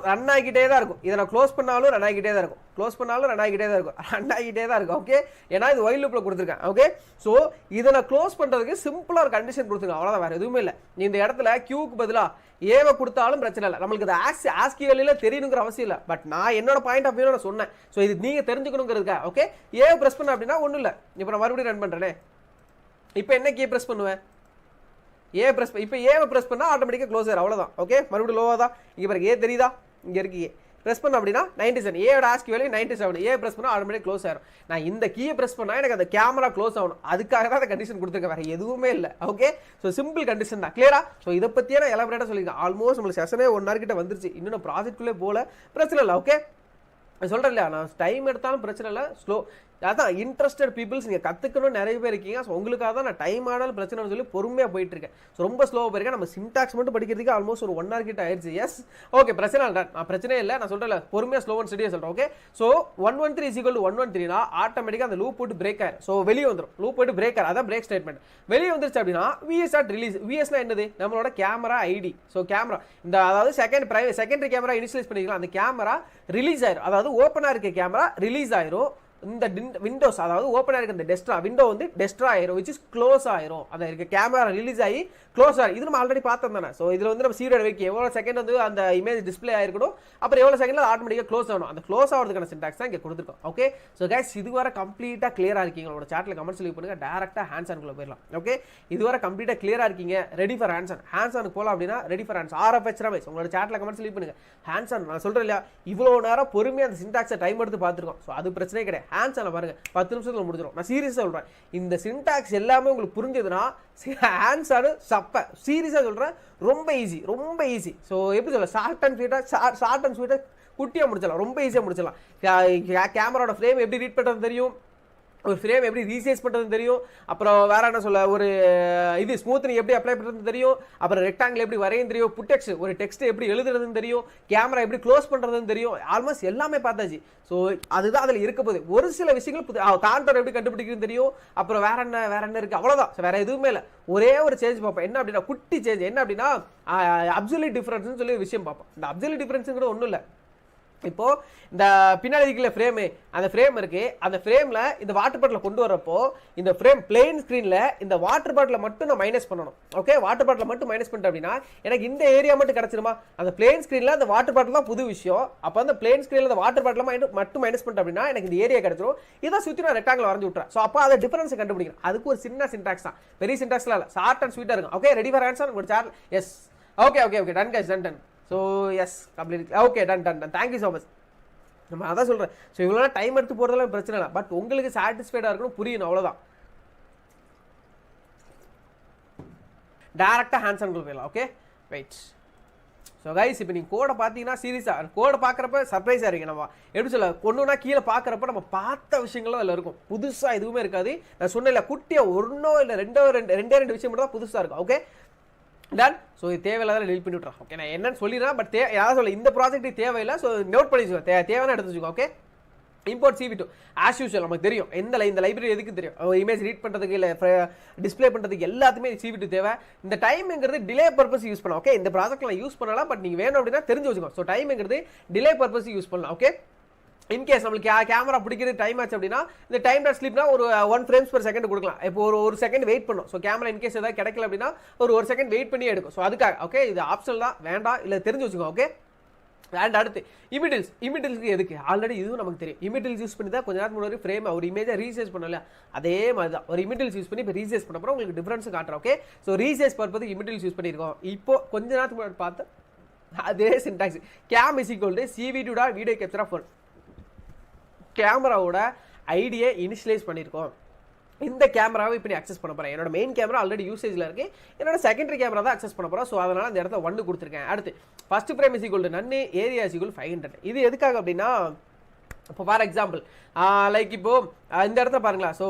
S1: ரன் ஆகிக்கிட்டே தான் இருக்கும். இதை நான் க்ளோஸ் பண்ணாலும் ரன் ஆகிக்கிட்டே தான் இருக்கும், க்ளோஸ் பண்ணாலும் ரன் ஆகிக்கிட்டே தான் இருக்கும், ரன் ஆகிக்கிட்டே தான் இருக்கும். ஓகே, ஏன்னா இது ஒயில் லூப்பில் கொடுத்துருக்கேன். ஓகே, ஸோ இதை நான் க்ளோஸ் பண்ணுறதுக்கு சிம்பிளாக ஒரு கண்டிஷன் கொடுத்துருக்கேன், அவ்வளோதான், வேறு எதுவுமே இல்லை. இந்த இடத்துல கியூக்கு பதிலாக ஏவை கொடுத்தாலும் பிரச்சனை இல்லை, நம்மளுக்கு இது ஆஸ்கி வேலையில் தெரியணுங்கிற அவசியம் இல்லை. பட் நான் என்னோட பாயிண்ட் ஆஃப் வியூ நான் சொன்னேன். ஸோ இது நீங்கள் தெரிஞ்சுக்கணுங்கிறதுக்கா. ஓகே, ஏவை ப்ரெஸ் பண்ண அப்படின்னா ஒன்றும் இல்லை. இப்போ நான் மறுபடியும் ரன் பண்ணுறேனே, இப்போ என்ன கீ ப்ரெஸ் பண்ணுவேன், இப்போ ஏவை ப்ரெஸ் பண்ணால் ஆட்டோமேட்டிக்காக க்ளோஸ் ஆயிரும், அவ்வளோதான். ஓகே, மறுபடியும் லோவாக தான் இங்கே பாருங்க, ஏ தெரியுதா, இங்கே இருக்கு ஏ ப்ரெஸ் பண்ண அப்படின்னா 97, ஏயோட ஆஸ்கி வேல்யூ 97, ஏ ப்ரெஸ் பண்ணால் ஆட்டோமேட்டிக் க்ளோஸ் ஆயிரும். நான் இந்த கீயை ப்ரெஸ் பண்ணால் எனக்கு அந்த கேமரா க்ளோஸ் ஆகணும், அதுக்காக தான் அந்த கண்டிஷன் கொடுத்துருக்கேன், வேறு எதுவுமே இல்லை. ஓகே, ஸோ சிம்பிள் கண்டிஷன் தான். கிளியரா? ஸோ இதை பற்றியே நான் எலாபரேட்டாக சொல்லியிருக்கேன். ஆல்மோஸ்ட் நம்மளுக்கு செஷனே 1 hour கிட்ட வந்துருச்சு, இன்னும் நான் ப்ராஜெக்ட்குள்ளே போல, பிரச்சனை இல்லை. ஓகே, சொல்கிறேன் இல்லையா, நான் டைம் எடுத்தாலும் பிரச்சனை இல்லை, ஸ்லோ. அதான் இன்ட்ரெஸ்டட் பீப்புள்ஸ் நீங்கள் கற்றுக்கணும் நிறைய பேர் இருக்கீங்க. ஸோ உங்களுக்காக தான் நான் டைம் ஆனாலும் பிரச்சனைன்னு சொல்லி பொறுமையாக போயிட்டு இருக்கேன். ஸோ ரொம்ப ஸ்லோவாக போயிருக்கேன். நம்ம சின்டாக்ஸ் மட்டும் படிக்கிறதுக்கு ஆல்மோஸ்ட் ஒரு 1 hour கிட்ட ஆயிடுச்சு. எஸ், ஓகே, பிரச்சனை இல்லை, நான் பிரச்சனையே இல்லை, நான் சொல்கிறேன் பொறுமையாக ஸ்லோ அண்ட் ஸ்டடியாக சொல்கிறேன். ஓகே, ஸோ 113 = 113 ஆட்டோமேட்டிக்காக அந்த லூப் போட்டு பிரேக் ஆயிரும். ஸோ வெளியே வந்துடும், லூப் போட்டு பிரேக் ஆயிரும், அதான் பிரேக் ஸ்டேட்மெண்ட். வெளியே வந்துருச்சு அப்படின்னா VS.release. VSனா என்னது, நம்மளோட கேமரா ஐடி. ஸோ கேமரா இந்த அதாவது செகண்டரி கேமரா இனிஷியலைஸ் பண்ணிக்கலாம், அந்த கேமரா ரிலீஸ் ஆயிரும், அதாவது ஓப்பனாக இருக்க கேமரா ரிலீஸ் ஆயிரும். இந்த விண்டோஸ் அதாவது ஓப்பனாக இருக்க இந்த டெஸ்ட்ரா விண்டோ வந்து டெஸ்ட்ரா ஆயிரும், விச் இஸ் க்ளோஸ் ஆயிரும். அதை இருக்க கேமரா ரிலீஸ் ஆகி க்ளோஸ் ஆயிரும். இது நம்ம ஆல்ரெடி பார்த்தோம் தானே. ஸோ இதில் வந்து நம்ம சீரியல் வைக்க எவ்வளோ செகண்ட் வந்து அந்த இமேஜ் டிஸ்பிளே ஆயிருக்கணும், அப்புறம் எவ்வளோ செகண்டில் ஆட்டோமேட்டிக்காக க்ளோஸ் ஆகணும். அந்த க்ளோஸ் ஆகிறதுக்கான சின்டாக்ஸ் தான் இங்கே கொடுத்துருக்கோம். ஓகே, ஸோ கைஸ் இதுவரை கம்ப்ளீட்டாக கிளியராக இருக்கீங்க, உங்களோட சாட்டில் கமெண்ட்ஸ் லீவ் பண்ணுங்க, டேரெக்டாக ஹேண்ட்ஸ் ஆனுக்குள்ள போயிடலாம். ஓகே, இதுவரை கம்ப்ளீட்டாக கிளியராக இருக்கீங்க, ரெடி ஃபார் ஹேண்ட்ஸ் ஆனுக்கு போகலாம் அப்படின்னா ready for hands RFH Ramesh உங்களோட சாட்டில் கமெண்ட்ஸ் லீவ் பண்ணுங்க. ஹேண்ட்ஸ் ஆன் நான் சொல்கிறேன் இல்லையா, இவ்வளோ நேரம் பொறுமையாக அந்த சின்டாக்ஸை டைம் எடுத்து பார்த்துருக்கோம். ஸோ அது பிரச்சனையே கிடையாது, ஹேண்ட்ஸ் ஆன பாருங்க 10 நிமிஷத்துல முடிஞ்சிடும். நான் சீரியஸாக சொல்கிறேன், இந்த சின்டாக்ஸ் எல்லாமே உங்களுக்கு புரிஞ்சதுன்னா ஹேண்ட்ஸ் ஆடு சப்ப சீரியஸாக சொல்கிறேன், ரொம்ப ஈஸி, ரொம்ப ஈஸி. ஸோ எப்படி சொல்ல, ஷார்ட் அண்ட் ஸ்வீட்டாக குட்டியாக முடிச்சிடலாம், ரொம்ப ஈஸியாக முடிச்சிடலாம். கேமராவோட ஃப்ரேம் எப்படி ரீட் பண்ணுறது தெரியும், ஒரு ஃப்ரேம் எப்படி ரீசைஸ் பண்ணுறது தெரியும், அப்புறம் வேற என்ன சொல்ல, ஒரு இது ஸ்மூத்னிங் எப்படி அப்ளை பண்ணுறது தெரியும், அப்புறம் ரெக்டாங்கிள் எப்படி வரையும் தெரியும், புட்டெக்ஸ்ட் ஒரு டெக்ஸ்ட் எப்படி எழுதுறதுன்னு தெரியும், கேமரா எப்படி க்ளோஸ் பண்ணுறதுன்னு தெரியும், ஆல்மோஸ்ட் எல்லாமே பார்த்தாச்சு. ஸோ அதுதான் அதில் இருக்க போகுது. ஒரு சில விஷயங்கள் கான்டர் எப்படி கண்டுபிடிக்கிறது தெரியும், அப்புறம் வேற என்ன இருக்குது, அவ்வளோதான். வேற எதுவுமே இல்லை. ஒரே ஒரு சேஞ்ச் பார்ப்போம், என்ன அப்படின்னா குட்டி சேஞ்ச், என்ன அப்படின்னா அப்சல்யூட் டிஃபரன்ஸ்னு சொல்லி விஷயம் பார்ப்போம். இந்த அப்சல்யூட் டிஃபரன்ஸுங்கிறது ஒன்றும் இல்லை. இப்போ இந்த பின்னாடி இருக்கிற ஃப்ரேமு, அந்த ஃப்ரேம் இருக்கு, அந்த ஃப்ரேம்ல இந்த வாட்டர் பாட்டில் கொண்டு வரப்போ இந்த ஃப்ரேம் பிளெயின் ஸ்க்ரீன்ல இந்த வாட்டர் பாட்டில் மட்டும் நான் மைனஸ் பண்ணணும். ஓகே, வாட்டர் பாட்டில் மட்டும் மைனஸ் பண்ணிட்டேன் அப்படின்னா எனக்கு இந்த ஏரியா மட்டும் கிடைச்சிருமா, அந்த பிளெயின் ஸ்க்ரீன்ல அந்த வாட்டர் பாட்டில் தான் புது விஷயம். அப்போ அந்த பிளெயின் ஸ்க்ரீன்ல அந்த வாட்டர் பாட்டில் மட்டும் மைனஸ் பண்ணிட்டேன் அப்படின்னா எனக்கு இந்த ஏரியா கிடைச்சிரும். இதை சுற்றி நான் ரெக்டாங்கிள் வரைஞ்சு விட்டுறேன். ஸோ அப்போ அதை டிஃபரன்ஸ் கண்டுபிடிக்கிறேன். அதுக்கு ஒரு சின்ன சின்டாக்ஸ் தான், பெரிய சின்டாக்ஸ்லாம் இல்லை, ஷார்ட் அண்ட் ஸ்வீட்டாக இருக்கும். ஓகே, ரெடி ஃபார் ஆன்சர் உங்களோட channel. Yes, okay done guys, done. So yes complete. Okay, done. Thank you so much. நம்ம அதான் சொல்கிறேன். ஸோ இவ்வளோ டைம் எடுத்து போகிறதெல்லாம் பிரச்சனை இல்லை, பட் உங்களுக்கு சாட்டிஸ்ஃபைடாக இருக்கணும், புரியணும், அவ்வளோதான். டேரெக்டாக ஹேண்ட்ஸ் ஆன் போயிடலாம். Okay, wait. ஸோ கைஸ் இப்போ நீங்கள் கோடை பார்த்தீங்கன்னா சீரியஸாக கோடை பார்க்குறப்ப சர்ப்ரைஸ் ஆகிருங்க. நம்ம எப்படி சொல்ல, ஒன்றுனா கீழே பார்க்குறப்ப நம்ம பார்த்த விஷயங்களும் அதில் இருக்கும், புதுசாக எதுவுமே இருக்காது. நான் சொன்னேன் குட்டியாக ஒன்றோ இல்லை ரெண்டே விஷயம் மட்டும் தான் புதுசாக இருக்கும். Okay, done. ஸோ இது தேவையில்லாத டெலிட் பண்ணி விட்றேன். ஓகே, நான் என்னன்னு சொல்லிடுறேன், பட் யாராவது சொல்ல இந்த ப்ராஜெக்ட் தேவையில்லை. ஸோ நோட் பண்ணி வச்சுக்கோ, தேவையான எடுத்து வச்சுக்கோ. Okay, import CV2 as usual நமக்கு தெரியும், இந்த லைப்ரரி எதுக்கு தெரியும், இமேஜ் ரீட் பண்ணுறதுக்கு இல்லை டிஸ்பிளே பண்ணுறதுக்கு எல்லாத்துமே CV2 தேவை. இந்த டைம்ங்கிறது டிலே பர்பஸ் யூஸ் பண்ணலாம். ஓகே, இந்த ப்ராஜெக்ட்ல யூஸ் பண்ணலாம், பட் நீங்கள் வேணும் அப்படின்னா தெரிஞ்சு வச்சுக்கோ. ஸோ டைம்ங்கிறது டிலே பர்பஸ் யூஸ் பண்ணலாம். ஓகே, இன்கேஸ் நம்மளுக்கு கேமரா பிடிக்கிறது டைம் ஆச்சு அப்படின்னா இந்த டைம் டாட் ஸ்லிப்னா ஒரு 1 frames per second கொடுக்கலாம். இப்போ ஒரு செகண்ட் வெயிட் பண்ணும். ஸோ கேமரா இன்கேஸ் ஏதாவது கிடைக்கல அப்படின்னா ஒரு செகண்ட் வெயிட் பண்ணி எடுக்கும். ஸோ அதுக்காக ஓகே, இது ஆப்ஷனல் தான், வேண்டாம் இல்லை தெரிஞ்சு வச்சுக்கோ. ஓகே, அண்ட் அடுத்து இமிடில்ஸ்க்கு எதுக்கு, ஆல்ரெடி இதுவும் நமக்கு தெரியும். இமிடில்ஸ் யூஸ் பண்ணி தான் கொஞ்ச நேரத்துக்கு முன்னாடி ஃப்ரேம் ஒரு இமேஜை ரீசைஸ் பண்ணல, அதே மாதிரி தான் ஒரு இமிடில்ஸ் யூஸ் பண்ணி இப்போ ரீசைஸ் பண்ண அப்புறம் உங்களுக்கு டிஃபரன்ஸ் காட்டுறோம். ஓகே, ஸோ ரீசைஸ் பர்பதுக்கு இமிடில்ஸ் யூஸ் பண்ணியிருக்கோம். இப்போ கொஞ்ச நேரத்துக்கு முன்னாடி பார்த்து அதே syntax cam is equal to CV2 video capture of கேமராவோட ஐடியை இனிஷியலைஸ் பண்ணியிருக்கோம். இந்த கேமராவை இப்போ நீ அக்சஸ் பண்ண போகிறேன். என்னோட மெயின் கேமரா ஆல்ரெடி யூசேஜில் இருக்குது, என்னோட செகண்டரி கேமரா தான் அக்சஸ் பண்ண போகிறோம். ஸோ அதனால் அந்த இடத்துல 1 கொடுத்துருக்கேன். அடுத்து first frame is equal to none, area is equal 500. இது எதுக்காக அப்படின்னா, இப்போ ஃபார் எக்ஸாம்பிள் லைக் இப்போது இந்த இடத்துல பாருங்களா. ஸோ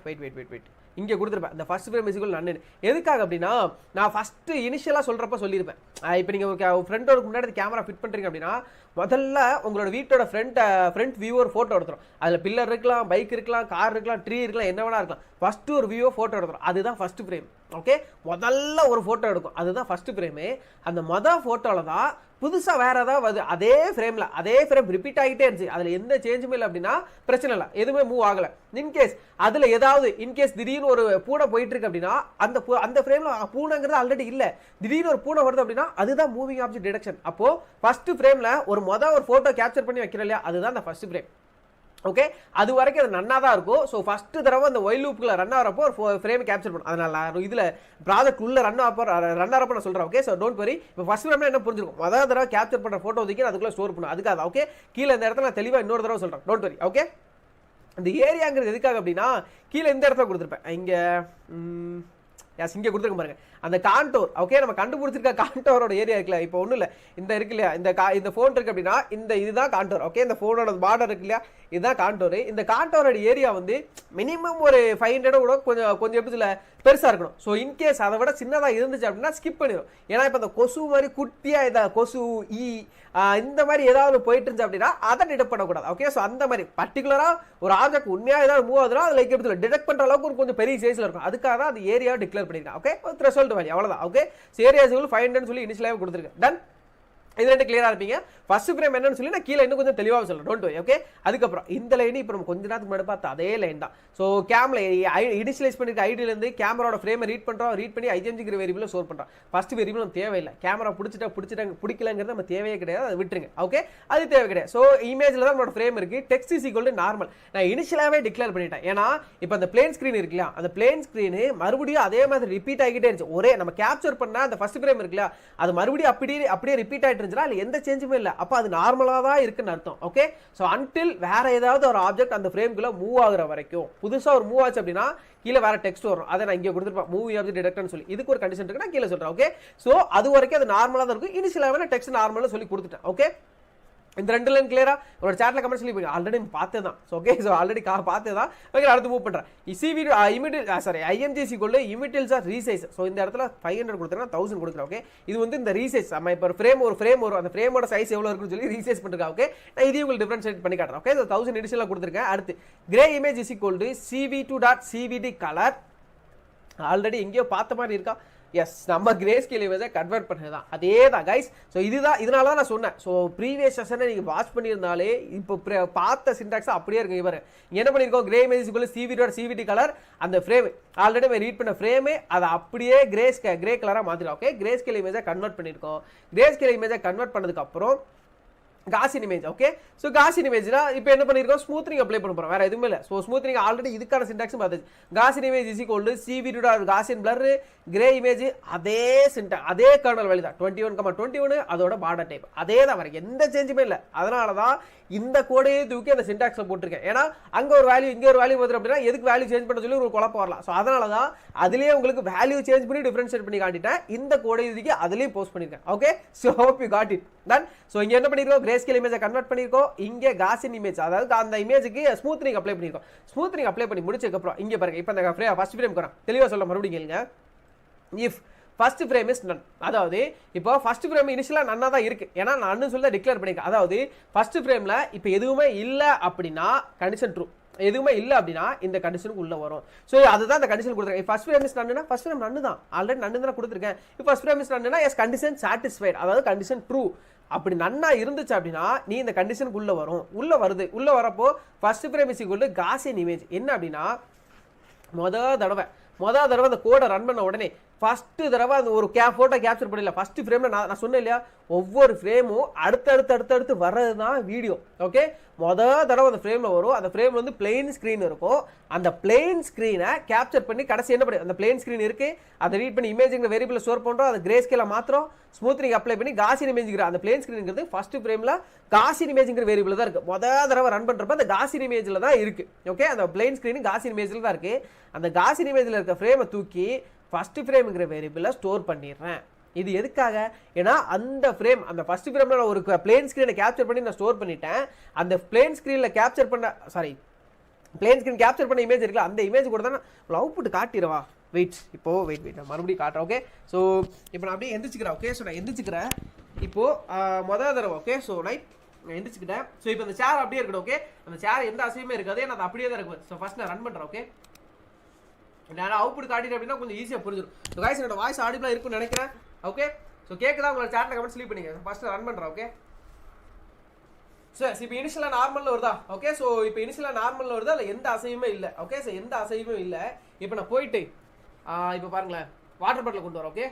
S1: வெயிட் இங்கே கொடுத்துருப்பேன், இந்த ஃபஸ்ட் ஃப்ரேம் இஸ் ஈக்குவல் நன்னு. எதுக்காக அப்படின்னா நான் ஃபஸ்ட்டு இனிஷியலாக சொல்கிறப்ப சொல்லியிருப்பேன். இப்போ நீங்கள் ஃப்ரெண்டோட முன்னாடி கேமரா ஃபிட் பண்ணுறீங்க அப்படின்னா முதல்ல உங்களோட வீட்டோட ஃப்ரண்ட் வியூ ஒரு ஃபோட்டோ எடுத்துரும். அதில் பில்லர் இருக்கலாம், பைக் இருக்கலாம், கார் இருக்கலாம், ட்ரீ இருக்கலாம், என்ன வேணா இருக்கலாம். ஃபஸ்ட்டு ஒரு வியூவை ஃபோட்டோ எடுத்துரும். அதுதான் ஃபஸ்ட்டு ஃப்ரேம். ஓகே முதல்ல ஒரு ஃபோட்டோ எடுக்கும், அதுதான் ஃபர்ஸ்ட் ஃப்ரேமு. அந்த ஃபோட்டோவில் தான் புதுசாக வேறு ஏதாவது அதே ஃப்ரேம் ரிப்பீட் ஆகிட்டே இருந்துச்சு, அதில் எந்த சேஞ்சுமே இல்லை அப்படின்னா பிரச்சனை இல்லை, எதுவுமே மூவ் ஆகலை. இன்கேஸ் அதில் ஏதாவது திடீர்னு ஒரு பூனை போயிட்டு இருக்கு அப்படின்னா அந்த ஃப்ரேமில் பூனைங்கிறது ஆல்ரெடி இல்லை, திடீர்னு ஒரு பூனை வருது அப்படின்னா அதுதான் மூவிங் ஆப்ஜெக்ட் டிடெக்ஷன். அப்போ ஃபர்ஸ்ட் ஃப்ரேமில் ஒரு ஃபோட்டோ கேப்சர் பண்ணி வைக்கிறோம் இல்லையா, அதுதான் அந்த ஃபர்ஸ்ட் ஃப்ரேம். ஓகே அது வரைக்கும் அது நன்னா தான் இருக்கும். ஸோ ஃபர்ஸ்ட் தடவை அந்த ஒயில் லூப்புக்குள்ள ரன் ஆகிறப்போ ஒரு ஃப்ரேம் கேப்சர் பண்ணும். அதனால இதில் ப்ராஜெக்ட் உள்ள ரன் ஆகிறப்போ நான் சொல்கிறேன். Okay so don't worry. இப்போ ஃபர்ஸ்ட் ஃப்ரேம்ல என்ன புரிஞ்சிருக்கும், முதல் தடவை கேப்சர் பண்ணுற ஃபோட்டோ ஒதுக்கி அதுக்குள்ள ஸ்டோர் பண்ணும், அதுக்காக. ஓகே கீழே இந்த இடத்துல நான் தெளிவாக இன்னொரு தடவை சொல்கிறேன், டோன்ட் வரி. ஓகே இந்த ஏரியாங்கிறது எதுக்காக அப்படின்னா கீழே இந்த இடத்துல கொடுத்துருப்பேன், இங்கே இங்கே கொடுத்துருக்க பாருங்க அந்த கான்டோர். ஓகே நம்ம கண்டுபிடிச்சிருக்க கான்டோரோட ஏரியா இருக்குல்ல, இப்போ ஒன்றும் இல்லை, இந்த இருக்கு இல்லையா, இந்த ஃபோன் இருக்கு அப்படின்னா இதுதான் கான்டோர். ஓகே இந்த ஃபோனோட பார்டர் இருக்கு இல்லையா, இதுதான் கான்டோர். இந்த கான்டோரோட ஏரியா மினிமம் ஒரு 500 கூட கொஞ்சம் எப்படி சொல்ல பெருசாக இருக்கணும். ஸோ இன்கேஸ் அதை விட சின்னதாக இருந்துச்சு அப்படின்னா ஸ்கிப் பண்ணிடும். ஏன்னா இப்போ இந்த கொசு மாதிரி குட்டியாக இதாக கொசு இந்த மாதிரி ஏதாவது போயிட்டு இருந்துச்சு அப்படின்னா அதை டிடெக்ட் பண்ணக்கூடாது. ஓகே ஸோ அந்த மாதிரி பர்டிகுலராக ஒரு ஆப்ஜெக்ட் உண்மையாக ஏதாவது மூவ் ஆகுதுன்னா அதில் எப்படி டிடெக்ட் பண்ணுற அளவுக்கு கொஞ்சம் பெரிய சைஸில் இருக்கும், அதுக்காக தான் அது ஏரியா டிக்ளேர் பண்ணியிருக்கேன். ஓகே த்ரெஷோல்ட் வேல்யூ அவ்வளோதான். ஓகே ஏரியா 500 சொல்லி இனிஷியலாகவே கொடுத்துருக்கேன். டன் இது ரெண்டு கிளியரா இருப்பீங்க. ஃபர்ஸ்ட் ஃப்ரேம் என்னன்னு சொல்லி நான் கீழே இன்னும் கொஞ்சம் தெளிவாக சொல்றேன், டோன்ட் வரி. ஓகே அதுக்கப்புறம் இந்த லைன் இப்போ நம்ம கொஞ்ச நேரத்துக்கு முன்னாடி பார்த்த அதே லைன் தான். ஸோ கேம்ல இனிஷியலைஸ் பண்ணிருக்க ஐடியிலேருந்து கேமராவோட ஃப்ரேமை ரீட் பண்ணி ஐஎம்ஜிங்கிற வேரியபிள் ஸ்டோர் பண்ணுறோம். ஃபர்ஸ்ட் வேரியபிள் நம்ம தேவையில்லை, கேமரா பிடிக்கலங்கிறது நம்ம தேவையே கிடையாது, அதை விட்டுருங்க. ஓகே அது தேவை கிடையாது. ஸோ இமேஜில் தான் நம்மளோட ஃப்ரேம் இருக்கு, text is equal to normal நான் இனிஷியலாகவே டிக்ளேர் பண்ணிட்டேன். ஏன்னா இப்போ அந்த பிளேன் ஸ்க்ரீன் இருக்குல்ல, அந்த பிளேன் ஸ்க்ரீனு மறுபடியும் அதே மாதிரி ரிப்பீட் ஆகிட்டே இருந்துச்சு. ஒரே நம்ம கேப்சர் பண்ண அந்த ஃபர்ஸ்ட் ஃப்ரேம் இருக்குல்ல, அது மறுபடியும் அப்படியே ரிப்பீட் ஆகிட்டு இருந்துச்சுன்னா அதில் எந்த சேஞ்சுமே இல்லை, அப்போ அது நார்மலாக தான் இருக்குன்னு அர்த்தம். ஓகே ஸோ அன்டில் வேற ஏதாவது ஒரு ஆப்ஜெக்ட் அந்த ஃப்ரேம்குள்ள மூவ் ஆகுற வரைக்கும், புதுசாக ஒரு மூவ் ஆச்சு அப்படின்னா கீழே வேற டெக்ஸ்ட் வரும், அதை நான் இங்கே கொடுத்துருப்பேன் மூவி ஆப்ஜெக்ட் டிடெக்ட்னு சொல்லி. இதுக்கு ஒரு கண்டிஷன் இருக்கு, நான் கீழே சொல்றேன். ஓகே ஸோ அது வரைக்கும் அது நார்மலாக தான் இருக்கும். இனிஷியலாக டெக்ஸ்ட் நார்மலாக சொல்லி கொடுத்துட்டேன். ஓகே இந்த ரெண்டு லைன் கிளியரா ஒரு சாட்ல கமெண்ட் சொல்லி ஆல்ரெடி பார்த்தே தான். ஓகே ஸோ ஆல்ரெடி பார்த்தே தான். ஓகே அடுத்து மூவ் பண்ணுறேன். IMG இமிடியல்ஸ் ஆர் ரீசைஸ். ஸோ இந்த இடத்துல 500 கொடுத்துருக்கேன், 1000 கொடுக்குறேன். ஓகே இது இந்த ரீசைஸ் நம்ம இப்போ ஒரு ஃப்ரேம் வரும், அந்த ஃப்ரேமோட சைஸ் எவ்வளோ இருக்குன்னு சொல்லி ரீசைஸ் பண்ணிருக்கேன். ஓகே நான் இதையும் உங்களுக்கு டிஃபரன்ஷியேட் பண்ணி காட்டுறேன். ஓகே 1000 இனிஷியலாக கொடுத்துருக்கேன். அடுத்து grey image is equal to CV2.CVD colour. Already எங்கேயோ பார்த்த மாதிரி இருக்கா? எஸ் நம்ம கிரே ஸ்கேல் இமேஜை கன்வெர்ட் பண்ணது தான், அதே தான் கைஸ். ஸோ இதுதான் இதனால தான் நான் சொன்னேன். ஸோ ப்ரீவியஸ் செஷனை நீங்கள் வாட்ச் பண்ணியிருந்தாலே இப்போ பார்த்த சின்டாக்ஸ் அப்படியே இருக்கு. இவர் என்ன பண்ணியிருக்கோம், கிரே இமேஜுக்குள்ள CV.CVD கலர் அந்த ஃப்ரேம் ஆல்ரெடி ரீட் பண்ண ஃப்ரேமே அதை அப்படியே கிரே கலராக மாற்றிடும். ஓகே கிரே ஸ்கேல் இமேஜை கன்வெர்ட் பண்ணியிருக்கோம். கிரே ஸ்கேல் இமேஜை கன்வெர்ட் பண்ணதுக்கப்புறம் காசின் இமேஜ். ஓகே ஸோ காசின் இமேஜ்னா இப்போ என்ன பண்ணிருக்கோம், ஸ்மூத்னிங் அப்ளை பண்ண போறோம், வேற எதுவுமே இல்லை. ஸோ ஸ்மூத்னிங் ஆல்ரெடி இதுக்கான சின்டாக்ஸ் பார்த்துச்சு. Gaussian image is equal to CV2 Gaussian blur grey image அதே சின்டாக்ஸ் அதே கர்னல் வேல்யூ தான் 21,21 அதோட பார்டர் டைப் அதே தான், வர எந்த சேஞ்சுமே இல்லை. அதனால தான் இந்த கோடையே தூக்கி அந்த சின்டாக்ஸை போட்டிருக்கேன். ஏன்னா அங்கே ஒரு வேல்யூ இங்கே ஒரு வேல்யூ வந்துடும் அப்படின்னா எதுக்கு வேல்யூ சேஞ்ச் பண்ண சொல்லி ஒரு குழப்பம் வரலாம். ஸோ அதனால தான் அதுலேயே உங்களுக்கு வேல்யூ சேஞ்ச் பண்ணி டிஃபரன்ஷியேட் பண்ணி காட்டிட்டேன். இந்த கோடையை தூக்கி அதுலேயும் போஸ்ட் பண்ணியிருக்கேன். Okay so hope you got it done. So இங்கே என்ன பண்ணியிருக்கோம், கிரே ஸ்கேல் இமேஜை கன்வெர்ட் பண்ணியிருக்கோம். இங்கே காசின் இமேஜ் அதாவது அந்த இமேஜுக்கு ஸ்மூத்னிங் அப்ளை பண்ணியிருக்கோம். ஸ்மூத்னிங் அப்ளை பண்ணி முடிச்சதுக்கப்புறம் இங்கே பாருங்க, இப்போ அந்த ஃபர்ஸ்ட் ஃப்ரேம் வரேன் தெளிவாக சொல்ல மறுபடியும் கேளுங்க. If first frame is none, அதாவது இப்போ ஃபர்ஸ்ட் ஃப்ரேம் இனிஷியலாக நன்னா தான் இருக்கு, ஏன்னா நான் சொல்லி டிக்ளேர் பண்ணியிருக்கேன். அதாவது ஃபர்ஸ்ட் ஃப்ரேமில் இப்போ எதுவுமே இல்லை அப்படின்னா கண்டிஷன் ட்ரூ, எதுவுமே இல்லை அப்படின்னா இந்த கண்டிஷனுக்கு உள்ள வரும். ஸோ அதுதான் இந்த கண்டிஷன் கொடுத்துருக்கேன். ஃபர்ஸ்ட் ஃப்ரேம் இஸ் நன்னா ஃபர்ஸ்ட் ஃப்ரேம் நன்னு தான், ஆல்ரெடி நன்னு தான் கொடுத்துருக்கேன். இப்போ ஃபர்ஸ்ட் ஃப்ரேம் இஸ் நன்னா எஸ் கண்டிஷன் சாட்டிஸ்ஃபைட், அதாவது கண்டிஷன் ட்ரூ. அப்படி நன்னா இருந்துச்சு அப்படின்னா நீ இந்த கண்டிஷனுக்கு உள்ள வரும். உள்ள வருது, உள்ள வரப்போ first frame is equal to Gaussian image. என்ன அப்படின்னா மொதல் தடவை அந்த கோடை ரன் பண்ண உடனே ஃபர்ஸ்ட் தடவை அந்த ஒரு ஃபோட்டோ கேப்சர் பண்ணல. ஃபர்ஸ்ட் ஃப்ரேம்ல நான் சொன்னேன் இல்லையா, ஒவ்வொரு ஃப்ரேமும் அடுத்தடுத்து வர்றது தான் வீடியோ. ஓகே மொதல் தடவை அந்த ஃப்ரேம்ல வரும், அந்த ஃப்ரேம்ல பிளெயின் ஸ்க்ரீன் இருக்கும். அந்த பிளெயின் ஸ்க்ரீனை கேப்சர் பண்ணி கடைசி என்ன பண்ணி அந்த பிளெயின் ஸ்க்ரீன் இருக்கு அதை ரீட் பண்ணி இமேஜிங் வேரியபிள் ஸ்டோர் பண்றோம், அதை கிரே ஸ்கேல மாத்திரம் ஸ்மூத்னிங் அப்ளை பண்ணி காசின் இமேஜ்ங்கிற அந்த பிளெயின் ஸ்க்ரீன்ங்கிறது ஃபர்ஸ்ட் ஃப்ரேம்ல காசின் இமேஜ்ங்கிற வேரியபிள் தான் இருக்கு. மொதல் தடவை ரன் பண்றப்ப அந்த காசின் இமேஜ்ல தான் இருக்கு. ஓகே அந்த பிளெயின் ஸ்க்ரீன் காசின் இமேஜ்ல தான் இருக்கு. அந்த காசின் இமேஜ்ல இருக்க ஃப்ரேமை தூக்கி ஃபர்ஸ்ட் ஃப்ரேம்ங்கிற வேரியபிளை ஸ்டோர் பண்ணிடுறேன். இது எதுக்காக, ஏன்னா அந்த ஃப்ரேம் அந்த ஃபர்ஸ்ட் ஃப்ரேம்ல ஒரு பிளேன் ஸ்க்ரீனை கேப்சர் பண்ணி நான் ஸ்டோர் பண்ணிட்டேன். அந்த பிளேன் ஸ்க்ரீன்ல கேப்சர் பண்ண பிளேன் ஸ்க்ரீன் கேப்சர் பண்ண இமேஜ் இருக்குல்ல, அந்த இமேஜ் கூட தான் நான் அவுட்புட் காட்டிடுவா. வெயிட் நான் மறுபடியும் காட்டுறேன். ஓகே ஸோ இப்போ நான் அப்படியே எந்திரிச்சுக்கிறேன். ஓகே ஸோ நான் எந்திரிச்சுக்கிறேன் இப்போ மொதல் தடவை. ஓகே ஸோ நான் எந்திரிச்சுக்கிட்டேன். ஸோ இப்போ அந்த சேர் அப்படியே இருக்கட்டும். ஓகே அந்த சேர் எந்த அசையுமே இருக்காது, நான் அப்படியே தான் இருக்கும். ஸோ ஃபர்ஸ்ட் நான் ரன் பண்ணுறேன். ஓகே நான் அவுட்புட் காட்டிட்டேன் அப்படின்னா கொஞ்சம் ஈஸியாக புரிஞ்சிடும். ஸோ கைஸ் என்னோட வாய்ஸ் ஆடிபிளாக இருக்குன்னு நினைக்கிறேன். ஓகே, ஸோ கேட்குதா உங்களோட சேட்டில் கமெண்ட் ஸ்லீப் பண்ணிங்க. ஃபஸ்ட்டு ரன் பண்ணுறேன். ஓகே சார், இப்போ இனிஷியலாக நார்மலில் வருதா? ஓகே, ஸோ இப்போ இனிஷியலாக நார்மலில் வருதா இல்லை எந்த அசைவுமே இல்லை. ஓகே, ஸோ எந்த அசைவுமே இல்லை. இப்போ நான் போயிட்டு இப்போ பாருங்களேன் வாட்டர் பாட்டில் கொண்டு வரேன். Okay,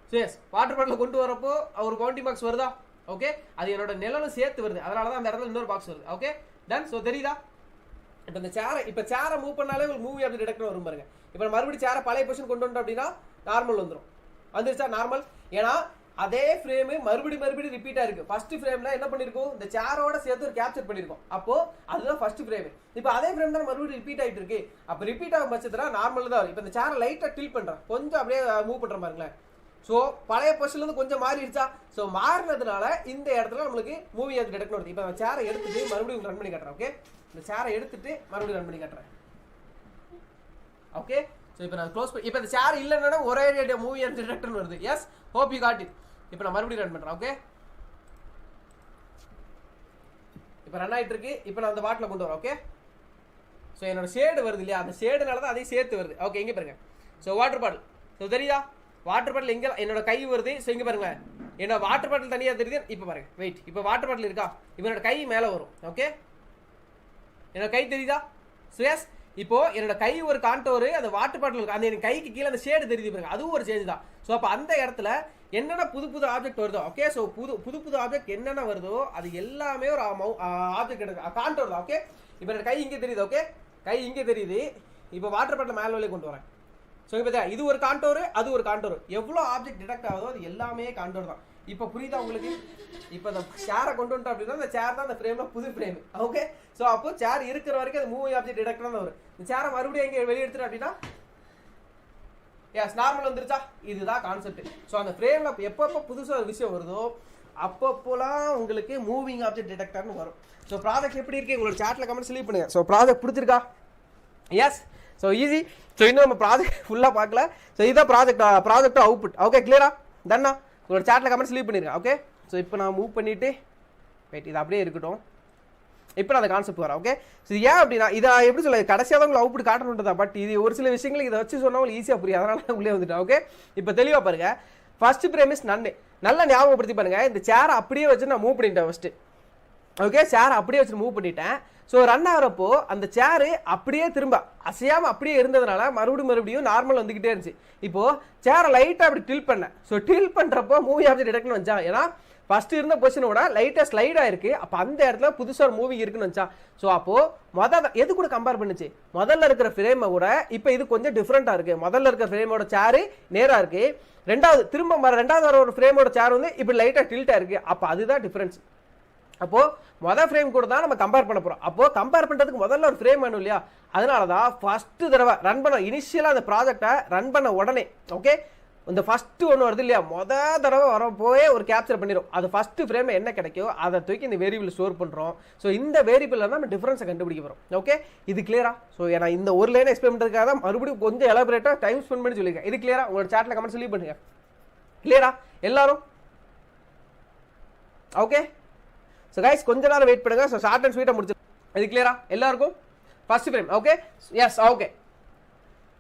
S1: so yes water bottle கொண்டு வரப்போ ஒரு கவுண்டிங் பாக்ஸ் வருதா? ஓகே, அது என்னோட நிழலும் சேர்த்து வருது, அதனால தான் அந்த இடத்துல இன்னொரு பாக்ஸ் வருது. Okay done. ஸோ தெரியுதா? இப்போ இந்த சேரை மூவ் பண்ணாலே உங்களுக்கு மூவி அப்படி டிடெக்ட் வரும் பாருங்க. இப்போ மறுபடியும் சேரை பழைய பொசிஷன் கொண்டு வந்துட்டோம் அப்படின்னா நார்மல் வந்துடும். வந்துருச்சா நார்மல்? ஏன்னா அதே ஃப்ரேம் மறுபடியும் ரிப்பீட் ஆயிருக்கு. ஃபர்ஸ்ட் ஃப்ரேம்ல என்ன பண்ணிருக்கோம், இந்த சேரோட சேர்த்து ஒரு கேப்சர் பண்ணிருக்கோம். அப்போ அதுதான் ஃபர்ஸ்ட் ஃப்ரேம். இப்போ அதே ஃப்ரேம் தான் மறுபடியும் ரிப்பீட் ஆயிட்டு இருக்கு. அப்போ ரிப்பீட் ஆகும் பட்சத்துல நார்மல் தான் வரும். இப்போ இந்த சேரை லைட்டா டில்ட் பண்றேன், கொஞ்சம் அப்படியே மூவ் பண்ற பாருங்களேன். ஸோ பழைய பொசிஷன்ல இருந்து கொஞ்சம் மாறிடுச்சா? ஸோ மாறினதுனால இந்த இடத்துல நம்மளுக்கு மூவி அது டிடெக்ட் வருது. இப்போ சேரை எடுத்துட்டு மறுபடியும் ரன் பண்ணி காட்டுறேன். ஓகே, இந்த சேரை எடுத்துட்டு மறுபடியும் ரன் பண்ணி காட்டுறேன். ஓகே, ஸோ இப்போ நான் க்ளோஸ் பண்ணி இப்போ இந்த சேர் இல்லைன்னா ஒரே மூவி அந்த டிடெக்டர் வருது. Yes, hope you got it. இப்போ நான் மறுபடியும் ரன் பண்ணுறேன். ஓகே, இப்போ ரன் ஆகிட்டு இருக்கு. இப்போ நான் அந்த பாட்டில் கொண்டு வரேன். ஓகே, ஸோ என்னோட ஷேடு வருது இல்லையா, அந்த ஷேடுனால தான் அதையும் சேர்த்து வருது. ஓகே, இங்கே பாருங்க. ஸோ வாட்டர் பாட்டில், ஸோ தெரியுதா வாட்டர் பாட்டில் எங்கே என்னோட கை வருது. ஸோ இங்கே பாருங்க என்னோட வாட்டர் பாட்டில் தனியாக தெரியுது. இப்போ பாருங்க வெயிட், இப்போ வாட்டர் பாட்டில் இருக்கா, இப்போ என்னோட கை மேலே வரும். ஓகே, என்னோட கை தெரியுதா? ஸோ எஸ், இப்போ என்னோட கை ஒரு கான்டோரு, அந்த வாட்டர் பாட்டில் இருக்கு, அந்த என் கைக்கு கீழே அந்த ஷேடு தெரியுது பாருங்க, அதுவும் ஒரு சேஞ்ச் தான். ஸோ அப்போ அந்த இடத்துல என்னென்ன புது ஆப்ஜெக்ட் வருதோ, ஓகே, ஸோ புது ஆப்ஜெக்ட் என்னென்ன வருதோ அது எல்லாமே ஒரு ஆப்ஜெக்ட் எடுக்கும், கான்டோர் தான். ஓகே, இப்போ என்னோட கை இங்கே தெரியுது. ஓகே, கை இங்கே தெரியுது. இப்போ வாட்டர் பாட்டில் மேலே வழியே கொண்டு வரேன். ஸோ இப்போ இது ஒரு கான்டோரு, அது ஒரு கான்டோரு, எவ்வளோ ஆப்ஜெக்ட் டிடெக்ட் ஆகுதோ அது எல்லாமே கான்டோர் தான். இப்போ புரியுதா உங்களுக்கு? இப்போ இந்த சேரை கொண்டு வந்துட்டோம் அப்படின்னா இந்த சேர் தான் அந்த ஃப்ரேம்ல புது ஃப்ரேம். ஓகே, ஸோ அப்போ சேர் இருக்கிற வரைக்கும் அது மூவி ஆப்ஜெக்ட் டிடெக்ட் தான் வரும். இந்த சேரை மறுபடியும் எங்கே வெளியே எடுத்துட்டு அப்படின்னா எஸ் நார்மல் வந்துருச்சா? இதுதான் கான்செப்ட். ஸோ அந்த ஃப்ரேம்ல எப்பப்போ புதுசாக ஒரு விஷயம் வருதோ அப்பப்போலாம் உங்களுக்கு மூவிங் ஆப்ஜெக்ட் டிடெக்டர்னு வரும். ஸோ ப்ராஜெக்ட் எப்படி இருக்கு உங்களோட சேட்டில் கமெண்ட் ஸ்லீப் பண்ணுங்க. ஸோ ப்ராஜெக்ட் பிடிச்சிருக்கா? Yes, so easy. ஸோ இன்னும் நம்ம ப்ராஜெக்ட் ஃபுல்லாக பார்க்கல. ஸோ இதுதான் ப்ராஜெக்ட் அவுட்புட். ஓகே, கிளியரா? தன்னா உங்களோட சேட்டில் கமெண்ட் ஸ்லீப் பண்ணிருக்கேன். ஓகே, ஸோ இப்போ நான் மூவ் பண்ணிவிட்டு வெயிட், இது அப்படியே இருக்கட்டும். இப்போ நான் அந்த கான்செப்ட் வரேன். ஓகே, ஸோ ஏன் அப்படின்னா இதை எப்படி சொல்ல கடைசியாக தான் உங்களுக்கு அவுட்புட் காட்டணுன்றதா, பட் இது ஒரு சில விஷயங்களுக்கு இதை வச்சு சொன்னால் உங்களுக்கு ஈஸியாக புரியும், அதனால உள்ளே வந்துட்டேன். ஓகே, இப்போ தெளிவாக பாருங்க. First frame is none. நல்லா ஞாபகப்படுத்தி பாருங்க. இந்த சேரை அப்படியே வச்சு நான் மூவ் பண்ணிட்டேன் ஃபர்ஸ்ட். ஓகே, சேரை அப்படியே வச்சு மூவ் பண்ணிட்டேன். ஸோ ரன் ஆகிறப்போ அந்த சேரு அப்படியே திரும்ப அசையாமல் அப்படியே இருந்ததுனால மறுபடியும் நார்மல் வந்துக்கிட்டே இருந்துச்சு. இப்போது சேரை லைட்டாக அப்படி டில் பண்ணேன். ஸோ டில் பண்ணுறப்போ மூவி ஆப்ஜெக்ட் டிடெக்ட்னு வந்துச்சா? ஏன்னா ஃபர்ஸ்ட் இருந்த பொசிஷனோட லைட்டாக ஸ்லைட் ஆயிருக்கு. அப்போ அந்த இடத்துல புதுசாக ஒரு மூவி இருக்குன்னு வந்துச்சா? ஸோ அப்போது எது கூட கம்பேர் பண்ணுச்சு? முதல்ல இருக்கிற ஃப்ரேமை கூட இப்போ இது கொஞ்சம் டிஃப்ரெண்ட்டாக இருக்குது. முதல்ல இருக்கிற ஃப்ரேமோட சேரு நேராக இருக்குது. ரெண்டாவது வர ஒரு ஃப்ரேமோட சேர் வந்து இப்போ லைட்டாக டில்ட்டாக இருக்குது. அப்போ அதுதான் டிஃப்ரென்ஸ். அப்போ மொதல் ஃப்ரேம் கூட தான் நம்ம கம்பேர் பண்ண போகிறோம். அப்போ கம்பேர் பண்ணுறதுக்கு முதல்ல ஒரு ஃப்ரேம் வேணும் இல்லையா? அதனால தான் ஃபர்ஸ்ட் தடவை ரன் பண்ண இனிஷியலாக அந்த ப்ராஜெக்டை ரன் பண்ண உடனே ஓகே இந்த ஃபர்ஸ்ட் ஒன்று வருது இல்லையா, மொதல் தடவை வரப்போயே ஒரு கேப்சர் பண்ணிடும். அது ஃபர்ஸ்ட் ஃப்ரேம் என்ன கிடைக்கும் அதை தூக்கி இந்த வேரியபிள் ஸ்டோர் பண்ணுறோம். ஸோ இந்த வேரியபிளில் தான் நம்ம டிஃபரன்ஸை கண்டுபிடிக்க போகிறோம். ஓகே, இது கிளியரா? ஸோ ஏன்னா இந்த ஒரு லைன் எக்ஸ்பிளைன் பண்ணுறதுக்காக தான் மறுபடியும் கொஞ்சம் எலாபரேட்டாக டைம் ஸ்பெண்ட் பண்ணி சொல்லியிருக்கேன். இது கிளியரா? உங்களோட சாட்டில் கமெண்ட் சொல்லி பண்ணுங்க. கிளியரா எல்லாரும்? ஓகே, ஸோ கைஸ் கொஞ்ச நேரம் வெயிட் பண்ணுங்க. ஸோ ஷார்ட் அண்ட் ஸ்வீட்டாக முடிச்சு. இது கிளியரா எல்லாருக்கும்? First frame okay, yes okay.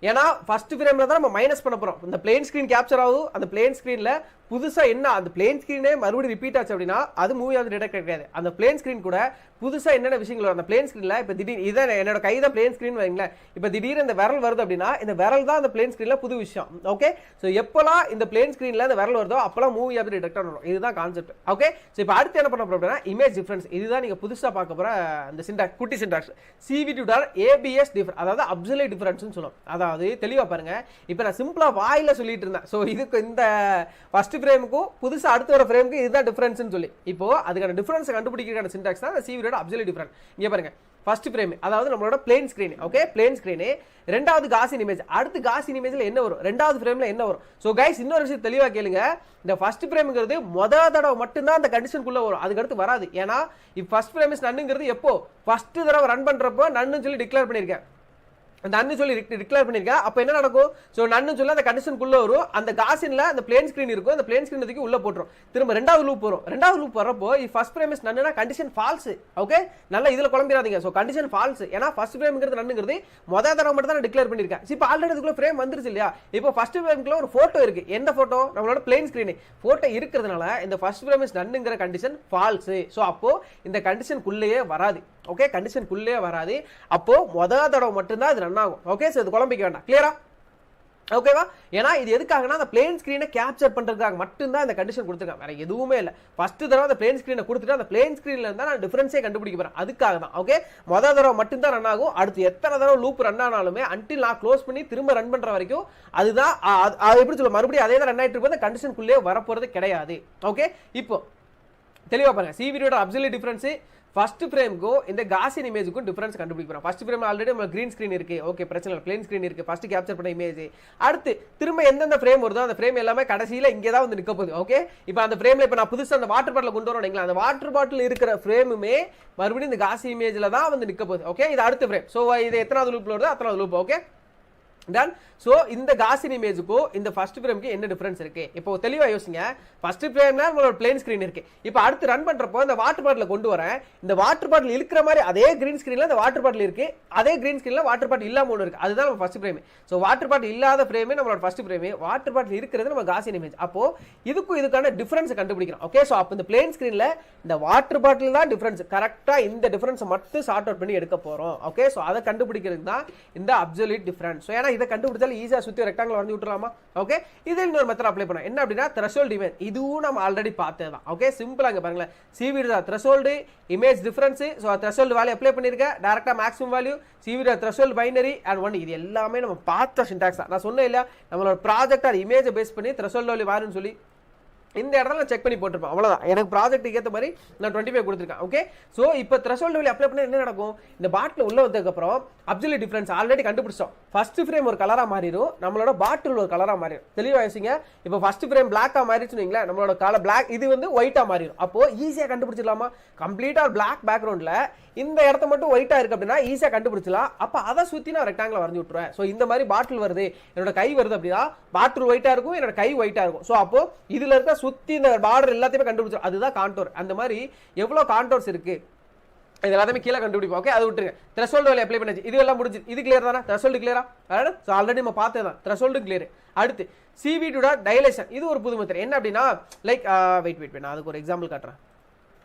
S1: ஏன்னா ஃபர்ஸ்ட் ஃப்ரேமில் தான் நம்ம மைனஸ் பண்ண போகிறோம். இந்த பிளேன் ஸ்க்ரீன் கேப்சர் ஆகும். அந்த பிளேன் ஸ்க்ரீனில் புதுசாக என்ன அந்த பிளேன் ஸ்க்ரீனே மறுபடியும் ரிப்பீட் ஆச்சு அப்படின்னா அது மூவி ஆகுது டிடெக்ட் கிடையாது. அந்த பிளேன் ஸ்க்ரீன் கூட புதுசாக என்னென்ன விஷயங்கள் வரும் அந்த பிளேன் ஸ்க்ரீனில். இப்போ திடீர்னு இதான் என்னோட கை தான் பிளேன் ஸ்க்ரீன் வைங்களேன். இப்போ திடீர்னு இந்த விரல் வருது அப்படின்னா இந்த விரல் தான் அந்த பிளேன் ஸ்க்ரீனில் புது விஷயம். ஓகே, ஸோ எப்போலாம் இந்த பிளேன் ஸ்க்ரீனில் இந்த விரல் வருதோ அப்போலாம் மூவி ஆகுது டிடெக்ட் வரும். இதுதான் கான்செப்ட். ஓகே, ஸோ இப்போ அடுத்து என்ன பண்ண போகிறோம் அப்படின்னா இமேஜ் டிஃபரன்ஸ். இதுதான் நீங்கள் புதுசாக பார்க்க போகிற அந்த சிண்டாக்ஸ், குட்டி சிண்டாக்ஸ். CVT.ABS டிஃபரன்ஸ், அதாவது அப்சல்யூட் டிஃபரன்ஸ்னு சொல்லுவோம். அதாவது தெளிவாக பாருங்க. இப்போ நான் சிம்பிளா வாயில சொல்லிட்டு இருந்தேன். ஸோ இதுக்கு இந்த ஃபர்ஸ்ட் ஃப்ரேமுக்கும் புதுசாக அடுத்து வர ஃப்ரேமுக்கு இதுதான் டிஃபரன்ஸ்னு சொல்லி இப்போ அதுக்கான டிஃபரன்ஸை கண்டுபிடிக்கிற சிண்டாக்ஸ் தான் CVT அப்சல்யூட் டிஃபரன்ஸ். இங்கே பாருங்க ஃபர்ஸ்ட் ஃப்ரேம் அதாவது நம்மளோட plane screen. Okay, plane screen. ரெண்டாவது காசியன் இமேஜ். அடுத்து காசியன் இமேஜில் என்ன வரும்? ரெண்டாவது ஃப்ரேமில் என்ன வரும்? ஸோ கைஸ் இன்னொரு விஷயம் தெளிவாக கேளுங்க. இந்த ஃபர்ஸ்ட் ஃப்ரேமுங்கிறது மொதல் தடவை மட்டும்தான் அந்த கண்டிஷனுக்குள்ளே வரும், அதுக்கடுத்து வராது. ஏன்னா இப்போ ஃபர்ஸ்ட் ஃப்ரேம் இஸ் நன்னுங்கிறது எப்போ ஃபர்ஸ்ட் தடவை ரன் பண்ணுறப்போ நன்னு சொல்லி டிக்ளேர் பண்ணியிருக்கேன். நன்னு சொல்லி டிக்ளேர் பண்ணிருக்கேன். அப்ப என்ன நடக்கும்? சோ நன்னு சொல்லி அந்த கண்டிஷனுக்குள்ள வரும். அந்த காசின்ல அந்த பிளேன் ஸ்கிரீன் இருக்கும். அந்த பிளேன் ஸ்கிரீன் தூக்கி உள்ள போட்டுரும். திரும்ப ரெண்டாவது லூப் வரும். ரெண்டாவது லூப் வரப்போ ஃபர்ஸ்ட் ஃப்ரேம் இஸ் நன்னுனா கண்டிஷன் ஃபால்ஸ். ஓகே, நல்லா இதுல குழம்பிராதீங்க. So condition false. ஏன்னா ஃபர்ஸ்ட் ஃப்ரேம்ங்கிறது நன்னுங்கிறது முதல் தடவை மட்டும் தான் டிக்ளேர் பண்ணிருக்கேன். இப்போ ஆல்ரெடி இதுக்குள்ள ஃப்ரேம் வந்துருச்சு இல்லையா? இப்போ ஃபர்ஸ்ட் ஃப்ரேம்க்குள்ள ஒரு போட்டோ இருக்கு. எந்த போட்டோ? நம்மளோட பிளேன் ஸ்கிரீன் போட்டோ இருக்கிறதுனால இந்த ஃபர்ஸ்ட் ஃப்ரேம் இஸ் நன்னுங்கிற கண்டிஷன் ஃபால்ஸ். சோ அப்போ இந்த கண்டிஷனுக்குள்ளேயே வராது. ஓகே, கண்டிஷனுக்குள்ளே வராது. அப்போ முதல் தடவை மட்டும்தான் இது ரன் ஆகும். ஓகே, சோ இது குழம்பிக்க வேண்டாம். கிளியரா? ஓகேவா? ஏன்னா இது எதுக்காகனா அந்த பிளேன் ஸ்கிரீனை கேப்சர் பண்றதுக்காக மட்டும்தான் இந்த கண்டிஷன் கொடுத்துருக்காங்க. வேற எதுவுமே இல்லை. ஃபர்ஸ்ட் தடவை அந்த பிளேன் ஸ்கிரீனை கொடுத்துட்டு அந்த பிளேன் ஸ்கிரீன்ல இருந்தா நான் டிஃபரன்ஸே கண்டுபிடிக்க போறேன். அதுக்காக தான். ஓகே, முதல் தடவை மட்டும்தான் ரன் ஆகும். அடுத்து எத்தனை தடவை லூப் ரன் ஆனாலுமே அன்டில் நான் க்ளோஸ் பண்ணி திரும்ப ரன் பண்ற வரைக்கும் அதுதான் எப்படி சொல்ல மறுபடியும் அதே தான் ரன் ஆயிட்டு இருக்கும். அந்த கண்டிஷனுக்குள்ளே வரப்போறது கிடையாது. ஓகே, இப்போ தெளிவா பாருங்க. சிவிடியோட அப்சல்யூட் டிஃபரன்ஸ் ஃபர்ஸ்ட் ஃப்ரேமுக்கும் இந்த காசியன் இமேஜுக்கும் டிஃபரன்ஸ் கண்டுபிடிக்கிறோம். ஃபர்ஸ்ட் ஃப்ரேம் ஆல்ரெடி நம்ம கிரீன் ஸ்கிரீன் இருக்கு. ஓகே, பிரச்சனை இல்லை. பிளேன் ஸ்கிரீன் இருக்கு. ஃபர்ஸ்ட் கேப்சர் பண்ண இமேஜ். அடுத்து திரும்ப எந்தெந்த ஃப்ரேம் வருதோ அந்த ஃப்ரேம் எல்லாமே கடைசியில இங்கே தான் வந்து நிற்க போகுது. ஓகே, இப்போ அந்த ஃப்ரேம்ல இப்போ நான் புதுசாக அந்த வாட்டர் பாட்டில் கொண்டு வரோம். அந்த வாட்டர் பாட்டில் இருக்கிற ஃப்ரேமுமே மறுபடியும் இந்த காசி இமேஜ்ல தான் வந்து நிற்க போகுது. ஓகே, இது அடுத்த ஃப்ரேம். ஸோ இது எத்தனாவது லூப்ல வருது? அத்தனாவது லூப். Okay done. சோ இந்த காசியன் இமேஜுக்கும் இந்த ஃபர்ஸ்ட் ஃப்ரேமுக்கு என்ன டிஃபரன்ஸ் இருக்கு? இப்போ தெளிவா யோசிங்க. ஃபர்ஸ்ட் ஃப்ரேம்ல நம்மளோட பிளேன் ஸ்கிரீன் இருக்கு. இப்போ அடுத்து ரன் பண்றப்போ இந்த வாட்டர் பாட்டில் கொண்டு வரேன். இந்த வாட்டர் பாட்டில் இருக்கிற மாதிரி அதே கிரீன் ஸ்கிரீன்ல இந்த வாட்டர் பாட்டில் இருக்கு. அதே கிரீன் ஸ்கிரீன்ல வாட்டர் பாட்டில் இல்லாம ஒன்று இருக்கு. அதுதான் நம்ம first frame. So water bottle இல்லாத ஃப்ரேமே நம்மளோட ஃபர்ஸ்ட் ஃப்ரேம். வாட்டர் பாட்டில் இருக்கிறது நம்ம காசியன் இமேஜ். அப்போ இதுக்கும் இதுக்கான டிஃபரன்ஸ் கண்டுபிடிக்கிறோம். ஓகே, சோ அப்போ இந்த பிளேன் ஸ்கிரீன்ல இந்த வாட்டர் பாட்டில் தான் டிஃபரன்ஸ். கரெக்டா இந்த டிஃபரன்ஸ் மட்டும் சார்ட் அவுட் பண்ணி எடுக்க போறோம். ஓகே, சோ அதை கண்டுபிடிக்கிறது தான் இந்த அப்சல்யூட் டிஃபரன்ஸ். சோ ஏன்னா இதை கண்டுபிடிச்சாலும் ஈஸியா சுத்தி ரெக்டாங்கிள் வந்து விட்டுறலாமா? ஓகே, இதில் இன்னொரு மெத்தட் அப்ளை பண்ணலாம். என்ன அப்படின்னா த்ரெஷோல்ட் இமேஜ். இதுவும் நம்ம ஆல்ரெடி பார்த்ததுதான். ஓகே, சிம்பிளா இங்க பாருங்களேன். சிவிடி தான் threshold image difference. So threshold value apply பண்ணிருக்கேன். டைரக்டா maximum value CVT threshold binary and 1. இது எல்லாமே நம்ம பார்த்த சின்டாக்ஸ் தான். நான் சொன்னேன் இல்லையா, நம்மளோட ப்ராஜெக்ட் அது இமேஜை பேஸ் பண்ணி த்ரெஷோல்ட் வேல்யூ வேணும்னு சொல்லி இந்த இடத்துல நான் செக் பண்ணி போட்டுருப்பேன். அவ்வளவுதான். எனக்கு ப்ராஜெக்ட்டுக்கு ஏற்ற மாதிரி நான் 25 கொடுத்துருக்கேன். ஓகே, ஸோ இப்போ த்ரெஷோல்ட் வேல்யூ அப்ளை பண்ண என்ன நடக்கும்? இந்த பாட்டில் உள்ள வந்ததுக்கப்புறம் அப்சல்யூட் டிஃபரன்ஸ் ஆல்ரெடி கண்டுபிடிச்சோம். ஃபர்ஸ்ட் ஃப்ரேம் ஒரு கலராக மாறிடும். நம்மளோட பாட்டில் ஒரு கலராக மாறிடும். தெளிவாக யோசிங்க. இப்போ ஃபர்ஸ்ட் ஃப்ரேம் பிளாக்காக மாறிடுச்சுன்னு வைங்களேன். நம்மளோட கலர் பிளாக், இது வந்து ஒயிட்டாக மாறிடும். அப்போ ஈஸியாக கண்டுபிடிச்சிடலாமா? கம்ப்ளீட்டாக பிளாக் பேக்ரவுண்டில் இந்த இடத்த மட்டும் ஒயிட்டாக இருக்கு அப்படின்னா ஈஸியாக கண்டுபிடிச்சலாம். அப்போ அதை சுற்றி நான் ரெக்டாங்கில் வரைஞ்சி விட்டுருவேன். ஸோ இந்த மாதிரி பாட்டில் வருது, என்னோட கை வருது அப்படின்னா பாட்டில் ஒயிட்டாக இருக்கும், என்னோட கை ஒயிட்டாக இருக்கும். ஸோ அப்போ இதில் இருக்க சுற்றி இந்த பார்டர் எல்லாத்தையுமே கண்டுபிடிச்சோம். அதுதான் கான்டோர். அந்த மாதிரி எவ்வளோ கான்டோர்ஸ் இருக்கு இது எல்லாத்தையுமே கீழே கண்டுபிடிப்போம். ஓகே, அது விட்டுருங்க. த்ரெஷோல்ட் வேல்யூ அப்ளை பண்ணி இது எல்லாம் முடிஞ்சு. இது கிளியர் தானே? த்ரெஷோல்ட் கிளியரா? ஸோ ஆல்ரெடி நம்ம பார்த்தது தான். Threshold clear. அடுத்து சிவிடியோட டைலேஷன். இது ஒரு புது மெத்தட். என்ன அப்படின்னா லைக் வெயிட் நான் அதுக்கு ஒரு எக்ஸாம்பிள் காட்டுறேன்.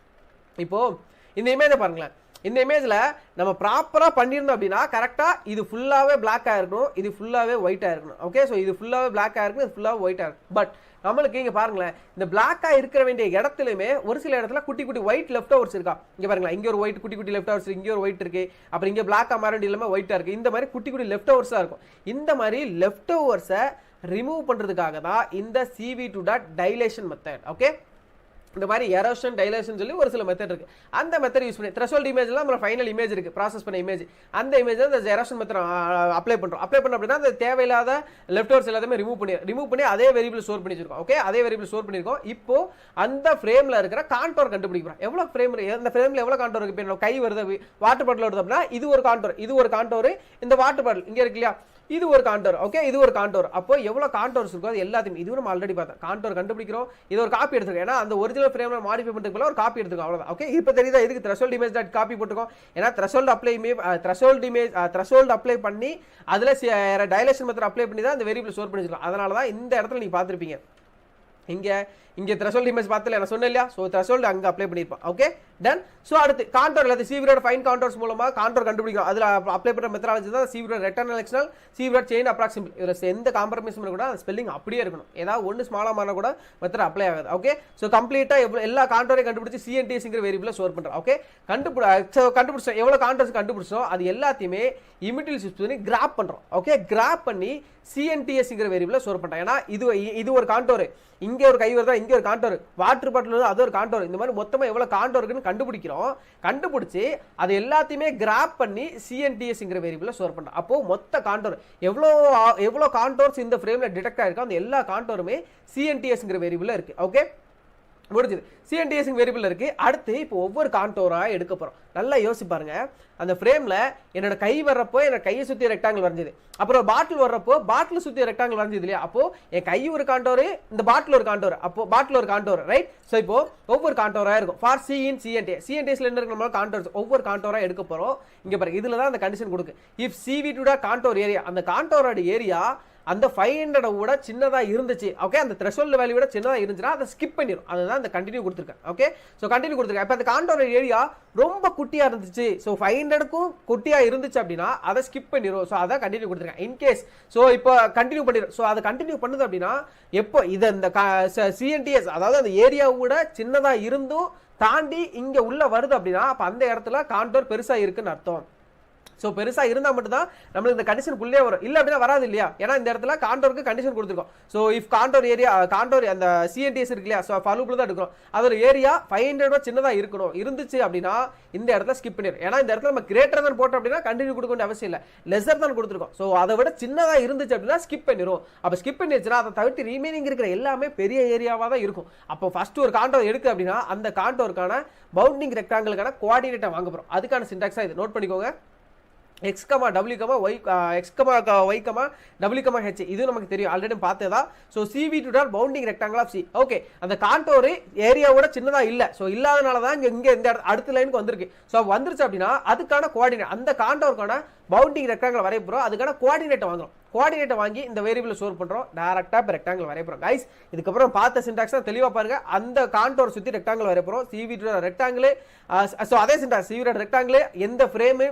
S1: இப்போ இந்த இமேஜை பாருங்களேன். இந்த இமேஜ்ல நம்ம ப்ராப்பரா பண்ணியிருந்தோம் அப்படின்னா கரெக்டா இது ஃபுல்லாவே பிளாக்கா இருக்கணும், இது ஃபுல்லாவே ஒயிட்டா இருக்கணும். ஓகே, ஸோ இது ஃபுல்லாவே பிளாக்கா இருக்கணும், இது ஃபுல்லாவே ஒயிட்டா இருக்கும். பட் நம்மளுக்கு இங்க பாருங்களேன், இந்த பிளாக்கா இருக்க வேண்டிய இடத்துலயுமே ஒரு சில இடத்துல குட்டி குட்டி ஒயிட் லெஃப்ட் ஓவர்ஸ் இருக்கா. இங்க பாருங்களேன், இங்க ஒரு ஒயிட் குட்டி குட்டி லெஃப்ட் ஓவர்ஸ், இங்க ஒரு ஒயிட் இருக்கு, அப்புறம் இங்க பிளாக்கா மாறி இல்லாம ஒயிட்டா இருக்கு. இந்த மாதிரி குட்டி குட்டி லெஃப்ட் ஓவர்ஸா இருக்கும். இந்த மாதிரி லெஃப்ட் ஓவர்ஸை ரிமூவ் பண்றதுக்காக தான் இந்த CV2.டைலேஷன் மெத்தட். ஓகே, இந்த மாதிரி எரோஷன் டைலேஷன் சொல்லி ஒரு சில மெத்தட் இருக்கு. அந்த மெத்தட் யூஸ் பண்ணி த்ரெஷோல்ட் இமேஜ்ல நம்ம ஃபைனல் இமேஜ் இருக்கு, ப்ராசஸ் பண்ண இமேஜ். அந்த இமேஜ் இந்த எரோஷன் மெத்தட் அப்ளை பண்றோம். அப்ளை பண்ண அப்படின்னா அந்த தேவையில்லாத லெஃப்ட் ஓவர்ஸ் எல்லாத்தையுமே ரிமூவ் பண்ணி அதே வேரியபிள் ஸ்டோர் பண்ணி வச்சிருக்கோம். ஓகே, அதே வேரியபிள் ஸ்டோர் பண்ணிருக்கோம். இப்போ அந்த ஃப்ரேம்ல இருக்கிற கான்டோர் கண்டுபிடிக்கிறோம். எவ்வளவு ஃப்ரேம், அந்த ஃப்ரேம்ல எவ்வளவு கான்டோர் இருக்கு? இப்போ கை வருது, வாட்டர் பாட்டில் வருது அப்படின்னா இது ஒரு கான்டோர், இது ஒரு கான்டோர். இந்த வாட்டர் பாட்டில் இங்க இருக்கு இல்லையா, இது ஒரு கான்டோர். ஓகே, இது ஒரு கான்டோர். அப்போ எவ்வளவு கான்டோர்ஸ் இருக்கோ அது எல்லாத்தையும் இது நம்ம ஆல்ரெடி பார்த்தோம். கான்டோர் கண்டுபிடிக்கிறோம், இது ஒரு காப்பி எடுத்துக்கோம். ஏன்னா அந்த ஒரிஜினல் ஃப்ரேம்ல மாடிஃபை பண்றதுக்கு ஒரு காப்பி எடுத்துக்கோம், அவ்வளவுதான். ஓகே, இப்போ தெரியுதா இதுக்கு த்ரெஷோல்ட் இமேஜ் டாட் காப்பி போட்டுக்கோம். ஏன்னா த்ரெஷோல்ட் அப்ளை பண்ணி அதுல டைலேஷன் மெத்தட் அப்ளை பண்ணி தான் அந்த வேரியபிள் ஸ்டோர் பண்ணிருக்கோம். அதனால தான் இந்த இடத்துல நீங்க பார்த்திருப்பீங்க. இங்க த்ரெஷோல்ட் இமேஜ் பார்த்தல நான் சொன்னேன் இல்லையா, சோ த்ரெஷோல்ட் அங்க அப்ளை பண்ணிருப்போம். Okay, done. சோ அடுத்து கான்டோர் எல்லாத்தையும் சிவிடியோட ஃபைன் கான்டோர்ஸ் மூலமா கான்டோர் கண்டுபிடிக்கிறோம். அதுல அப்ளை பண்ற மெத்தடாலஜி தான் சிவிடியோட ரெக்டாங்கிள் எக்ஸ்டர்னல், சிவிடியோட செயின் அப்ராக்சிமேட். இதுல எந்த காம்ப்ரமைஸும் கூட அந்த ஸ்பெல்லிங் அப்படியே இருக்கணும். ஏதாவது ஒன்னு ஸ்மாலா மாறினா கூட மெத்தட் அப்ளை ஆகாது. ஓகே, சோ கம்ப்ளீட்டா எல்லா கான்டோரையும் கண்டுபிடிச்சு CNTSங்கிற வேரியபிள்ல ஸ்டோர் பண்றோம். ஓகே, கண்டுபிடிச்சோம் எவ்வளவு கான்டோர்ஸ் கண்டுபிடிச்சோம் அது எல்லாத்தையுமே இமிடியல் யூஸ் பண்ணி கிராப் பண்றோம். ஓகே, கிராப் பண்ணி CNTSங்கிற வேரியபிள்ல ஸ்டோர் பண்றோம். ஏன்னா இது ஒரு கான்டோர், இங்க ஒரு கை வருதா, இங்க ஒரு கான்டோர், வாட்டர் பாட்டில் அது ஒரு கான்டோர். இந்த மாதிரி மொத்தமா எவ்வளவு கான்டோர் இருக்குன்னு கண்டுபிடிக்கிறோம். கண்டுபிடிச்சு அது எல்லாத்தையுமே கிராப் பண்ணி CNTSங்கிற வேரியபிள்ல ஸ்டோர் பண்றோம். அப்போ மொத்த கான்டோர் எவ்வளவு கான்டோர்ஸ் இந்த ஃப்ரேம்ல டிடெக்ட் ஆயிருக்கோ அந்த எல்லா கான்டோருமே CNTSங்கிற வேரியபிள்ல இருக்கு. ஓகே, முடிஞ்சது. சிஎன்டிஎஸ் வேரியபிள் இருக்கு. அடுத்து இப்போ ஒவ்வொரு கான்டோரா எடுக்க போறோம். நல்லா யோசிச்சு பாருங்க. அந்த ஃப்ரேம்ல என்னோட கை வர்றப்போ என்னோட கையை சுத்தி ரெக்டாங்கிள் வரைஞ்சது, அப்புறம் பாட்டில் வர்றப்போ பாட்டில் சுத்தி ரெக்டாங்கிள் வரைஞ்சது இல்லையா? அப்போ என் கை ஒரு கான்டோர், இந்த பாட்டில் ஒரு கான்டோர், அப்போ பாட்டில் ஒரு கான்டோர், ரைட்? ஸோ இப்போ ஒவ்வொரு கான்டோரா இருக்கும். ஃபார் சி இன் சிஎன்டிஎஸ், சிஎன்டிஎஸ்ல என்ன இருக்கு? நம்ம கான்டோர்ஸ் ஒவ்வொரு கான்டோரா எடுக்க போறோம். இங்க பாருங்க, இதுல தான் அந்த கண்டிஷன் கொடுக்கு. இஃப் சிவி2 கான்டோர் ஏரியா, அந்த கான்டோரோட ஏரியா அந்த 500 விட சின்னதா இருந்துச்சு, ஓகே, அந்த த்ரெஷோல்ட் வேல்யூ விட சின்னதா இருந்துச்சுன்னா அதை ஸ்கிப் பண்ணிடும். அதுதான் அந்த கண்டினியூ கொடுத்துருக்கேன். ஓகே, ஸோ கண்டினியூ கொடுத்துருக்கேன். இப்போ அந்த கான்டோர் ஏரியா ரொம்ப குட்டியா இருந்துச்சு, ஸோ 500க்கும் குட்டியா இருந்துச்சு அப்படின்னா அதை ஸ்கிப் பண்ணிடும். ஸோ அதான் கண்டினியூ கொடுத்துருக்கேன். இன்கேஸ் ஸோ இப்போ கண்டினியூ பண்ணிடும். ஸோ அதை கண்டினியூ பண்ணுது அப்படின்னா எப்போ இதை இந்த சிஎன்டிஎஸ், அதாவது அந்த ஏரியாவை விட சின்னதா இருந்தும் தாண்டி இங்க உள்ள வருது அப்படின்னா அப்போ அந்த இடத்துல கான்டோர் பெருசா இருக்குன்னு அர்த்தம். ஸோ பெருசா இருந்தால் மட்டும்தான் நம்மளுக்கு இந்த கண்டிஷனுக்குள்ளே வரும், இல்லை அப்படின்னா வராது இல்லையா? ஏன்னா இந்த இடத்துல கான்டோருக்கு கண்டிஷன் கொடுத்துருக்கோம். So if contour area, contour அந்த சிஎன்டிஎஸ் இருக்கு இல்லையா? ஸோ ஃபாலோபிள் தான் எடுக்கணும். அதோட ஏரியா 500 சின்னதாக இருக்கணும். இருந்துச்சு அப்படின்னா இந்த இடத்துல ஸ்கிப் பண்ணிடும். ஏன்னா இந்த இடத்துல நம்ம கிரேட்டர் தான் போட்டோம் அப்படின்னா கண்டினியூ கொடுக்க வேண்டிய அவசியம் இல்லை, லெஸர் தான் கொடுத்துருக்கோம். ஸோ அதை விட சின்னதாக இருந்துச்சு அப்படின்னா ஸ்கிப் பண்ணிடும். அப்போ ஸ்கிப் பண்ணிடுச்சுன்னா அதை தவிர்த்து ரிமைனிங் இருக்கிற எல்லாமே பெரிய ஏரியாவாக தான் இருக்கும். அப்போ ஃபர்ஸ்ட் ஒரு கான்டோர் எடுக்கு அப்படின்னா அந்த கான்டோருக்கான பவுண்டிங் ரெக்டாங்கிளுக்கான கோஆர்டினேட்டை வாங்க போகிறோம். அதுக்கான சின்டாக்ஸாக இது நோட் பண்ணிக்கோங்க. x, w, y, x, y, w, h இது நமக்கு தெரியும், ஆல்ரெடி பார்த்ததா. So CV2 bounding rectangle of C. Okay, அந்த கான்டோர் ஏரியாவோட சின்னதா இல்லை. ஸோ இல்லாதனால தான் இங்கே இந்த அடுத்த லைனுக்கு வந்திருக்கு. ஸோ வந்துருச்சு அப்படின்னா அதுக்கான கோஆர்டினேட், அந்த கான்டோருக்கான பவுண்டிங் ரெக்டாங்கிள் வரைய போகிறோம். அதுக்கான கோஆர்டினேட்டை வாங்குறோம். கோஆர்டினேட்டை வாங்கி இந்த வேரியபிள் ஸ்டோர் பண்ணுறோம். டேரக்டாக இப்போ ரெக்டாங்கிள் வரைய போகிறோம். கைஸ் இதுக்கப்புறம் பார்த்த சின்டாக்ஸ் தான் தெளிவாக பாருங்க. அந்த கான்டோர் சுற்றி ரெக்டாங்கிள் வரைய போகிறோம். CV2 rectangle. ஸோ அதே சின்டாக்ஸ் CV2 ரெக்டாங்கிள், எந்த frame,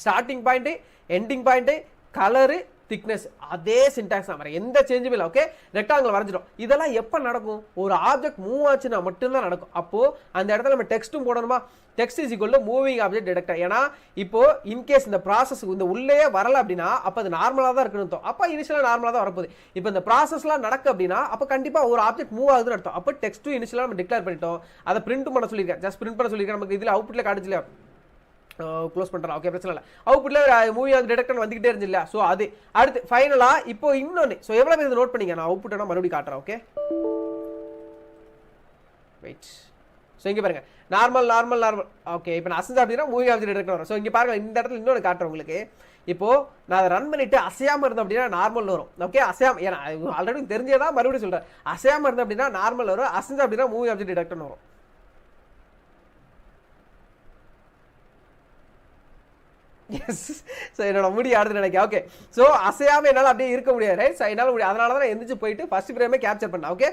S1: starting point, ending point, colour, thickness, அதே சின்டாக்ஸ் தான், வேற எந்த சேஞ்சும் இல்லை. ஓகே, ரெக்டாங்கிள் வரைஞ்சிடும். இதெல்லாம் எப்போ நடக்கும்? ஒரு ஆப்ஜெக்ட் மூவ் ஆச்சுன்னா மட்டும்தான் நடக்கும். அப்போ அந்த இடத்துல நம்ம டெக்ஸ்ட்டும் போடணுமா? Text is equal to moving object detector. ஏன்னா இப்போ இன்கேஸ் இந்த ப்ராசஸ் இந்த உள்ளே வரல அப்படின்னா அப்போ அது நார்மலாக தான் இருக்கணும். அப்போ இனிஷியலாக நார்மலாக தான் வரப்போகுது. இப்போ இந்த ப்ராசஸ்லாம் நடக்கு அப்படின்னா அப்போ கண்டிப்பாக ஒரு ஆப்ஜெக்ட் மூவ் ஆகுதுன்னு அர்த்தம். அப்போ டெக்ஸ்ட்டும் இனிஷியலாக நம்ம டிக்ளேர் பண்ணிட்டோம். அதை பிரிண்ட் பண்ண சொல்லியிருக்கேன், ஜஸ்ட் பிரிண்ட் பண்ண சொல்லியிருக்கேன். நமக்கு இதில் அவுட்புட்டில் காட்டுச்சு இல்லையா? க்ளோஸ் பண்ணுறோம். ஓகே, பிரச்சனை இல்லை. அவுட்புட்ல மூவி ஆஃப் டிடெக்டர் வந்துகிட்டே இருந்துச்சு இல்லையா? ஸோ அது அடுத்து ஃபைனலாக இப்போ இன்னொன்று. ஸோ எவ்வளோ பேர் நோட் பண்ணிங்க? நான் அவுட்புட்டை நான் மறுபடியும் காட்டுறேன். Okay, wait. ஸோ இங்கே பாருங்க, நார்மல் நார்மல் நார்மல். ஓகே, இப்போ நான் அசைஞ்சா அப்படின்னா மூவி ஆஃப் டிடெக்டர் வரும். ஸோ இங்கே பாருங்க, இந்த இடத்துல இன்னொன்று காட்டுறேன் உங்களுக்கு. இப்போ நான் அதை ரன் பண்ணிட்டு அசையாமல் இருந்தேன் அப்படின்னா நார்மல் வரும். ஓகே, அசையாம, ஏன்னா ஆல்ரெடி தெரிஞ்சதான் மறுபடியும் சொல்கிறேன். அசையாமல் இருந்தேன் அப்படின்னா நார்மல் வரும், அசைஞ்சா அப்படின்னா மூவி ஆஃப் டிடெக்டர்னு வரும். எஸ், ஸோ என்னோட முடி ஆடுது நினைக்கிறேன். ஓகே, ஸோ அசையாமல் என்னால் அப்படியே இருக்க முடியாது, ரைட்? ஸோ என்னால் முடியாது. அதனால தான் நான் எந்திரிச்சு போயிட்டு ஃபர்ஸ்ட் ஃப்ரேமே கேப்சர் பண்ணேன். ஓகே,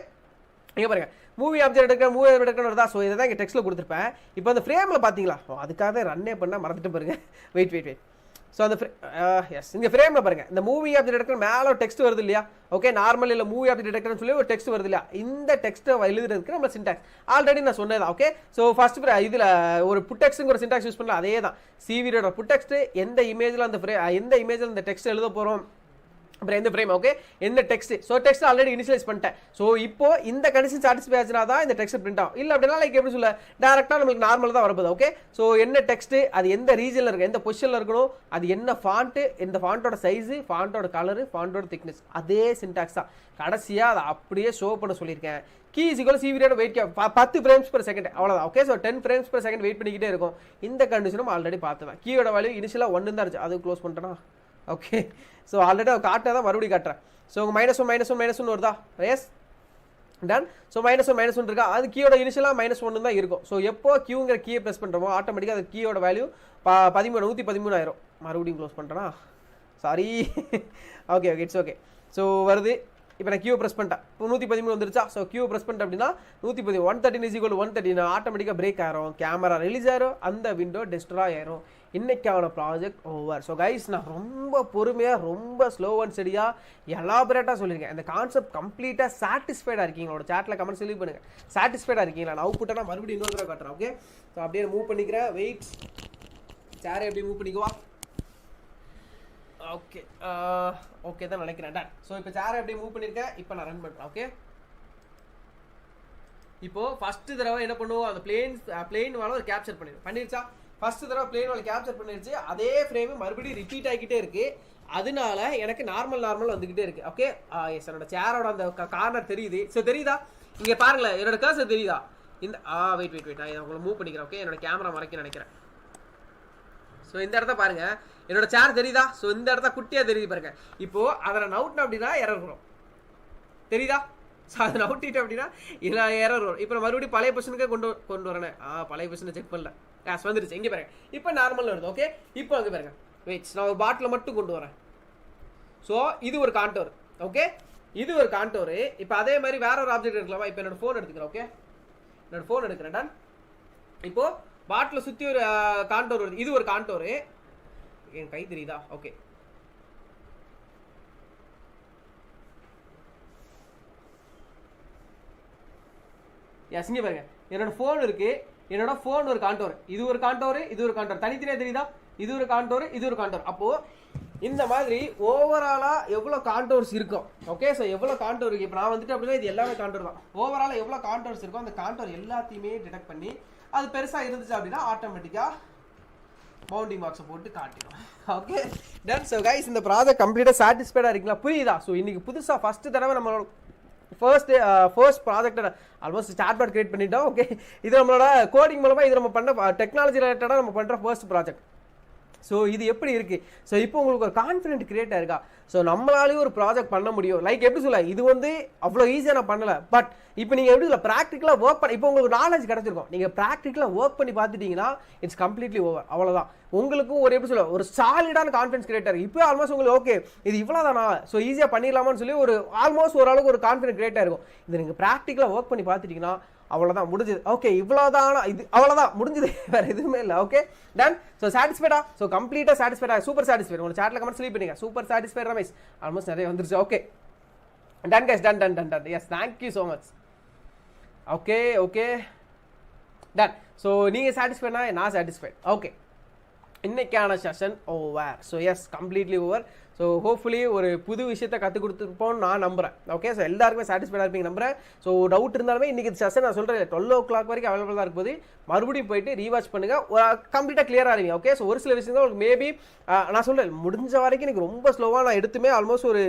S1: இங்கே பாருங்க, மூவி ஆப்ஜெக்ட் எடுக்க, மூவி ஆப்ஜெக்ட் எடுக்கணும் வருதா? ஸோ இதை தான் இங்கே டெக்ஸ்ட்டில் கொடுத்துருப்பேன். இப்போ அந்த ஃப்ரேமில் பார்த்தீங்களா? அதுக்காக ரன்னே பண்ணால் மறந்துட்டு பாருங்க. Wait wait wait. ஸோ அந்த எஸ், இந்த ஃப்ரேமில் பாருங்க, இந்த மூவி ஆப்ஜெக்ட் எடுக்கிற மேலே ஒரு டெக்ஸ்ட் வருது இல்லையா? ஓகே, நார்மல் இல்லை மூவி ஆப்ஜெக்ட் எடுக்கிறேன்னு சொல்லி ஒரு டெக்ஸ்ட் வருது இல்லையா? இந்த டெக்ஸ்ட்டை எழுதுறதுக்கு நம்ம சின்டாக்ஸ் ஆல்ரெடி நான் சொன்னதான். ஓகே, ஸோ ஃபர்ஸ்ட் இதில் ஒரு புட்டெக்ஸ்ங்க ஒரு சின்டாக்ஸ் யூஸ் பண்ணலாம். அதே தான் CV2 புட்டெக்ஸ்ட். எந்த இமேஜில் அந்த எந்த இமேஜில் அந்த டெக்ஸ்ட் எழுத போகிறோம், அப்புறம் எந்த ஃப்ரேம், ஓகே, எந்த text. So text already initialize பண்ணிட்டேன். ஸோ இப்போ இந்த கண்டிஷன் சாட்டிஸ்ஃபை ஆச்சுனா தான் இந்த டெக்ஸ்ட் பிரிண்ட் ஆகும். இல்லை அப்படின்னா லைக் எப்படி சொல்ல, டேரக்டாக நம்மளுக்கு நார்மல் தான் வரப்போகுது. ஓகே, ஸோ என்ன டெக்ஸ்ட், அது எந்த ரீஜனில் இருக்கு, எந்த பொசிஷனில் இருக்கணும், அது என்ன ஃபாண்ட்டு, எந்த ஃபாண்ட்டோட சைஸு, ஃபாண்ட்டோட கலரு, ஃபாண்ட்டோட திக்னஸ், அதே சின்டாக்ஸ் தான். கடைசியாக அதை அப்படியே ஷோ பண்ண சொல்லியிருக்கேன். Key is equal CV2 wait 10 frames per second, அவ்வளோதான். Okay, so 10 frames per second wait பண்ணிக்கிட்டே இருக்கும். இந்த கண்டிஷனும் ஆல்ரெடி பார்த்துதான். கீயோட வேல்யூ இனிஷியலாக 1 தான் இருந்துச்சு, அது க்ளோஸ் பண்ணிட்டேன்னா. ஓகே, ஸோ ஆல்ரெடி காட்ட தான் மறுபடியும் காட்டுறேன். ஸோ உங்கள் -1 வருதா? S, ton. ஸோ -1 இருக்கா? அது கீயோட இனிஷியலாக -1 தான் இருக்கும். ஸோ எப்போ கியூங்கிற கீயை ப்ரெஸ் பண்ணுறோமோ ஆட்டோமேட்டிக்காக அது கீயோட வேல்யூ 113 ஆயிரும். மறுபடியும் க்ளோஸ் பண்ணுறேன்னா, sorry. Okay okay, it's okay. So வருது. இப்போ நான் கியூ ப்ரெஸ் பண்ணிட்டேன், இப்போ 113 வந்துருச்சா? ஸோ கியூ ப்ரெஸ் பண்ணிட்டேன் அப்படின்னா 113 113 = 113 ஆட்டோமேட்டிக்காக பிரேக் ஆயிரும், கேமரா ரிலீஸ் ஆயிரும், அந்த விண்டோ டெஸ்ட்ராய் ஆயிரும். இன்னைக்கான ப்ராஜெக்ட் ஓவர். ஸோ கைஸ், நான் ரொம்ப பொறுமையாக, ரொம்ப ஸ்லோ அண்ட் ஸ்டடியாக எலாபரேட்டாக சொல்லியிருக்கேன். இந்த கான்செப்ட் கம்ப்ளீட்டாக சாட்டிஸ்ஃபைடாக இருக்கீங்களோட சாட்டில் கமெண்ட் சொல்லி பண்ணுங்கள். சாட்டிஸ்ஃபைடாக இருக்கீங்களா? நான் அவுட்புட்டை நான் மறுபடியும் இன்னொரு தடவை காட்டுறேன். ஓகே, ஸோ அப்படியே மூவ் பண்ணிக்கிறேன். வெயிட், சேரை எப்படி மூவ் பண்ணிக்குவா? ஓகே ஓகே தான் நினைக்கிறேன். டன். ஸோ இப்போ சேரை எப்படி மூவ் பண்ணியிருக்கேன், இப்போ நான் ரன் பண்ணுறேன். ஓகே, இப்போது ஃபஸ்ட்டு தடவை என்ன பண்ணுவோம், அந்த பிளேன் வாழ ஒரு கேப்சர் பண்ணிடுச்சா? ஃபஸ்ட்டு தடவை பிளேன் வாழ கேப்சர் பண்ணிடுச்சு. அதே ஃப்ரேமு மறுபடியும் ரிப்பீட் ஆகிக்கிட்டே இருக்குது. அதனால எனக்கு நார்மல் வந்துக்கிட்டே இருக்குது. ஓகே, எஸ், என்னோட சேரோட அந்த கார்னர் தெரியுது. ஸோ தெரியுதா? இங்கே பாருங்களேன், என்னோட கர்சர் தெரியுதா? இந்த வெயிட் நான் உங்களை மூவ் பண்ணிக்கிறேன். ஓகே, என்னோட கேமரா மறைக்க நினைக்கிறேன். ஸோ இந்த இடத்த பாருங்க, என்னோட சேர் தெரியுதா? ஸோ இந்த இடத்த குட்டியாக தெரியுது பாருங்க. இப்போ அதை நான் நவுட்டினேன் அப்படின்னா எரர் வரும், தெரியுதா? ஸோ அதை நவுட்டிட்டேன் அப்படின்னா இல்லை எரர் வரும். இப்போ மறுபடியும் பழைய பொசிஷனுக்கே கொண்டு வரேன். பழைய பொசிஷனை செக் பண்ணல, வந்துருச்சு. இங்கே பாருங்க, இப்போ நார்மல் வருது. ஓகே, இப்போ அங்கே பாருங்க, வெயிட் நான் ஒரு பாட்டில் மட்டும் கொண்டு வரேன். ஸோ இது ஒரு கான்டோர். ஓகே, இது ஒரு கான்டோரு. இப்போ அதே மாதிரி வேற ஒரு ஆப்ஜெக்ட் எடுக்கலாமா? இப்போ என்னோட ஃபோன் எடுத்துக்கிறேன். ஓகே, என்னோட ஃபோன் எடுக்கிறேன். டன். இப்போ பாட்டில் சுற்றி ஒரு கான்டோர் வருது. இது ஒரு கான்டோரு. என் கை தெரியுதா? ஓகே, எஸ் இங்கே பாருங்க, என்னோட ஃபோன் இருக்கு. என்னோட ஃபோன் ஒரு கான்டோர், இது ஒரு கான்டோர், இது ஒரு கான்டோர், தனித்தனியாக தெரியுதா? இது ஒரு கான்டோர், இது ஒரு கான்டோர். அப்போ இந்த மாதிரி ஓவராலா எவ்வளோ கான்டோர்ஸ் இருக்கும். ஓகே, ஸோ எவ்வளோ கான்டோர் இருக்கு. இப்போ நான் வந்துட்டு அப்படின்னா இது எல்லாமே கான்டோர் தான். ஓவராலாக எவ்வளோ கான்டோர்ஸ் இருக்கும், அந்த கான்டோர் எல்லாத்தையுமே டிடெக்ட் பண்ணி அது பெருசாக இருந்துச்சு அப்படின்னா ஆட்டோமேட்டிக்காக பவுண்டிங் பாக்ஸை போட்டு காட்டிடும். Okay done. ஸோ கைஸ், இந்த ப்ராஜெக்ட் கம்ப்ளீட்டாக சாட்டிஸ்ஃபைடாக இருக்கீங்களா? புரியுதா? ஸோ இன்னைக்கு புதுசாக ஃபஸ்ட்டு தடவை நம்மளோட ஃபர்ஸ்ட் ப்ராஜெக்டை ஆல்மோஸ்ட் சாட்பாட் கிரியேட் பண்ணிட்டோம். ஓகே, இது நம்மளோட கோடிங் மூலமாக இது நம்ம பண்ணுற டெக்னாலஜி ரிலேட்டடாக நம்ம பண்ணுற ஃபர்ஸ்ட் ப்ராஜெக்ட். ஸோ இது எப்படி இருக்குது? ஸோ இப்போ உங்களுக்கு ஒரு கான்ஃபிடென்ட் கிரியேட் ஆயிருக்கா? ஸோ நம்மளாலேயும் ஒரு ப்ராஜெக்ட் பண்ண முடியும். லைக் எப்படி சொல்ல, இது வந்து அவ்வளோ ஈஸியாக நான் பண்ணலை. பட் இப்போ நீங்கள் எப்படி சொல்ல, ப்ராக்டிக்கலாக ஒர்க் பண்ண, இப்போ உங்களுக்கு நாலேஜ் கிடச்சிருக்கும். நீங்கள் ப்ராக்டிக்கலாக ஒர்க் பண்ணி பார்த்துட்டீங்கன்னா இட்ஸ் கம்ப்ளீட்லி ஓவர். அவ்வளோதான். உங்களுக்கும் ஒரு எப்படி சொல்ல, ஒரு சாலிடான கான்ஃபிடன்ஸ் கிரியேட் ஆகும். இப்போ ஆல்மோஸ்ட் உங்களுக்கு ஓகே இது இவ்வளோ தானா, ஸோ ஈஸியாக பண்ணிடலாமான்னு சொல்லி ஒரு ஆல்மோஸ்ட் ஓரளவுக்கு ஒரு கான்ஃபிடன்ஸ் கிரியேட் ஆயிருக்கும். இது நீங்கள் ப்ராக்டிக்கலாக ஒர்க் பண்ணி பார்த்துட்டீங்கன்னா அவ்வளோதான், முடிஞ்சது. ஓகே, இவ்வளோதான், இது அவ்வளோதான் முடிஞ்சது, வேறு எதுவுமே இல்லை. Okay done. ஸோ சாட்டிஸ்ஃபைடா? ஸோ கம்ப்ளீட்டாக சாட்டிஸ்ஃபைடா, சூப்பர் சாட்டிஸ்ஃபைட். உங்களுக்கு சாட்டில் கமெண்ட் ஸ்லீப் பண்ணுங்க. சூப்பர் சாட்டிஸ்ஃபைட் ரமேஷ், ஆல்மோஸ்ட் நிறைய வந்துருச்சு. Okay done guys, done done done done. Yes, thank you so much. Okay okay done. So நீங்கள் சாட்டிஸ்ஃபைட்னா நான் சாட்டிஸ்ஃபைட். ஓகே, இன்னைக்கான session over. So yes, completely over. So hopefully ஒரு புது விஷயத்தை கற்றுக் கொடுத்துருப்போம்னு நான் நம்புறேன். ஓகே, ஸோ எல்லாருக்குமே சாட்டிஸ்ஃபைடாக இருப்பீங்க நம்புறேன். ஸோ டவுட் இருந்தாலுமே இன்றைக்கி செஷன் நான் சொல்கிறேன் 12 o'clock வரைக்கும் அவைலபிளாக தான் இருக்கும்போது மறுபடியும் போயிட்டு ரீவாச் பண்ணுங்கள், கம்ப்ளீட்டாக கிளியராக இருவீங்க. ஓகே, ஸோ ஒரு சில விஷயம் தான் உங்களுக்கு மேபி நான் சொல்கிறேன் முடிஞ்ச வரைக்கும் எனக்கு ரொம்ப ஸ்லோவாக நான் எடுத்துமே ஆல்மோஸ்ட் ஒரு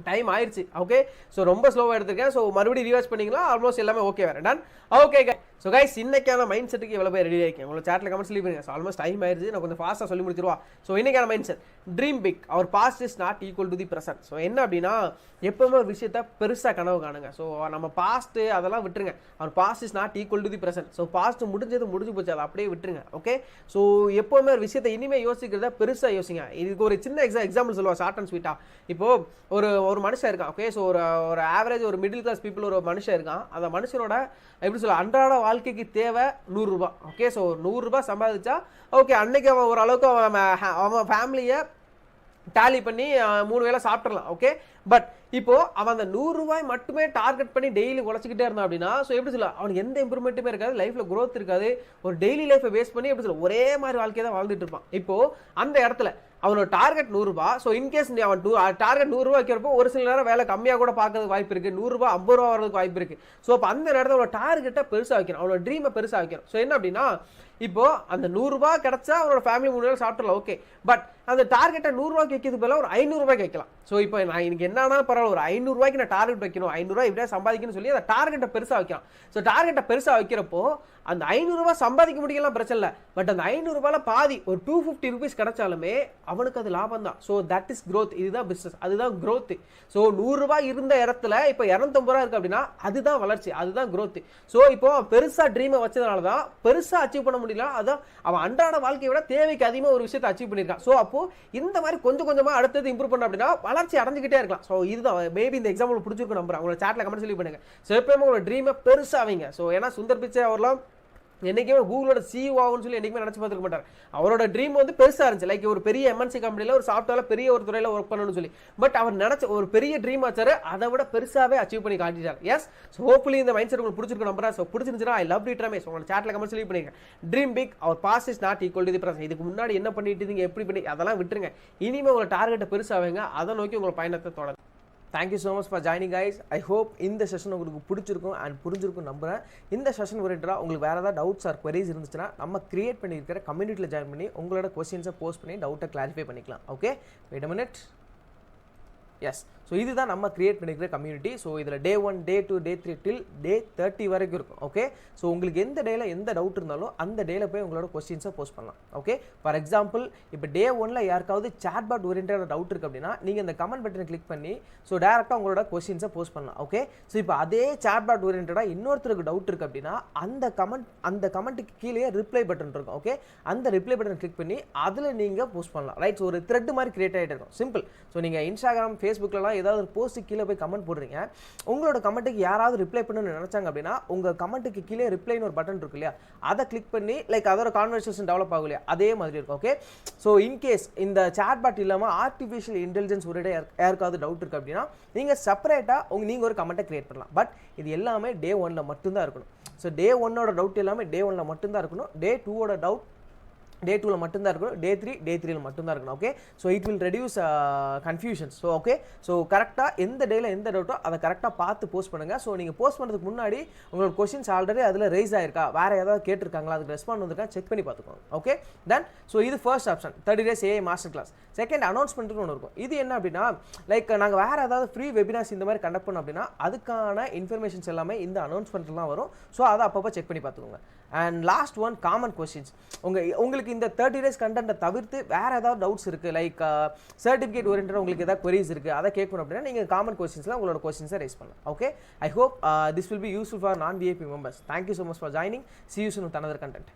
S1: டைம் ஆயிடுச்சு. ஓகே, ஸோ ரொம்ப ஸ்லோவாக எடுத்திருக்கேன். ஸோ மறுபடியும் ரிவாச் பண்ணிங்களா, ஆல்மோஸ்ட் எல்லாமே ஓகே வேறு டன். ஓகே ஸோ கைஸ், இன்னைக்கான மைண்ட் செட்டுக்கு எவ்வளோ பேர் ரெடி ஆகிருக்கேன் உங்களை சாட்டில் கமெண்ட் சொல்லி பண்ணுங்க. ஸோ ஆல்மோஸ்ட் டைம் ஆயிடுச்சு, நான் கொஞ்சம் ஃபாஸ்ட்டாக சொல்லி முடிச்சிருவா. ஸோ இன்னைக்கான mind set, dream big, our past is not equal to the present. So என்ன அப்படின்னா, எப்பவுமே ஒரு விஷயத்த பெருசாக கனவு காணுங்க. ஸோ நம்ம பாஸ்ட்டு அதெல்லாம் விட்டுருங்க. Our past is not equal to the present. So past முடிஞ்சு போச்சு, அதை அப்படியே விட்டுருங்க. ஓகே, ஸோ எப்போவுமே ஒரு விஷயத்தை இனிமேல் யோசிக்கிறத பெருசாக யோசிங்க. இதுக்கு ஒரு சின்ன எக்ஸாம்பிள் சொல்லுவா, ஷார்ட் அண்ட் ஸ்வீட்டாக. இப்போது ஒரு மனுஷன் இருக்கான். ஓகே, ஸோ ஒரு ஆவரேஜ் ஒரு மிடில் கிளாஸ் பீப்புள் ஒரு மனுஷன் இருக்கான். அந்த மனுஷனோட எப்படி சொல்ல, அன்றாட வாழ்க்கைக்கு தேவை 100 ரூபா. ஓகே, ஸோ 100 ரூபா சம்பாதிச்சா ஓகே, அன்னைக்கு அவன் ஓரளவுக்கு அவன் ஃபேமிலியை டேலி பண்ணி 3 வேளை சாப்பிட்றலாம். ஓகே, பட் இப்போ அவன் அந்த 100 ரூபாய் மட்டுமே டார்கெட் பண்ணி டெய்லி உழைச்சிக்கிட்டே இருந்தான் அப்படின்னா, ஸோ எப்படி சொல்ல, அவனுக்கு எந்த இம்ப்ரூவ்மெண்ட்டுமே இருக்காது, லைஃப்ல growth இருக்காது. ஒரு டெய்லி லைஃபை வேஸ்ட் பண்ணி எப்படி சொல்ல, ஒரே மாதிரி வாழ்க்கையை தான் வாழ்ந்துட்டு இருப்பான். இப்போ அந்த இடத்துல அவனோட டார்கெட் 100 ரூபா. ஸோ இன்கேஸ் அவன் டார்கெட் 100 ரூபா வைக்கிறப்போ ஒரு சில நேரம் வேலை கம்மியாக கூட பார்க்கறதுக்கு வாய்ப்பு இருக்குது. 100 ரூபா 50 ரூபா வரதுக்கு வாய்ப்பு இருக்குது. ஸோ அப்போ அந்த நேரத்தில் அவனோட டார்கெட்டை பெருசாக வைக்கணும், அவனோட ட்ரீமை பெருசாக வைக்கணும். ஸோ என்ன அப்படின்னா, இப்போ அந்த 100 ரூபா கிடைச்சா அவனோட ஃபேமிலி 3 வேளை சாப்பிடலாம். ஓகே, பட் அந்த டார்கெட்டை 100 ரூபாய்க்கு வைக்கிறதுக்கு பதிலாக ஒரு 500 ரூபாய்க்கு வைக்கலாம். ஸோ இப்போ நான் எனக்கு என்னன்னா பரவாயில்ல, ஒரு 500 ரூபாய்க்கு நான் டார்கெட் வைக்கணும், 500 ரூபாய் இப்படியே சம்பாதிக்கணும்னு சொல்லி அந்த டார்கெட்டை பெருசாக வைக்கலாம். ஸோ டார்கெட்டை பெருசாக வைக்கிறப்போ அந்த 500 ரூபாய் சம்பாதிக்க முடியலாம், பிரச்சனை இல்லை. பட் அந்த 500 ரூபாயில பாதி ஒரு 250 rupees கிடைச்சாலுமே அவனுக்கு அது லாபம் தான். So that is growth. இதுதான் பிஸ்னஸ், அதுதான் growth. ஸோ 100 ரூபாய் இருந்த இடத்துல இப்போ 250 ரூபா இருக்கு அப்படின்னா அதுதான் வளர்ச்சி, அதுதான் growth. ஸோ இப்போ பெருசாக ட்ரீமை வச்சதுனால தான் பெருசாக அச்சீவ் பண்ண முடியல. அதான் அவன் அன்றாட வாழ்க்கையை விட தேவைக்கு அதிகமாக ஒரு விஷயத்தை அச்சீவ் பண்ணியிருக்கான். ஸோ அப்போ இந்த மாதிரி கொஞ்சம் கொஞ்சமாக அடுத்தது இம்ப்ரூவ் பண்ண அப்படின்னா வளர்ச்சி அடைஞ்சிக்கிட்டே இருக்கலாம். ஸோ இதுதான் மேபி இந்த எக்ஸாம்பிள் பிடிச்சிருக்கும் நம்புறேன். உங்களோட சாட்டில் கமெண்ட் சொல்லி பண்ணுங்க. ஸோ எப்பவுமே உங்களோட ட்ரீமை பெருசாக வைங்க. ஸோ ஏன்னா சுந்தர் பிச்சை அவர்லாம் என்றைக்குமே கூகுளோட CEO ஆகும்னு சொல்லி என்றைக்குமே நினச்சி பார்த்துருக்க மாட்டார். அவரோட ட்ரீம் வந்து பெருசாக இருந்துச்சு, லைக் ஒரு பெரிய MNC கம்பெனியில் ஒரு சாஃப்ட்வேரில் பெரிய ஒரு துறையில் ஒர்க் பண்ணணும்னு சொல்லி. பட் அவர் நினச்ச ஒரு பெரிய ட்ரீம் ஆச்சாரு, அதை விட பெருசாகவே அச்சீவ் பண்ணி காட்டிட்டார். எஸ், ஸோ ஹோப்ஃபுல்லி இந்த மைண்ட் செட் உங்களுக்கு பிடிச்சிருக்க நம்புறேன். ஸோ பிடிச்சிருந்துச்சுன்னா ஐ லவ் இட் ரமேஷ் உங்களோட சாட்டில் கமெண்ட் சொல்லி பண்ணிங்க. Dream big, our past is not equal to the present. இதுக்கு முன்னாடி என்ன பண்ணிட்டு இருந்தீங்க, எப்படி பண்ணி அதெல்லாம் விட்டுருங்க. இனிமேல் உங்களை டார்கெட்டை பெருசாகுங்க, அதை நோக்கி உங்களை பயணத்தை தொடரும். Thank you so much for joining guys. I hope இந்த செஷன் உங்களுக்கு பிடிச்சிருக்கும் அண்ட் புரிஞ்சிருக்கும் நம்புறேன். இந்த செஷன் ஓரியன்டாக உங்களுக்கு வேறு ஏதாவது டவுட்ஸ் ஆர் குவரிஸ் இருந்துச்சுன்னா நம்ம கிரியேட் பண்ணியிருக்கிற கம்யூனிட்டியில் ஜாயின் பண்ணி உங்களோட கொஸ்டின்ஸை போஸ்ட் பண்ணி டவுட்டை கிளாரிஃபை பண்ணிக்கலாம். Okay, wait a minute. Yes, so so இதுதான் நம்ம கிரியேட் பண்ணிக்கிற கம்யூனிட்டி. ஸோ இதில் Day 1 Day 2 Day 3 till Day 30 வரைக்கும் இருக்கும். ஓகே, ஸோ உங்களுக்கு எந்த டேல எந்த டவுட் இருந்தாலும் அந்த டேல போய் உங்களோட கொஸ்டின்ஸை போஸ்ட் பண்ணலாம். ஓகே, ஃபார் எக்ஸாம்பிள் இப்போ Day 1ல யாருக்காவது சாட்பாட் ஓரியன்டான டவுட் இருக்குது அப்படின்னா நீங்கள் இந்த கமெண்ட் பட்டனை கிளிக் பண்ணி ஸோ டேரெக்டாக உங்களோட கொஸ்டின்ஸை போஸ்ட் பண்ணலாம். ஓகே, ஸோ இப்போ அதே சாட்பாட் ஓரியன்டாக இன்னொருத்தருக்கு டவுட் இருக்குது அப்படின்னா அந்த கமெண்ட்டுக்கு கீழே ரிப்ளை பட்டன் இருக்கும். ஓகே, அந்த ரிப்ளை பட்டன் கிளிக் பண்ணி அதில் நீங்கள் போஸ்ட் பண்ணலாம். ரைட், ஸோ ஒரு த்ரெட் மாதிரி கிரியேட் ஆகிட்டு இருக்கும். சிம்பிள். ஸோ நீங்கள் இன்ஸ்டாகிராம் ஃபேஸ்புக்லலாம் ஏதாவது ஒரு போஸ்ட்டு கீழே போய் கமெண்ட் போடுறீங்க, உங்களோட கமெண்ட்டுக்கு யாராவது ரிப்ளை பண்ணணும்னு நினச்சாங்க அப்படின்னா உங்கள் கமெண்ட்டுக்கு கீழே ரிப்ளைன்னு ஒரு பட்டன் இருக்கு இல்லையா, அதை கிளிக் பண்ணி லைக் அதோட கான்வர்சேஷன் டெவலப் ஆகும் இல்லையா, அதே மாதிரி இருக்கும். ஓகே, ஸோ இன்கேஸ் இந்த சாட்பாட் இல்லாமல் ஆர்டிஃபிஷியல் இன்டெலிஜென்ஸ் ஒரு யாருக்காவது டவுட் இருக்குது அப்படின்னா நீங்கள் செப்பரேட்டாக நீங்கள் ஒரு கமெண்ட்டை கிரியேட் பண்ணலாம். பட் இது எல்லாமே Day 1ல மட்டும்தான் இருக்கணும். ஸோ Day 1ஓட டவுட் எல்லாமே Day 1ல மட்டும்தான் இருக்கணும். Day 2ஓட டவுட் Day 2ல மட்டும்தான் இருக்கணும். Day 3 Day 3ல மட்டும்தான் இருக்கணும். Okay, so it will reduce confusions. So okay, so கரெக்டாக எந்த டேல எந்த டவுட்டோ அதை கரெக்டாக பார்த்து போஸ்ட் பண்ணுங்கள். ஸோ நீங்கள் போஸ்ட் பண்ணுறதுக்கு முன்னாடி உங்களோட கொஸ்டின்ஸ் ஆல்ரெடி அதில் ரைஸ் ஆயிருக்கா, வேறு ஏதாவது கேட்டிருக்காங்களா, அதுக்கு ரெஸ்பாண்ட் வந்திருக்கா செக் பண்ணி பார்த்துக்கோங்க. ஓகே, தென் ஸோ இது first option 30 days AI master class. Second அனௌன்ஸ்மெண்ட்டுன்னு ஒன்று இருக்கும். இது என்ன அப்படின்னா லைக் நாங்கள் வேறு ஏதாவது ஃப்ரீ வெபினார்ஸ் இந்த மாதிரி கண்டக்ட் பண்ணோம் அப்படின்னா அதுக்கான இன்ஃபர்மேஷன்ஸ் எல்லாமே இந்த அனௌன்ஸ்மெண்ட்லாம் வரும். ஸோ அதை அப்பப்போ செக் பண்ணி பார்த்துக்கோங்க. And last one common questions. உங்களுக்கு இந்த 30 days கண்டென்ட்டை தவிர்த்து வேறு ஏதாவது டவுட்ஸ் இருக்குது, லைக் சர்டிஃபிகேட் ஓரியன்டாக உங்களுக்கு ஏதாவது queries இருக்குது, அதை கேட்கணும் அப்படின்னா நீங்கள் காமன் கொஸ்டின்ஸில் உங்களோட கொஸ்டின்ஸை ரைஸ் பண்ணலாம். Okay, I hope this will be useful for நான் VIP members. Thank you so much for joining. See you soon with another content.